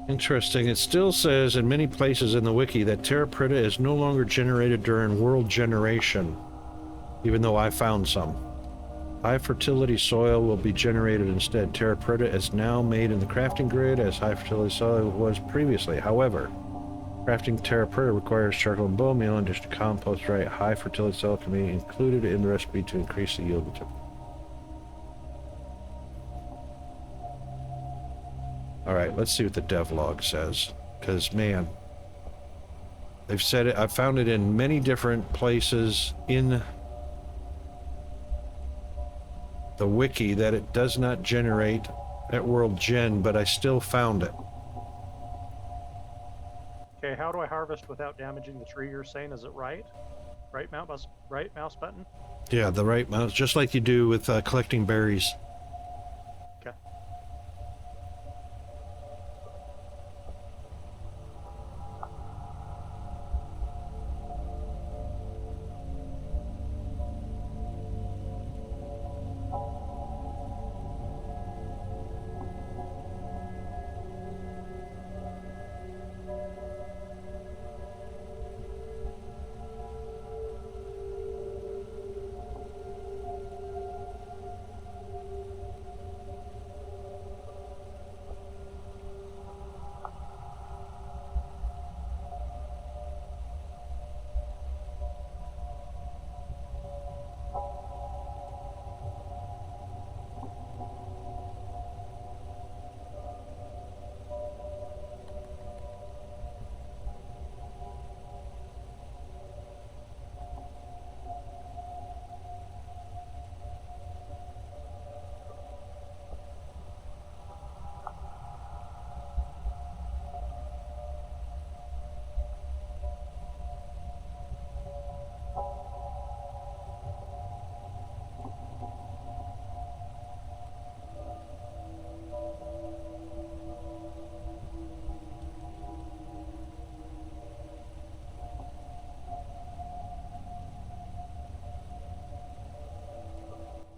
Interesting. It still says in many places in the wiki that terra preta is no longer generated during world generation, even though I found some. High fertility soil will be generated instead. Terra preta is now made in the crafting grid as high fertility soil was previously. However, crafting terra preta requires charcoal and bone meal, and just compost right. High fertility soil can be included in the recipe to increase the yield. All right, let's see what the devlog says. Because, man, they've said it. I've found it in many different places in the wiki that it does not generate at World Gen, but I still found it.
Okay, how do I harvest without damaging the tree? You're saying, is it right? Right mouse button?
Yeah, the right mouse, just like you do with collecting berries.
Okay.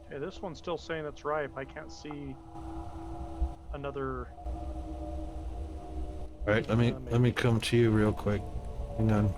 Okay, this one's still saying it's ripe. I can't see another.
All right, let me come to you real quick. Hang on.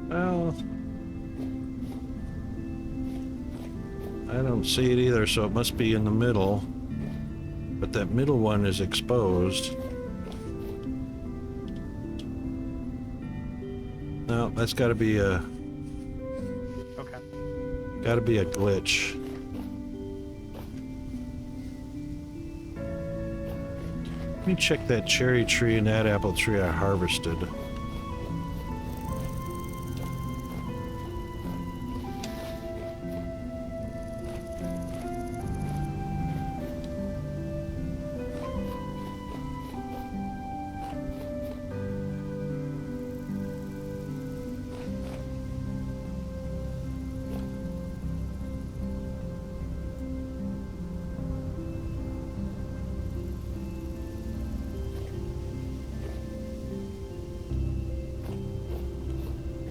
Well, I don't see it either, so it must be in the middle. But that middle one is exposed. No, that's got to be a
Okay.
glitch. Let me check that cherry tree and that apple tree I harvested.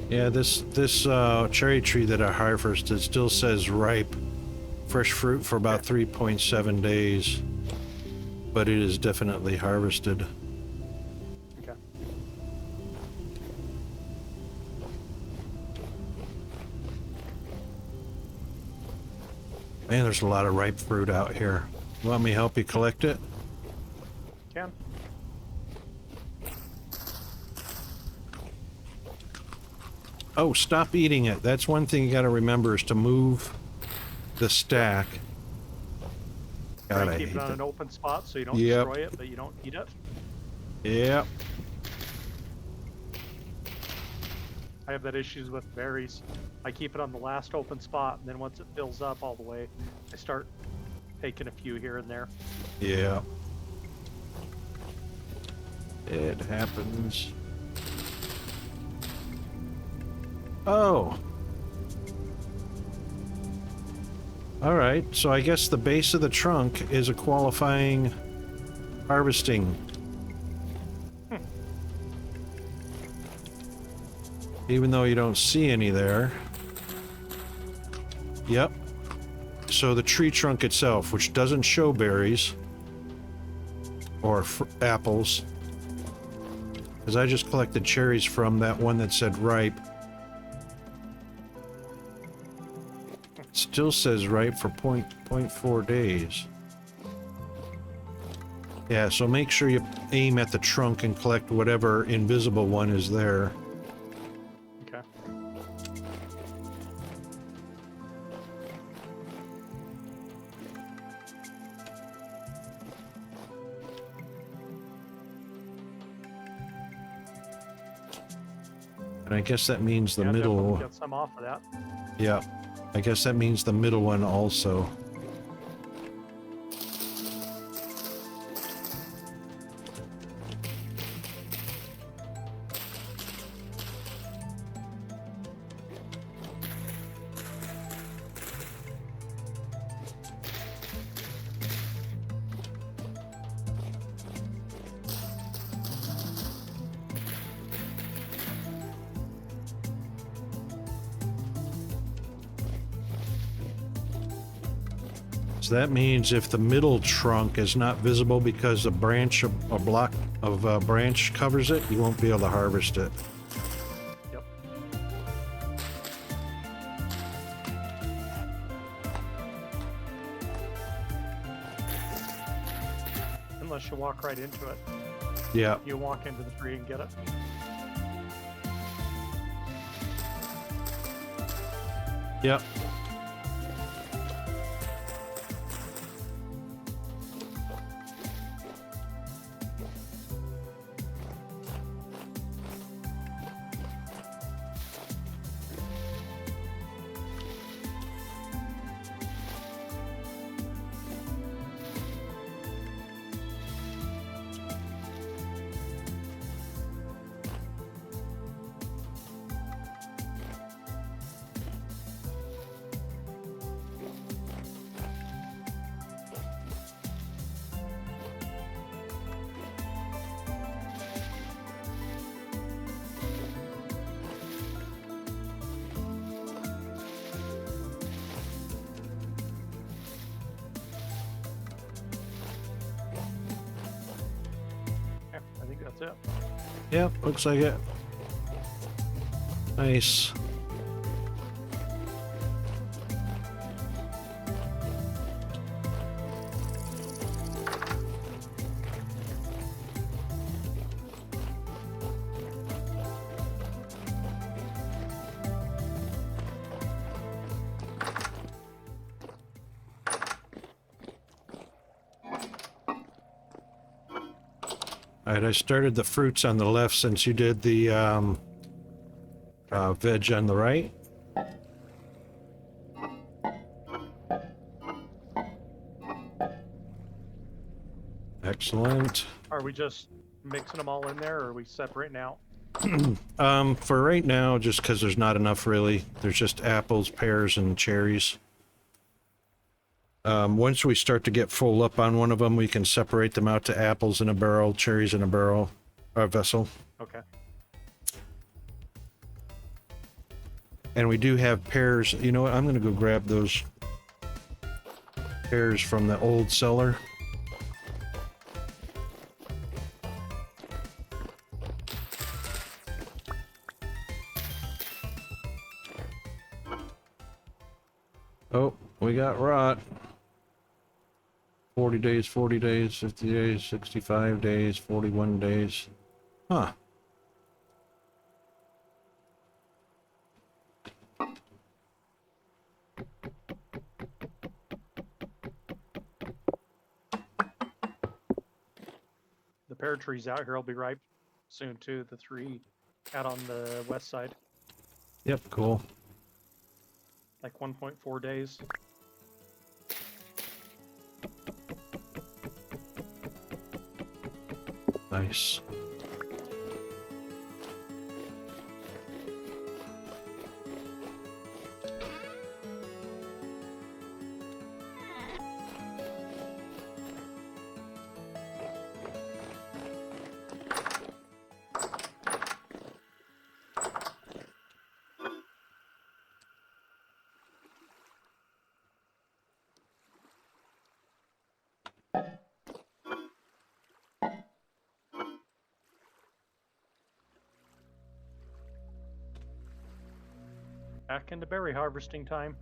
Yeah, this cherry tree that I harvested still says ripe, fresh fruit for about 3.7 days, but it is definitely harvested.
Okay.
Man, there's a lot of ripe fruit out here. Want me to help you collect it?
Can.
Oh, stop eating it. That's one thing you gotta remember is to move the stack. God, I
Keep
hate
it on
that.
an open spot so you don't
Yep.
destroy it, but you don't eat it.
Yep.
I have that issues with berries. I keep it on the last open spot, and then once it fills up all the way, I start taking a few here and there.
Yeah. It happens. Oh. All right, so I guess the base of the trunk is a qualifying harvesting. Even though you don't see any there. Yep. So the tree trunk itself, which doesn't show berries or apples, because I just collected cherries from that one that said ripe. Still says ripe for 0.4 days. Yeah, so make sure you aim at the trunk and collect whatever invisible one is there.
Okay.
And I guess that means the
Yeah,
middle.
definitely get some off of that.
Yeah, I guess that means the middle one also. So that means if the middle trunk is not visible because a branch, a block of branch covers it, you won't be able to harvest it.
Yep. Unless you walk right into it.
Yeah.
You walk into the tree and get it.
Yep.
Yeah, I think that's it.
Yep, looks like it. Nice. All right, I started the fruits on the left since you did the veg on the right. Excellent.
Are we just mixing them all in there, or are we separating out?
For right now, just because there's not enough really. There's just apples, pears, and cherries. Once we start to get full up on one of them, we can separate them out to apples in a barrel, cherries in a barrel, or vessel.
Okay.
And we do have pears. You know what? I'm going to go grab those pears from the old cellar. Oh, we got rot. 40 days, 40 days, 50 days, 65 days, 41 days. Huh.
The pear trees out here will be ripe soon too. The 3 out on the west side,
Yep, cool.
like 1.4 days.
Nice.
Back into berry harvesting time.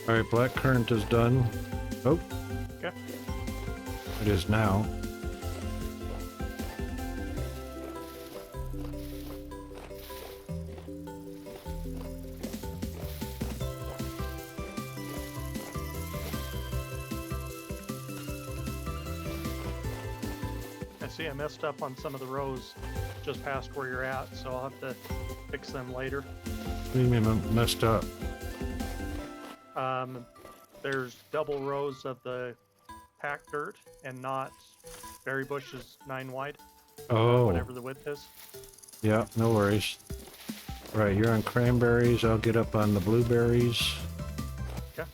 All right, black currant is done. Oh,
Okay.
it is now.
I see I messed up on some of the rows just past where you're at, so I'll have to fix them later.
What do you mean messed up?
There's double rows of the packed dirt and not berry bushes 9 wide,
Oh,
whatever the width is.
yeah, no worries. Right, you're on cranberries. I'll get up on the blueberries.
Okay.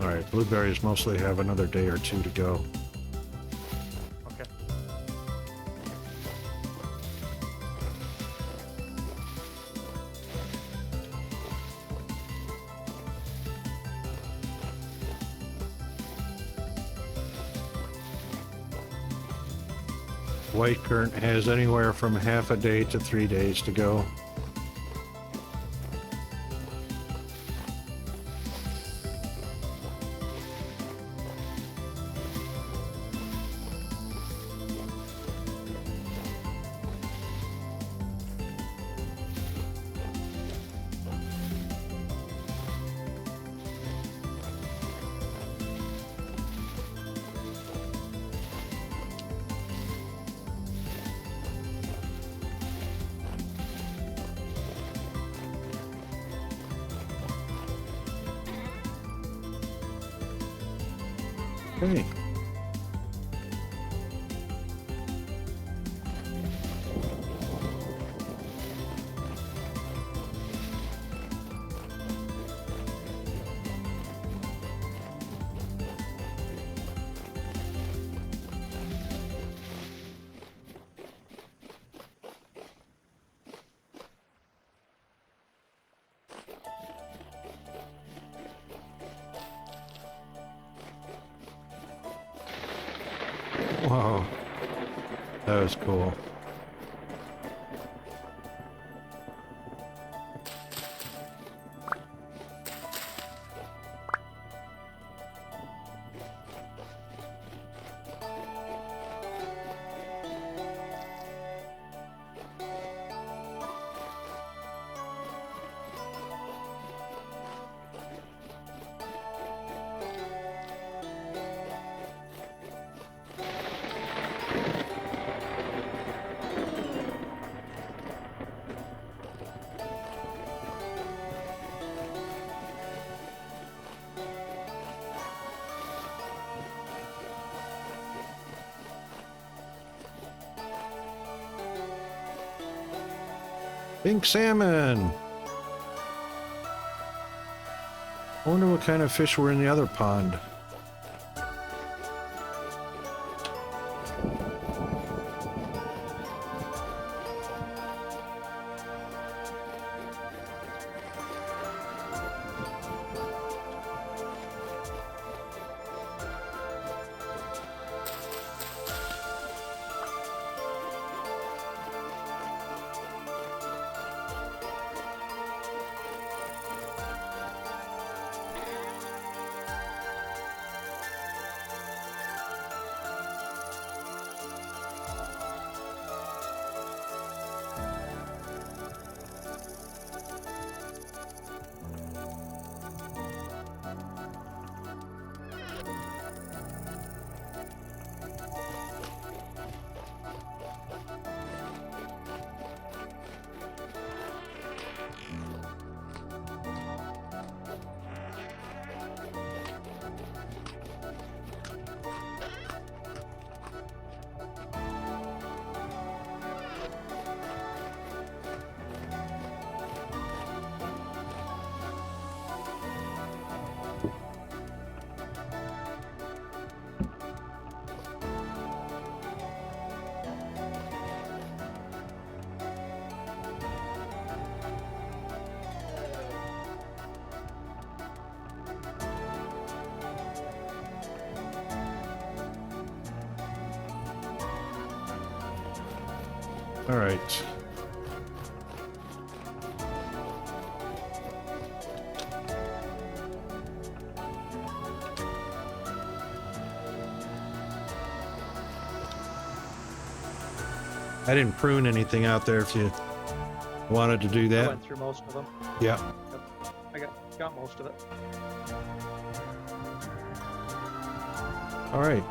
All right, blueberries mostly have another day or two to go.
Okay.
White currant has anywhere from half a day to 3 days to go. Okay. Wow, that was cool. Pink salmon! I wonder what kind of fish were in the other pond. All right. I didn't prune anything out there if you wanted to do
I
that.
went through most of them.
Yeah.
I got most of it.
All right.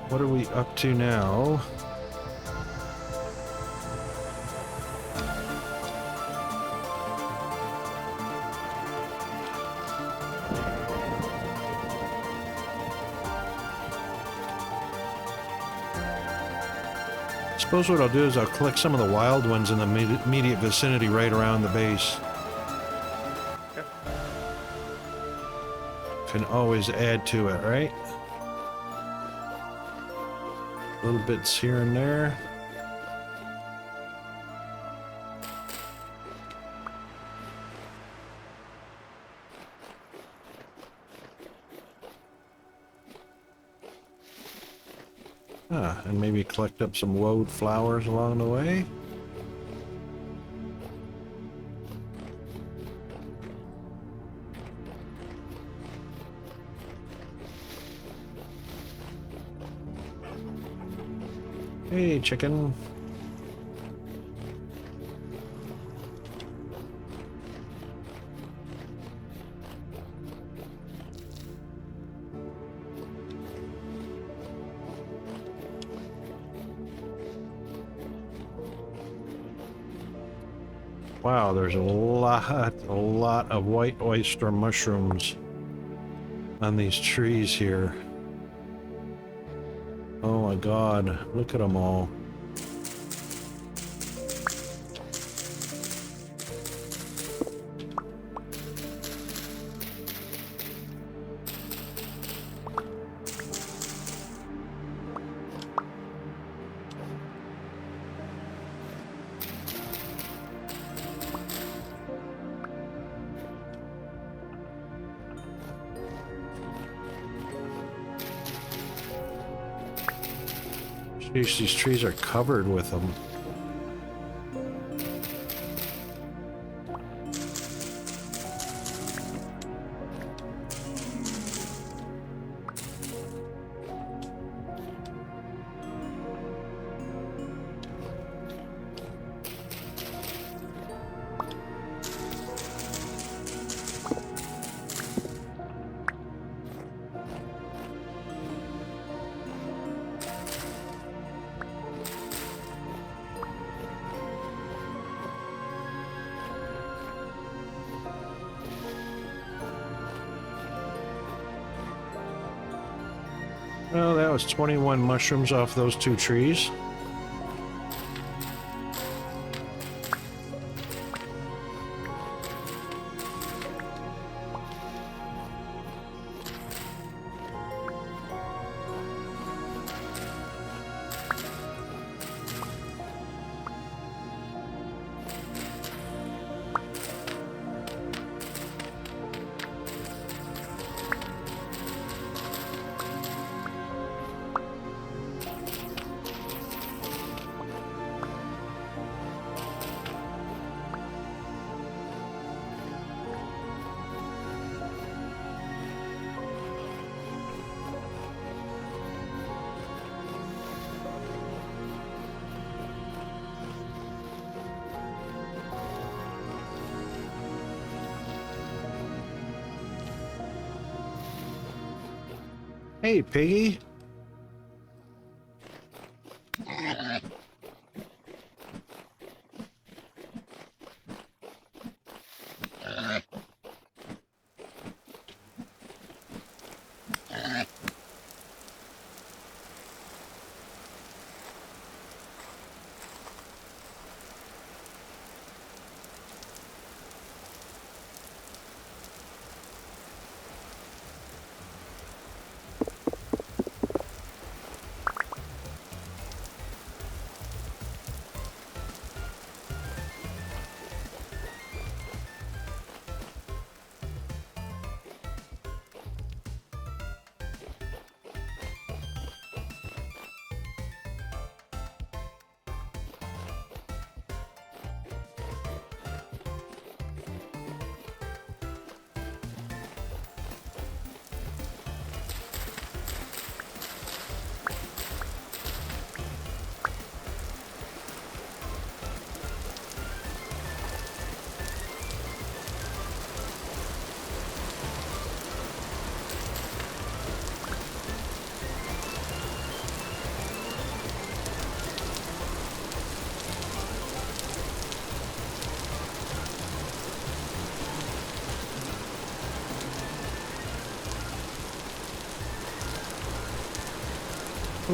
What are we up to now? Suppose what I'll do is I'll collect some of the wild ones in the immediate vicinity right around the base.
Okay.
Can always add to it, right? Little bits here and there. And maybe collect up some woad flowers along the way. Hey, chicken. Wow, there's a lot of white oyster mushrooms on these trees here. Oh my God, look at them all. Jeez, these trees are covered with them. Well, that was 21 mushrooms off those two trees. Hey, piggy.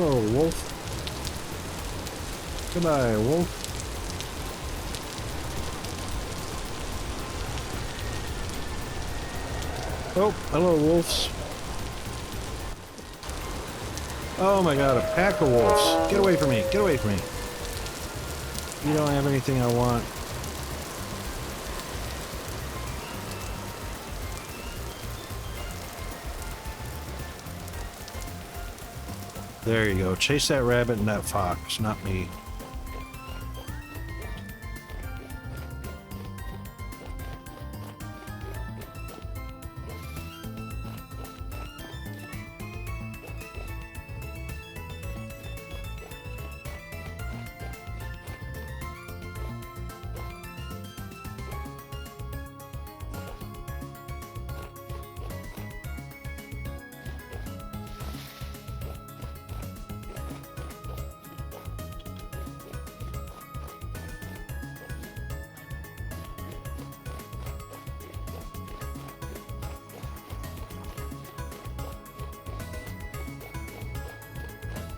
Hello, wolf. Good eye, wolf. Oh, hello, wolves. Oh my god, a pack of wolves. Get away from me, get away from me. You don't have anything I want. There you go. Chase that rabbit and that fox, not me.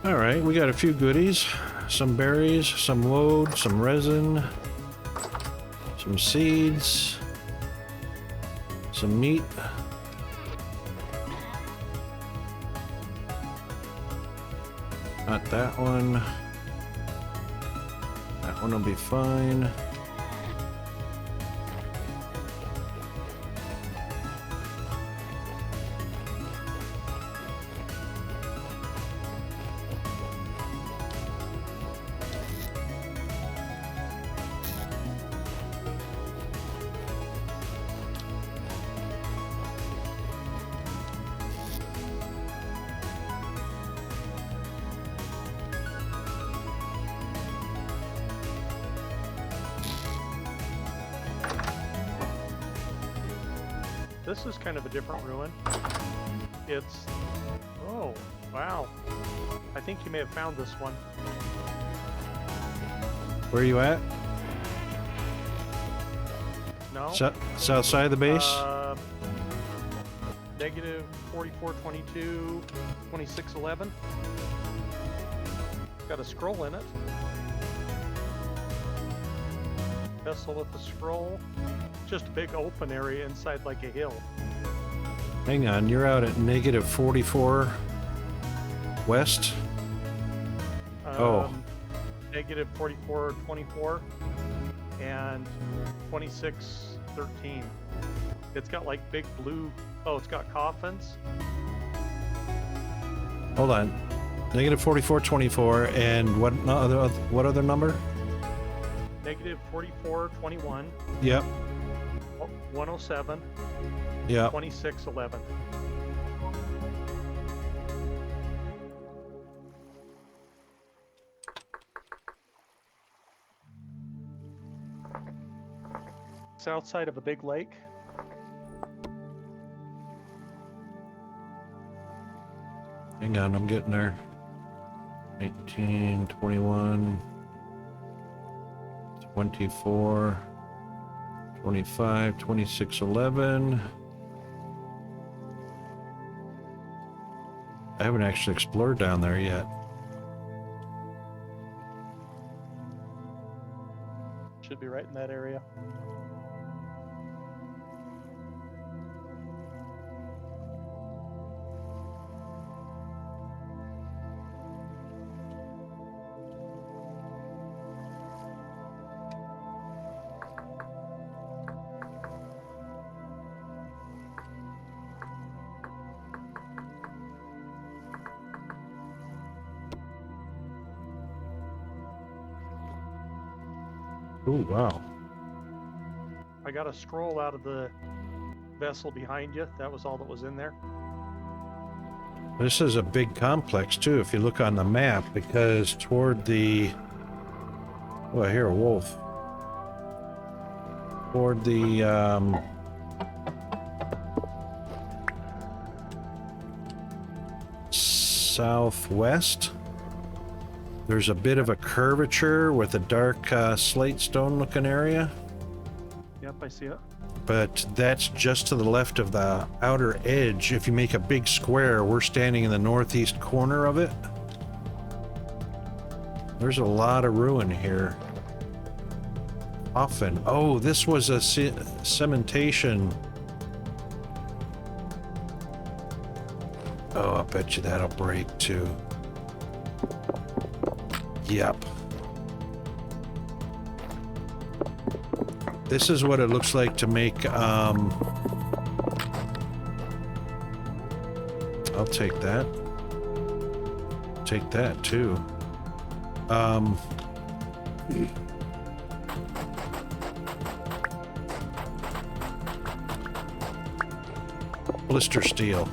Alright, we got a few goodies. Some berries, some wood, some resin, some seeds, some meat. Not that one. That one will be fine.
This is kind of a different ruin. It's... Oh, wow. I think you may have found this one.
Where are you at?
No?
South side of the base?
Negative 4422, 2611. Got a scroll in it. Vessel with a scroll. Just a big open area inside like a hill.
Hang on, you're out at negative 44 west?
Negative 4424 and 2613. It's got like big blue... Oh, it's got coffins.
Hold on. Negative 4424 and what other number?
Negative 4421.
Yep.
107.
Yep.
2611. South side of a big lake.
Hang on, I'm getting there. 19, 21, 24, 25, 26, 11. I haven't actually explored down there yet.
Should be right in that area.
Oh, wow.
I got a scroll out of the vessel behind you. That was all that was in there.
This is a big complex, too, if you look on the map, because toward the... Oh, I hear a wolf. Toward the, southwest, there's a bit of a curvature with a dark slate stone looking area.
Yep, I see it.
But that's just to the left of the outer edge. If you make a big square, we're standing in the northeast corner of it. There's a lot of ruin here. Often. Oh, this was a cementation. Oh, I bet you that'll break too. Yep. This is what it looks like to make, I'll take that. Take that too. Blister steel.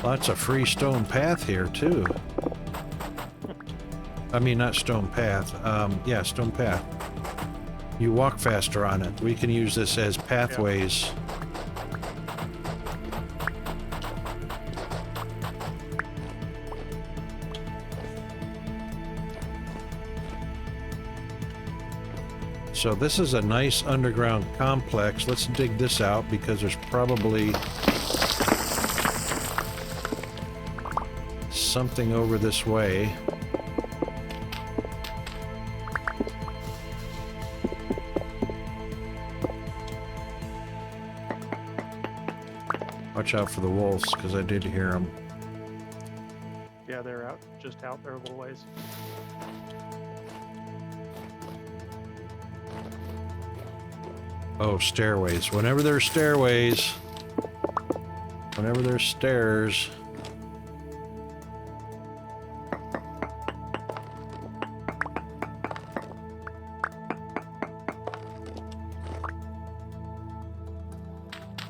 Lots of free stone path here too. I mean, not stone path. Yeah, stone path. You walk faster on it. We can use this as pathways. Yeah. So this is a nice underground complex. Let's dig this out because there's probably something over this way. Watch out for the wolves, because I did hear them.
Yeah, they're out, just out there a little ways.
Oh, stairways. Whenever there's stairways, whenever there's stairs.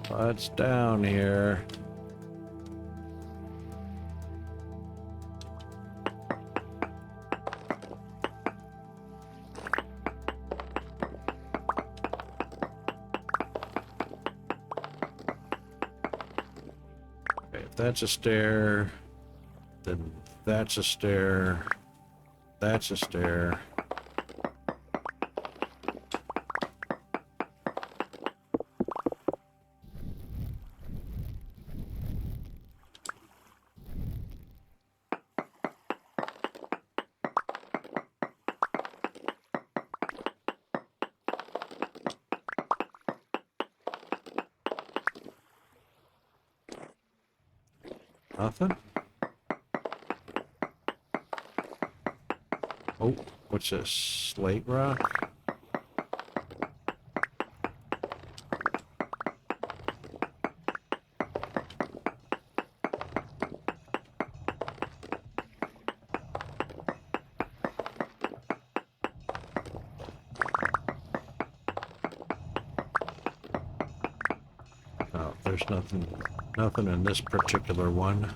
What's down here? Okay, if that's a stair, then that's a stair, that's a stair. Nothing? Oh, what's this? Slate rock? Oh, there's nothing in this particular one.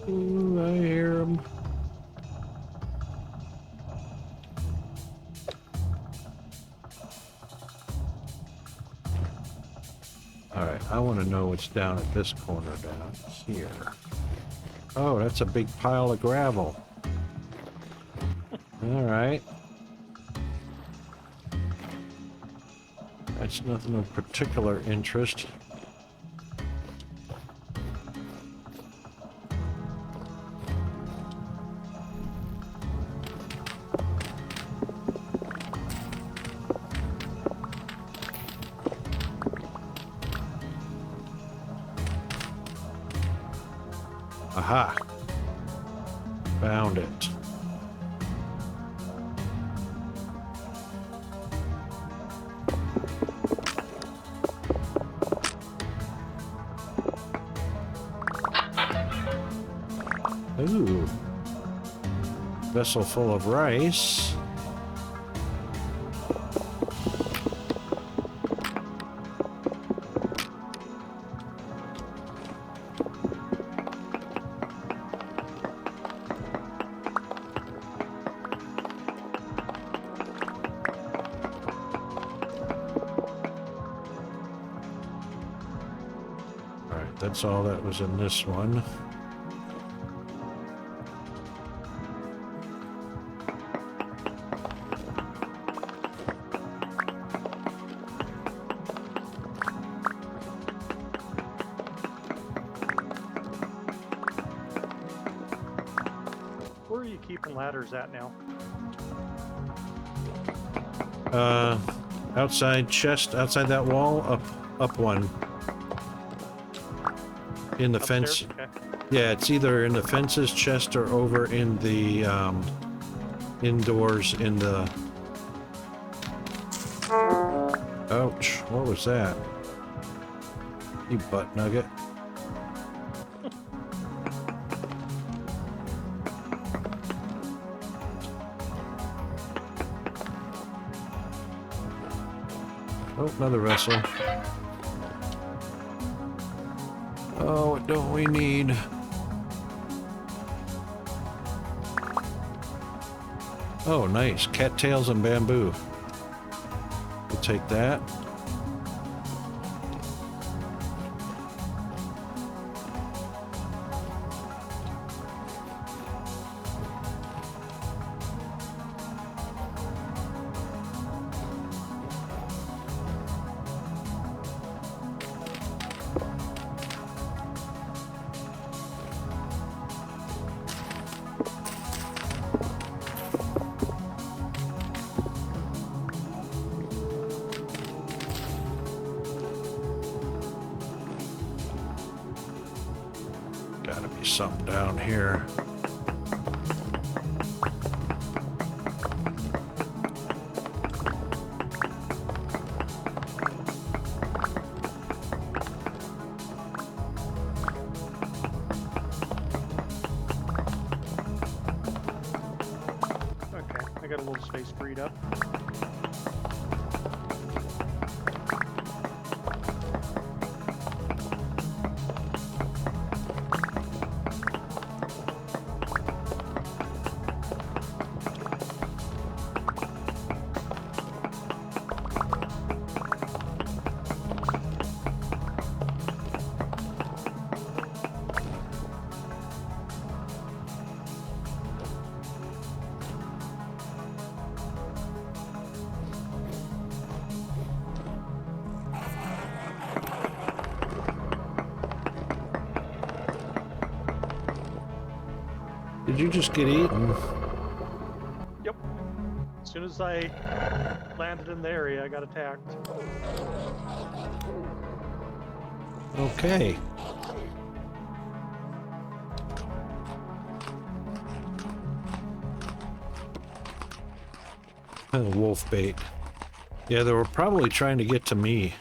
Ooh, I hear them. Alright, I want to know what's down at this corner down here. Oh, that's a big pile of gravel. Alright. That's nothing of particular interest. Aha! Found it. Ooh. Vessel full of rice. That's all that was in this one.
Where are you keeping ladders at now?
Outside chest, outside that wall, up one. In the
Upstairs?
fence.
Okay.
Yeah, it's either in the fences chest or over in the, indoors in the... Ouch, what was that? You butt nugget. Oh, another vessel. Oh, what don't we need? Oh, nice. Cattails and bamboo. We'll take that. Gotta be something down here.
Okay, I got a little space freed up.
Did you just get eaten?
Yep. As soon as I landed in the area, I got attacked.
Okay. Wolf bait. Yeah, they were probably trying to get to me.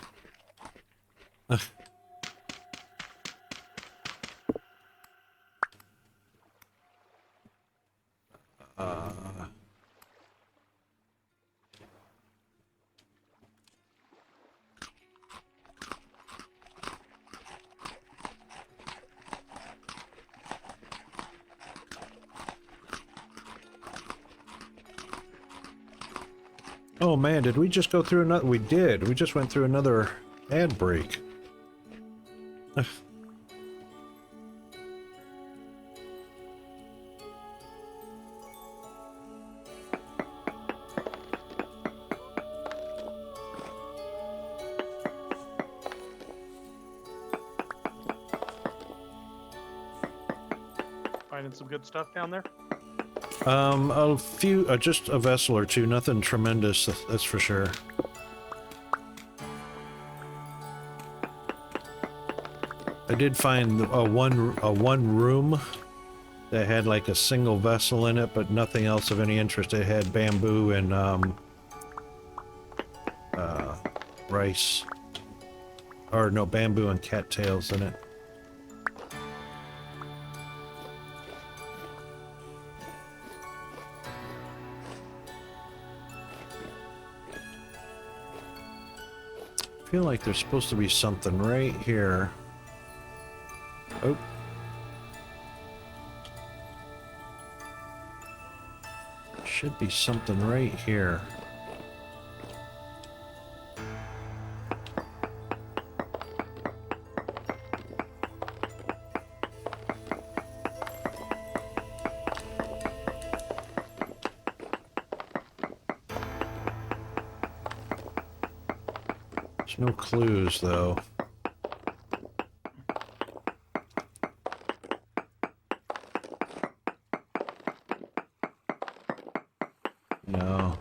Oh man, did we just go through another? We did. We just went through another ad break.
Finding some good stuff down there.
A few, just a vessel or two, nothing tremendous, that's for sure. I did find a one room that had like a single vessel in it, but nothing else of any interest. It had bamboo and rice, or no, bamboo and cattails in it. I feel like there's supposed to be something right here. Oh. Should be something right here. There's no clues, though. No.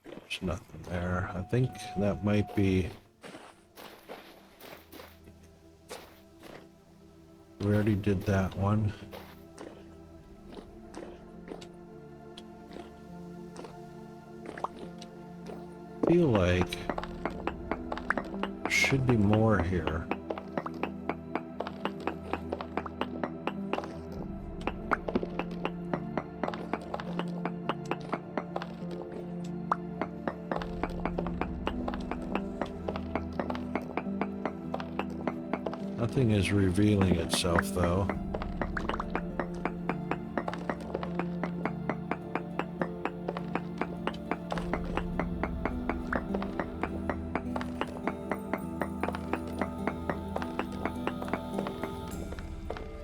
There's nothing there. I think that might be... We already did that one. Feel like there should be more here. Nothing is revealing itself, though.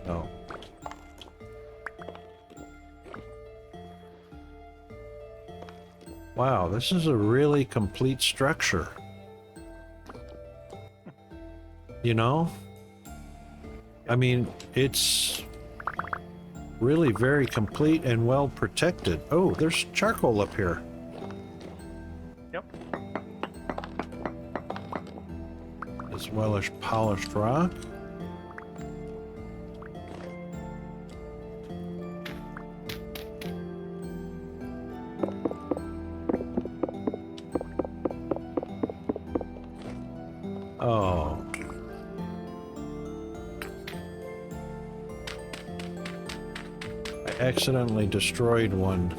Oh. Wow, this is a really complete structure. You know? I mean, it's really very complete and well protected. Oh, there's charcoal up here.
Yep.
As well as polished rock. Oh. I accidentally destroyed one.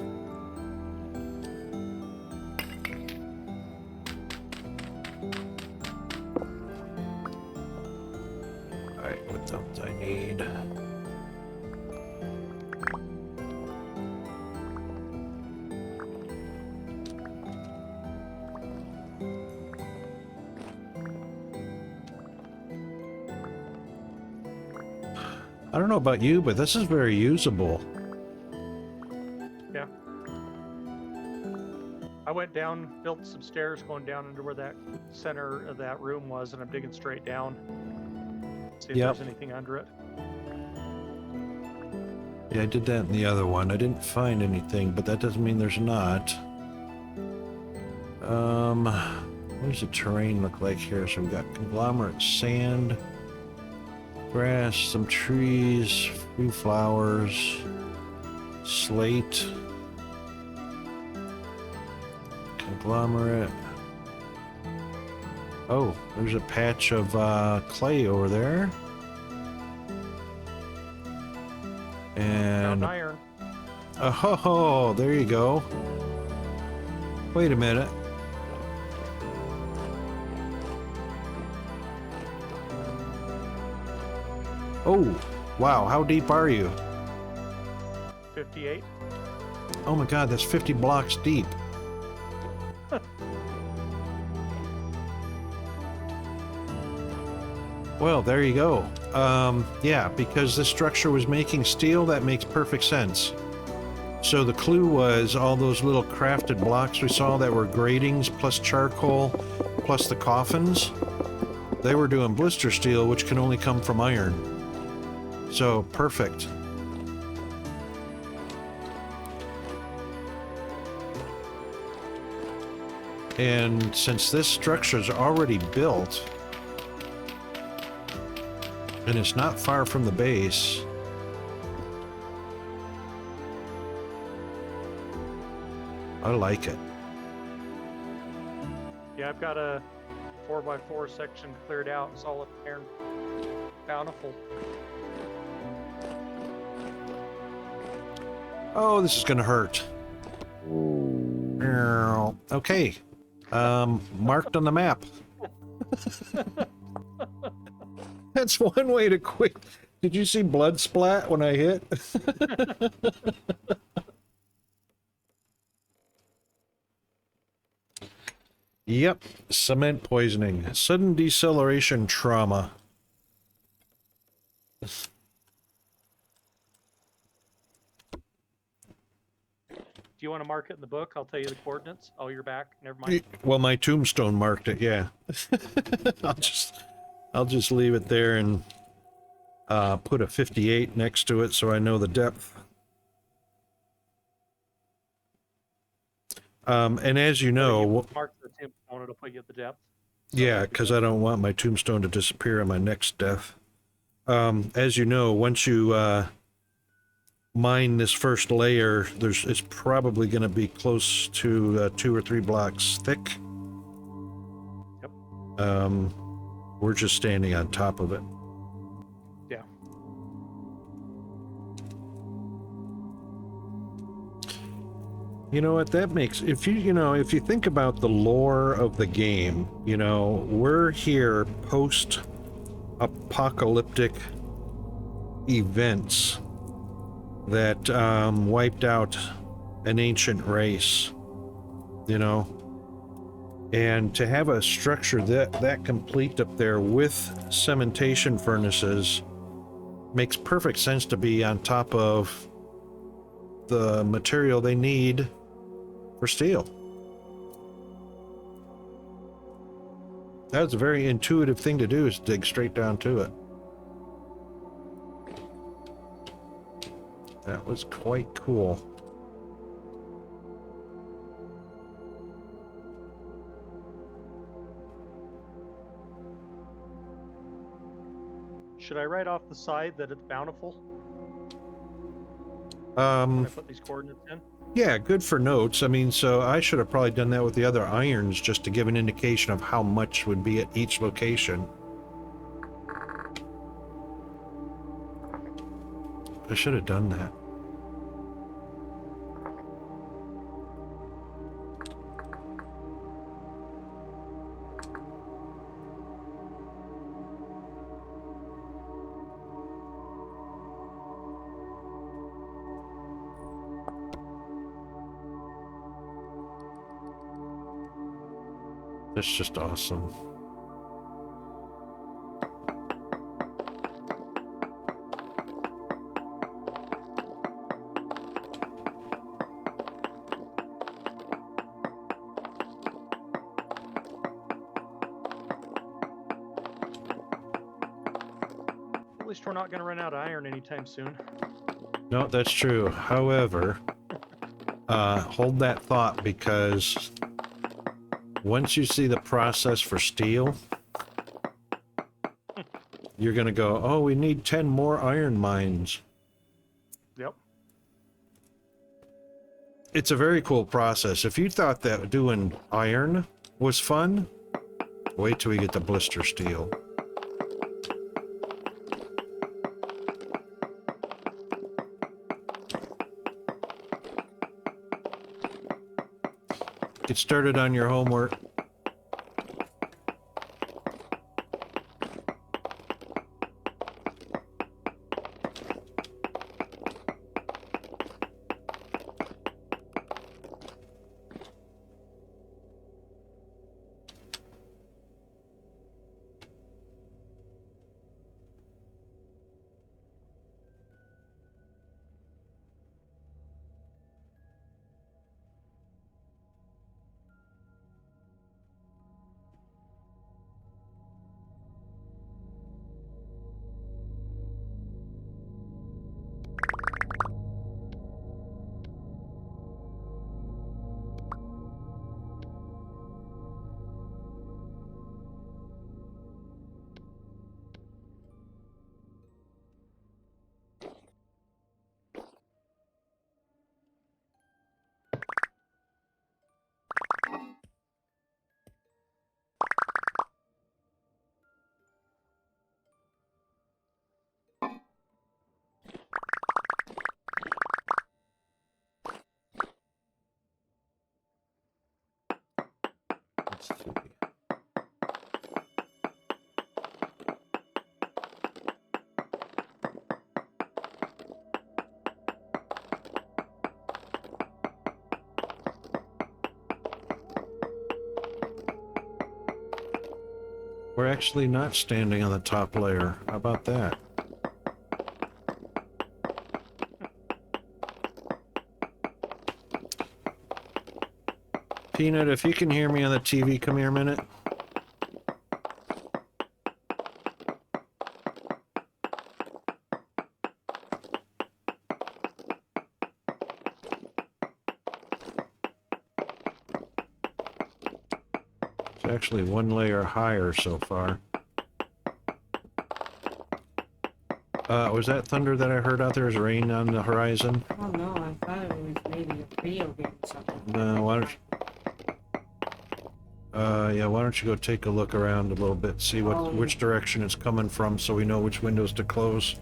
Alright, what else I need? I don't know about you, but this is very usable.
Yeah. I went down, built some stairs going down into where that center of that room was, and I'm digging straight down. See if
Yep.
there's anything under it.
Yeah, I did that in the other one. I didn't find anything, but that doesn't mean there's not. What does the terrain look like here? So we've got conglomerate sand, grass, some trees, few flowers, slate, conglomerate. Oh, there's a patch of clay over there. And
Found iron.
oh, there you go. Wait a minute. Oh, wow, how deep are you?
58.
Oh my god, that's 50 blocks deep. Well, there you go. Yeah, because this structure was making steel, that makes perfect sense. So the clue was all those little crafted blocks we saw that were gratings plus charcoal plus the coffins. They were doing blister steel, which can only come from iron. So, perfect. And since this structure's already built, and it's not far from the base, I like it.
Yeah, I've got a 4x4 section cleared out, solid iron, bountiful.
Oh, this is gonna hurt. Okay. Marked on the map. That's one way to quit. Did you see blood splat when I hit? Yep, cement poisoning. Sudden deceleration trauma.
you want to mark it in the book? I'll tell you the coordinates. Oh, you're back. Never mind.
Well, my tombstone marked it. Yeah. I'll just leave it there and put a 58 next to it so I know the depth. And as you know,
Mark the tombstone, it'll put you at the depth. So
yeah, because I don't want my tombstone to disappear on my next death. As you know, once you mine this first layer, it's probably going to be close to 2 or 3 blocks thick.
Yep.
We're just standing on top of it.
Yeah.
You know what that makes, if you think about the lore of the game, we're here post apocalyptic events that wiped out an ancient race, and to have a structure that complete up there with cementation furnaces makes perfect sense to be on top of the material they need for steel. That's a very intuitive thing to do, is dig straight down to it. That was quite cool.
Should I write off the side that it's bountiful when I put these coordinates in?
Yeah, good for notes. I mean, so I should have probably done that with the other irons just to give an indication of how much would be at each location. I should have done that. That's just awesome.
At least we're not going to run out of iron anytime soon.
No, that's true. However, hold that thought, because once you see the process for steel, you're going to go, oh, we need 10 more iron mines.
Yep.
It's a very cool process. If you thought that doing iron was fun, wait till we get to blister steel. Get started on your homework. Let's see. We're actually not standing on the top layer. How about that? Peanut, if you can hear me on the TV, come here a minute. It's actually one layer higher so far. Was that thunder that I heard out there? Is rain on the horizon?
Oh no, I thought it was maybe a video game or something.
No, why don't you... yeah, why don't you go take a look around a little bit, see which direction it's coming from so we know which windows to close.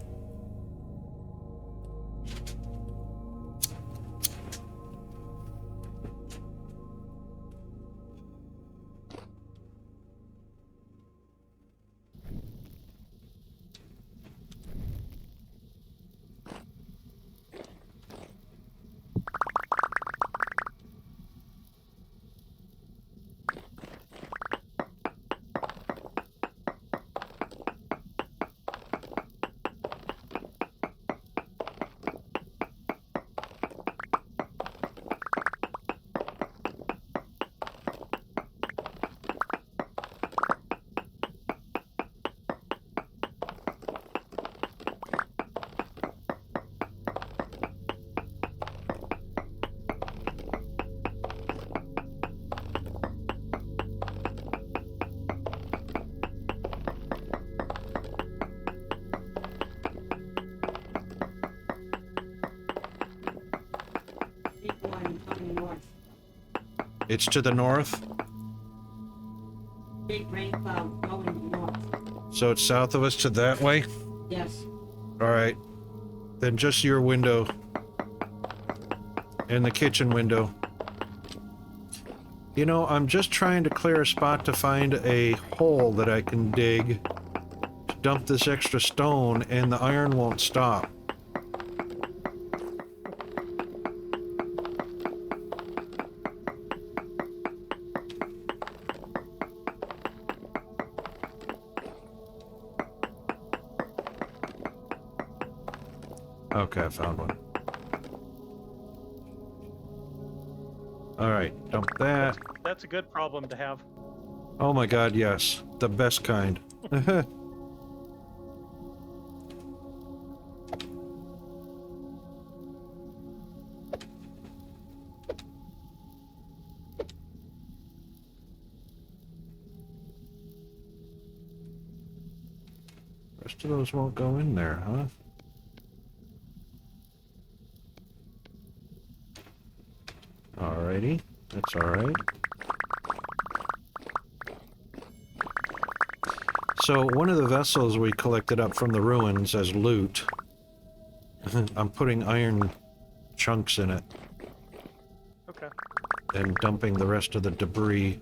Big one coming north.
It's to the north,
Big rain cloud going north.
so it's south of us to that way?
Yes.
Alright. Then just your window. And the kitchen window. You know, I'm just trying to clear a spot to find a hole that I can dig to dump this extra stone, and the iron won't stop. Okay, I found one. Alright, dump that.
That's a good problem to have.
Oh my god, yes. The best kind. Rest of those won't go in there, huh? Alrighty, that's alright. So, one of the vessels we collected up from the ruins as loot, I'm putting iron chunks in it
Okay.
and dumping the rest of the debris.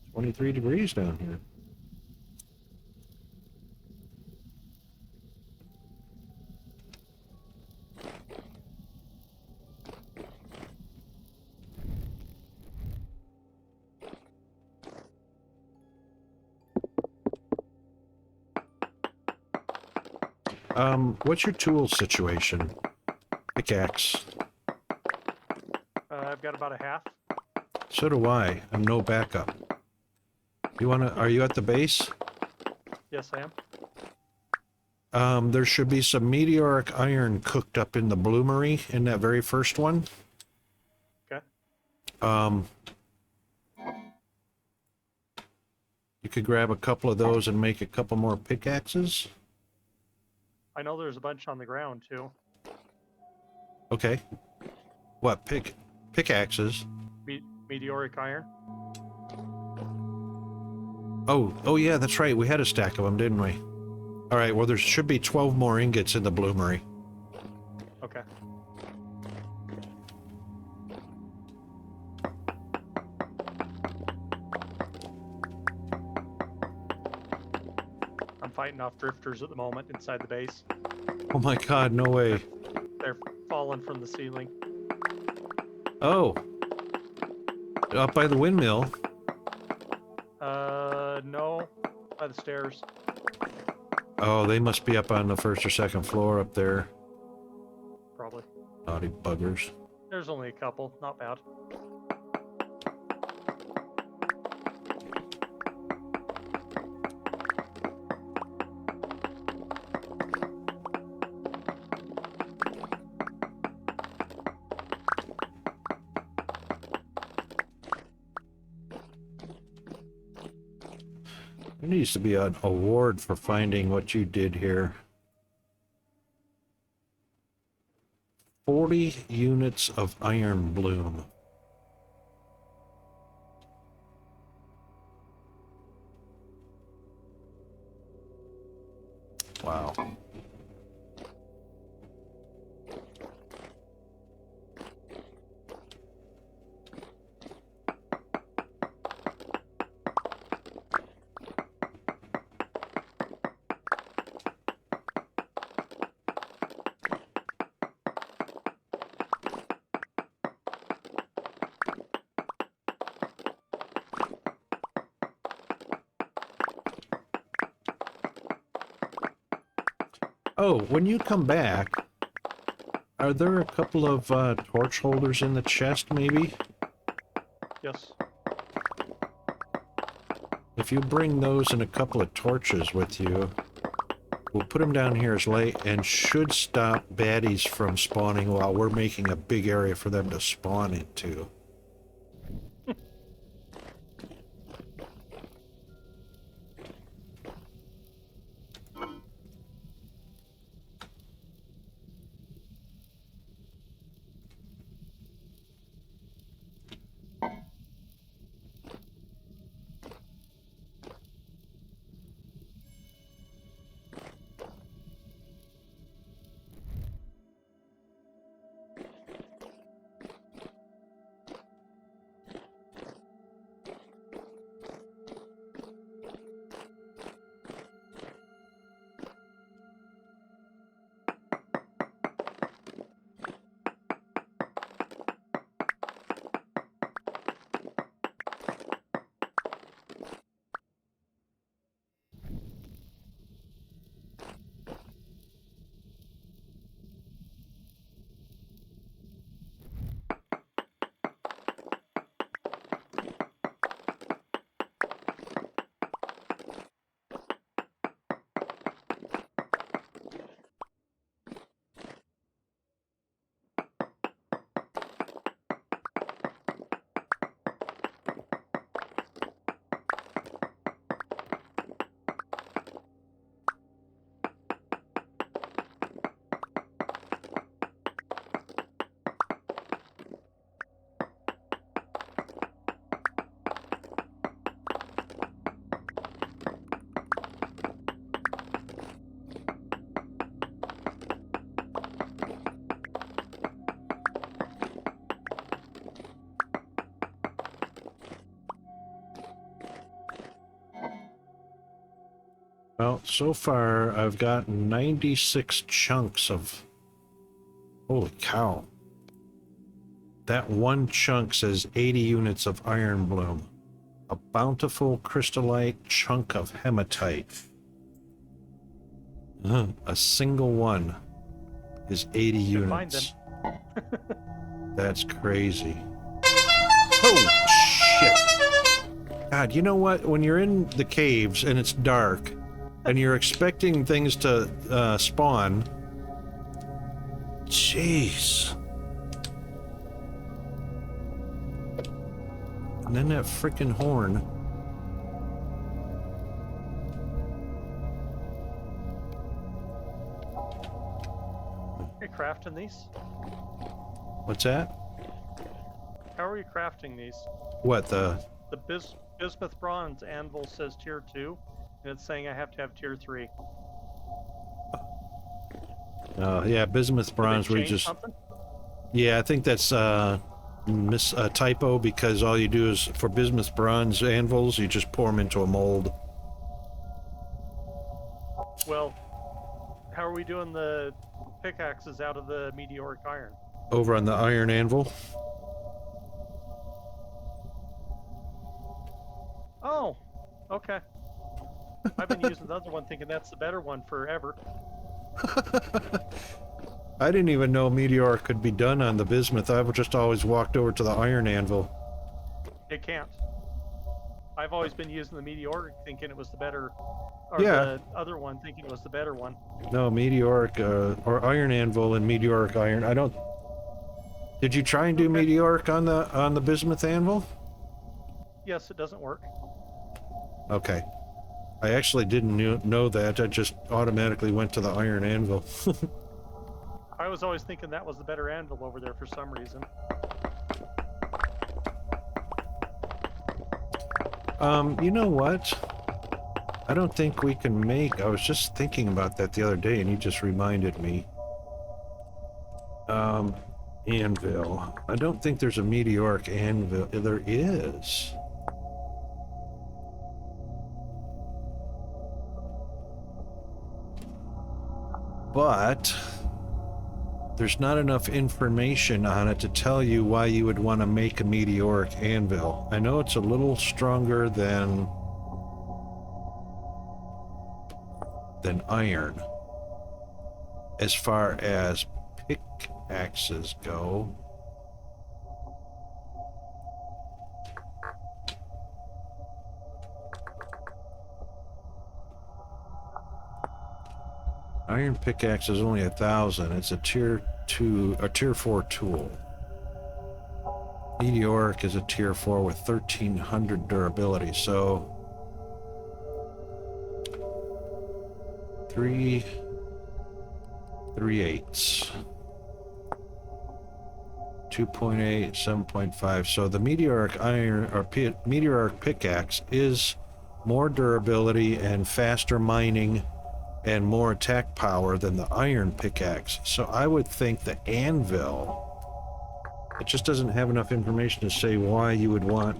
It's 23 degrees down here. What's your tool situation? Pickaxe.
I've got about a half.
So do I. I'm no backup. You wanna, are you at the base?
Yes, I am.
There should be some meteoric iron cooked up in the bloomery in that very first one.
Okay.
You could grab a couple of those and make a couple more pickaxes.
I know there's a bunch on the ground too.
Okay. What, pickaxes?
Meteoric iron.
Oh yeah, that's right. We had a stack of them, didn't we? All right, well, there should be 12 more ingots in the bloomery.
Okay. fighting off drifters at the moment inside the base.
Oh my god, no way.
They're falling from the ceiling.
Oh. Up by the windmill.
No, by the stairs.
Oh, they must be up on the first or second floor up there.
Probably.
Naughty buggers.
There's only a couple, not bad.
There needs to be an award for finding what you did here. 40 units of iron bloom. Wow. Oh, when you come back, are there a couple of torch holders in the chest, maybe?
Yes.
If you bring those and a couple of torches with you, we'll put them down here as late and should stop baddies from spawning while we're making a big area for them to spawn into. Well, so far I've got 96 chunks of... Holy cow. That one chunk says 80 units of iron bloom. A bountiful crystallite chunk of hematite. A single one is 80
Should find
units.
them.
That's crazy. Oh, shit. God, you know what? When you're in the caves and it's dark, and you're expecting things to spawn... Jeez. And then that frickin' horn.
Are you crafting these?
What's that?
How are you crafting these?
What, the...
The bismuth bronze anvil says tier 2, and it's saying I have to have tier 3.
yeah, bismuth bronze,
Did they
we
change
just...
something?
Yeah, I think that's typo, because all you do is, for bismuth bronze anvils, you just pour them into a mold.
doing the pickaxes out of the meteoric iron?
Over on the iron anvil.
Oh, okay. I've been using the other one thinking that's the better one forever.
I didn't even know meteoric could be done on the bismuth. I've just always walked over to the iron anvil.
It can't. I've always been using the meteoric thinking it was the better, or
Yeah.
the other one thinking it was the better one.
No, meteoric, or iron anvil and meteoric iron. I don't... Did you try and do
Okay.
meteoric on the bismuth anvil?
Yes, it doesn't work.
Okay. I actually didn't know that. I just automatically went to the iron anvil.
I was always thinking that was the better anvil over there for some reason.
You know what? I don't think we can make... I was just thinking about that the other day, and you just reminded me. Anvil. I don't think there's a meteoric anvil. There is. But there's not enough information on it to tell you why you would want to make a meteoric anvil. I know it's a little stronger than iron as far as pickaxes go. Iron pickaxe is only 1,000. It's a tier 4 tool. Meteoric is a tier 4 with 1,300 durability. So 3/8. 2.8, 7.5. So the meteoric iron or meteoric pickaxe is more durability and faster mining and more attack power than the iron pickaxe. So I would think the anvil, it just doesn't have enough information to say why you would want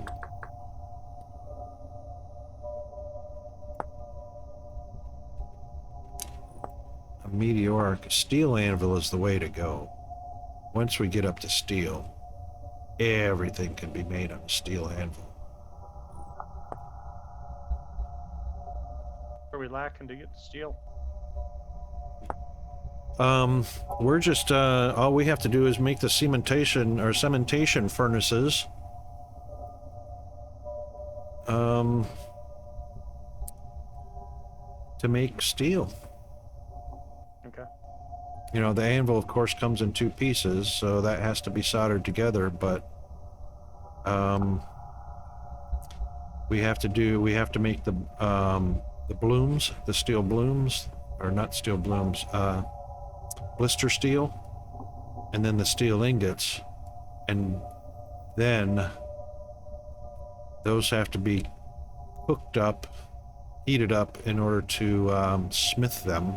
a meteoric. Steel anvil is the way to go. Once we get up to steel, everything can be made on a steel anvil.
Are we lacking to get to steel?
We're just, all we have to do is make the cementation furnaces. To make steel.
Okay.
You know, the anvil, of course, comes in 2 pieces, so that has to be soldered together, but, we have to make the blooms, the steel blooms, or not steel blooms, blister steel, and then the steel ingots, and then those have to be hooked up, heated up in order to smith them.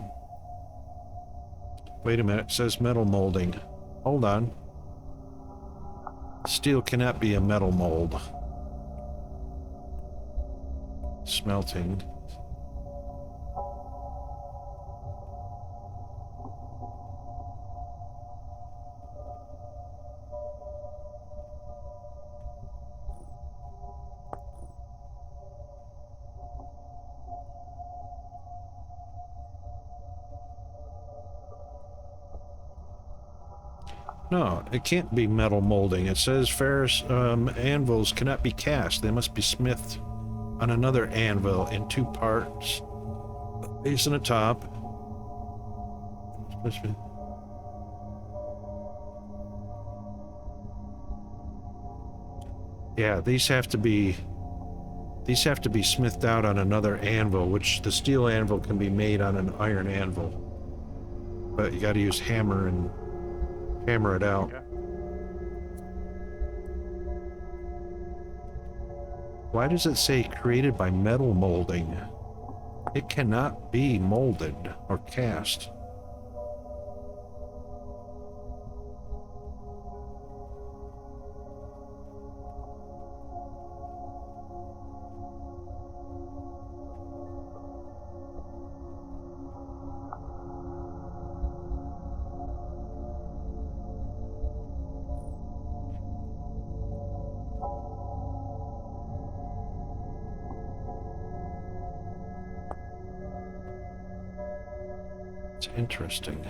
Wait a minute, it says metal molding. Hold on. Steel cannot be a metal mold. Smelting. No, it can't be metal molding. It says ferrous anvils cannot be cast. They must be smithed on another anvil in 2 parts. A base and a top. Yeah, these have to be smithed out on another anvil, which the steel anvil can be made on an iron anvil. But you got to use hammer and hammer it out.
Okay.
Why does it say created by metal molding? It cannot be molded or cast. Interesting.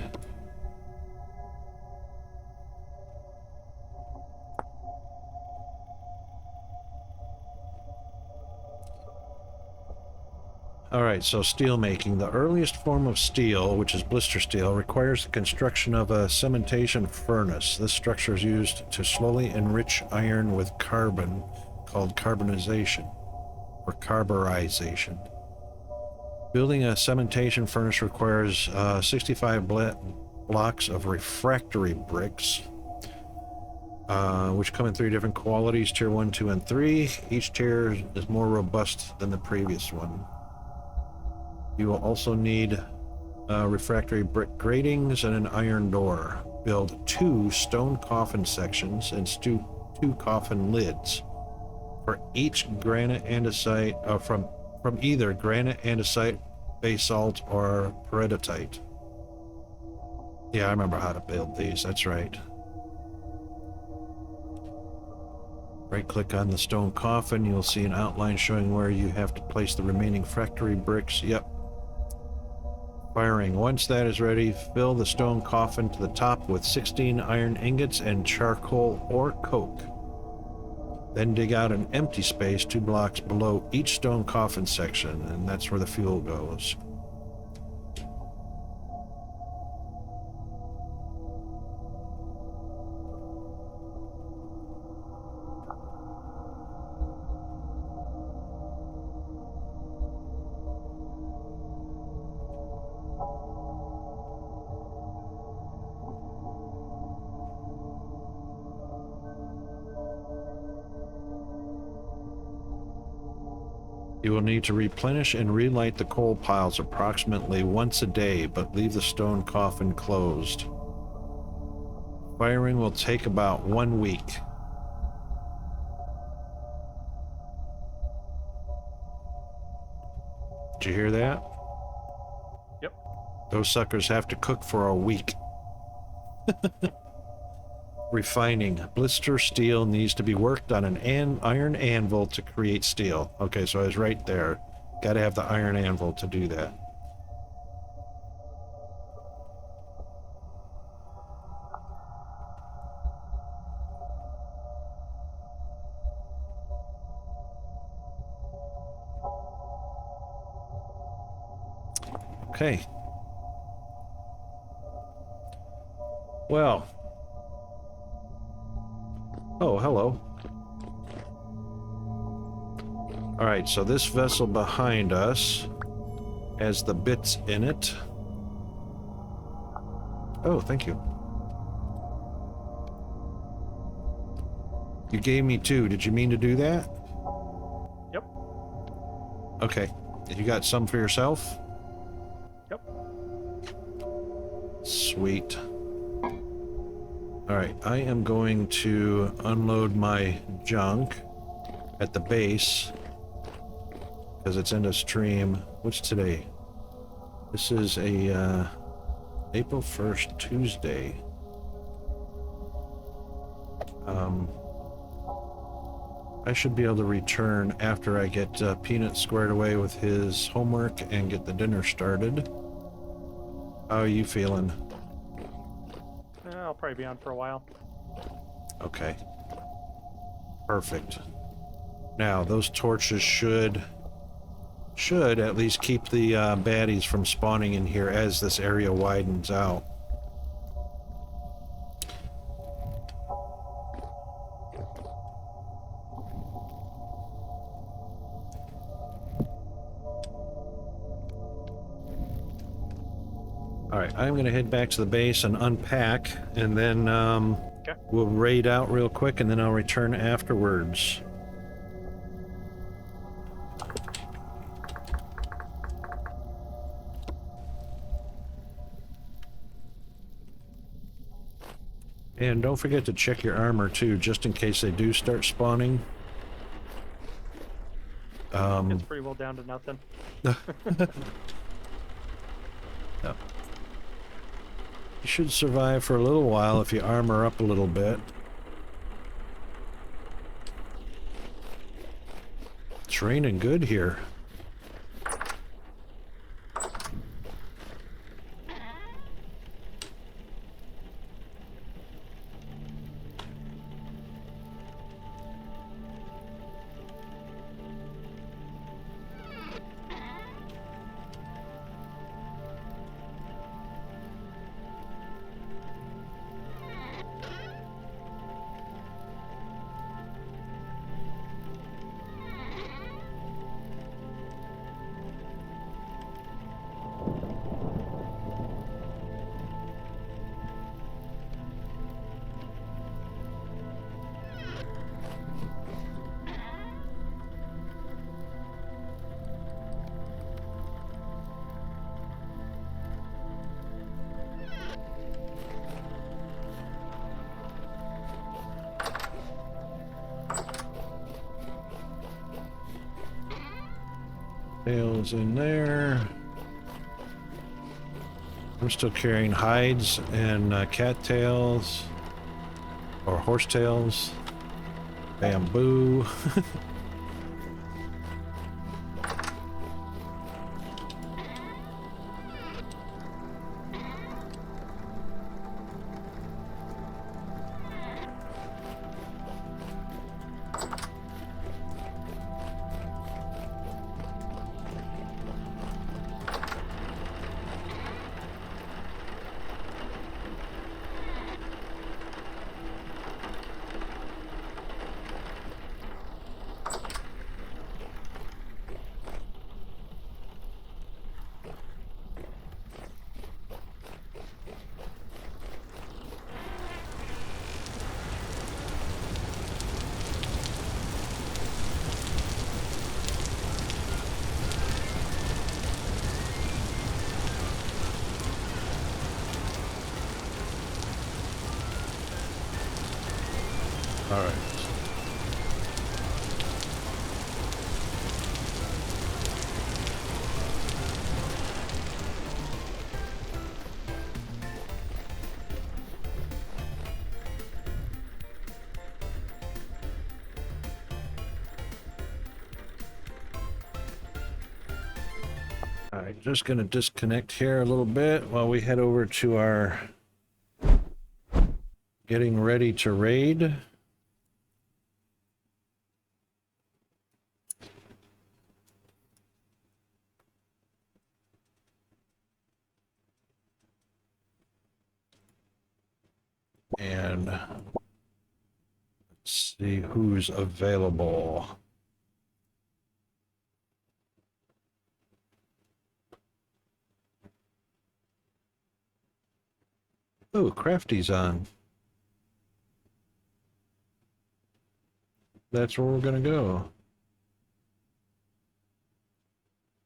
All right, so steel making. The earliest form of steel, which is blister steel, requires the construction of a cementation furnace. This structure is used to slowly enrich iron with carbon, called carbonization or carburization. Building a cementation furnace requires 65 blocks of refractory bricks, which come in 3 different qualities, tier 1, 2, and 3. Each tier is more robust than the previous one. You will also need refractory brick gratings and an iron door. Build 2 stone coffin sections and 2 coffin lids for each granite andesite from either granite andesite, basalt, or peridotite. Yeah, I remember how to build these. That's right. Right-click on the stone coffin. You'll see an outline showing where you have to place the remaining refractory bricks. Yep. Firing. Once that is ready, fill the stone coffin to the top with 16 iron ingots and charcoal or coke. Then dig out an empty space 2 blocks below each stone coffin section, and that's where the fuel goes. You will need to replenish and relight the coal piles approximately once a day, but leave the stone coffin closed. Firing will take about 1 week. Did you hear that?
Yep.
Those suckers have to cook for a week. Refining. Blister steel needs to be worked on an iron anvil to create steel. Okay, so I was right there. Got to have the iron anvil to do that. Okay. Well. Oh, hello. All right, so this vessel behind us has the bits in it. Oh, thank you. You gave me 2. Did you mean to do that?
Yep.
Okay. You got some for yourself?
Yep.
Sweet. All right, I am going to unload my junk at the base because it's in a stream. What's today? This is a April 1st Tuesday. I should be able to return after I get Peanut squared away with his homework and get the dinner started. How are you feeling?
I'll probably be on for a while.
Okay. Perfect. Now, those torches should at least keep the baddies from spawning in here as this area widens out. Alright, I'm going to head back to the base and unpack, and then
Okay.
we'll raid out real quick, and then I'll return afterwards. And don't forget to check your armor too, just in case they do start spawning.
It's pretty well down to nothing.
No. You should survive for a little while if you armor up a little bit. It's raining good here. Tails in there. I'm still carrying hides and cattails or horsetails, bamboo. All right. All right, just going to disconnect here a little bit while we head over to our getting ready to raid. And let's see who's available. Oh, Crafty's on. That's where we're gonna go.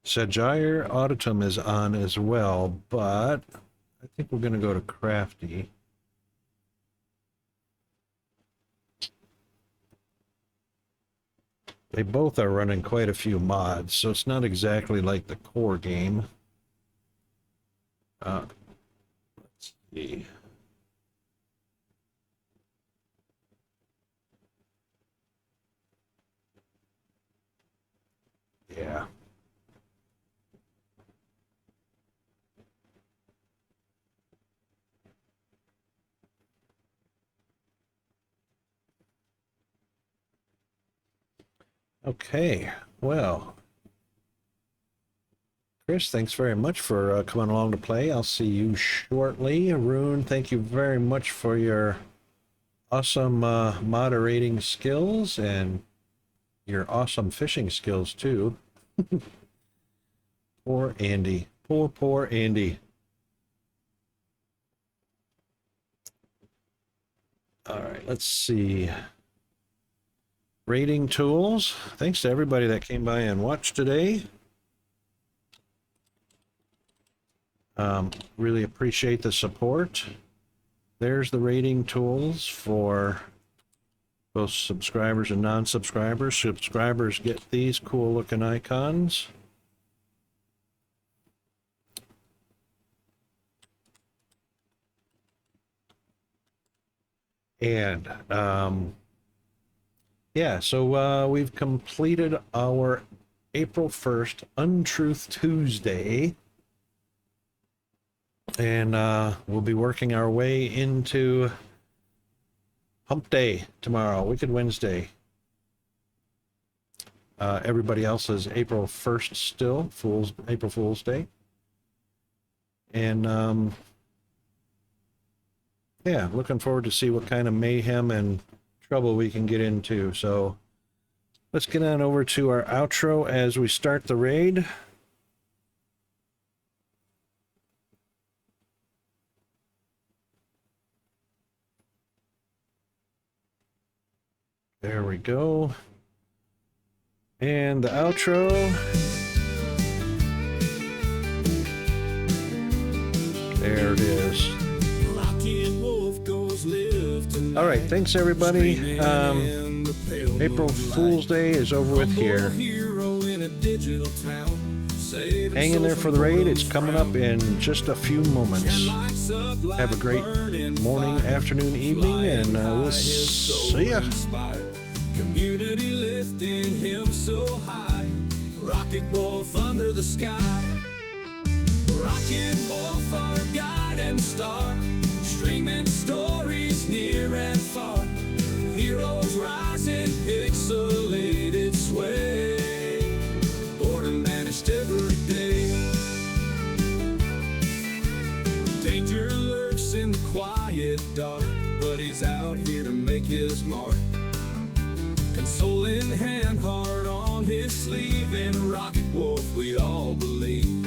Sajire Auditum is on as well, but I think we're gonna go to Crafty. They both are running quite a few mods, so it's not exactly like the core game. Let's see. Yeah. Okay, well, Chris, thanks very much for coming along to play. I'll see you shortly. Arun, thank you very much for your awesome moderating skills and your awesome fishing skills too. Poor Andy. Poor Andy. All right, let's see. Rating tools. Thanks to everybody that came by and watched today. Really appreciate the support. There's the rating tools for both subscribers and non-subscribers. Subscribers get these cool looking icons. And yeah, so we've completed our April 1st UnTruth Tuesday. And we'll be working our way into Hump Day tomorrow, Wicked Wednesday. Everybody else is April 1st still, April Fool's Day. And yeah, looking forward to see what kind of mayhem and trouble we can get into. So let's get on over to our outro as we start the raid. There we go. And the outro. There it is. All right, thanks everybody. April Fool's Day is over with here.
digital town. Saving
Hang in there for the
social
raid. It's
photos
coming up in just a few moments. Have a great morning, afternoon, evening, and we'll see ya.
Community lifting him so high. Rocket Wolf under the sky. Rocket Wolf, our guide and star. Streaming stories near and far. Heroes rise in pixelated sway. Boredom vanished every day. Danger lurks in the quiet dark, but he's out here to make his mark. Console in hand, heart on his sleeve, and Rocket Wolf we all believe.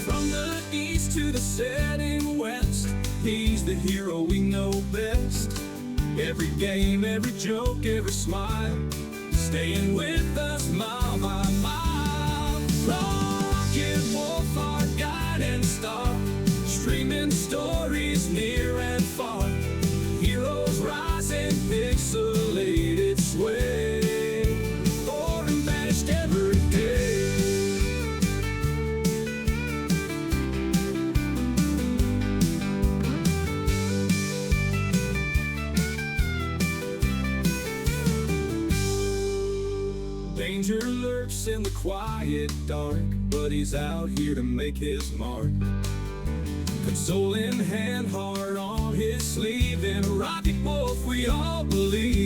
From the east to the setting west, he's the hero we know best. Every game, every joke, every smile, staying with us mile by mile. Rocket Wolf, our guide and star, streaming stories near and far. Heroes rise in pixelated sway. Boredom vanished every day. Danger lurks in the quiet dark, but he's out here to make his mark. Console in hand, heart on his sleeve, and Rocket Wolf we all believe.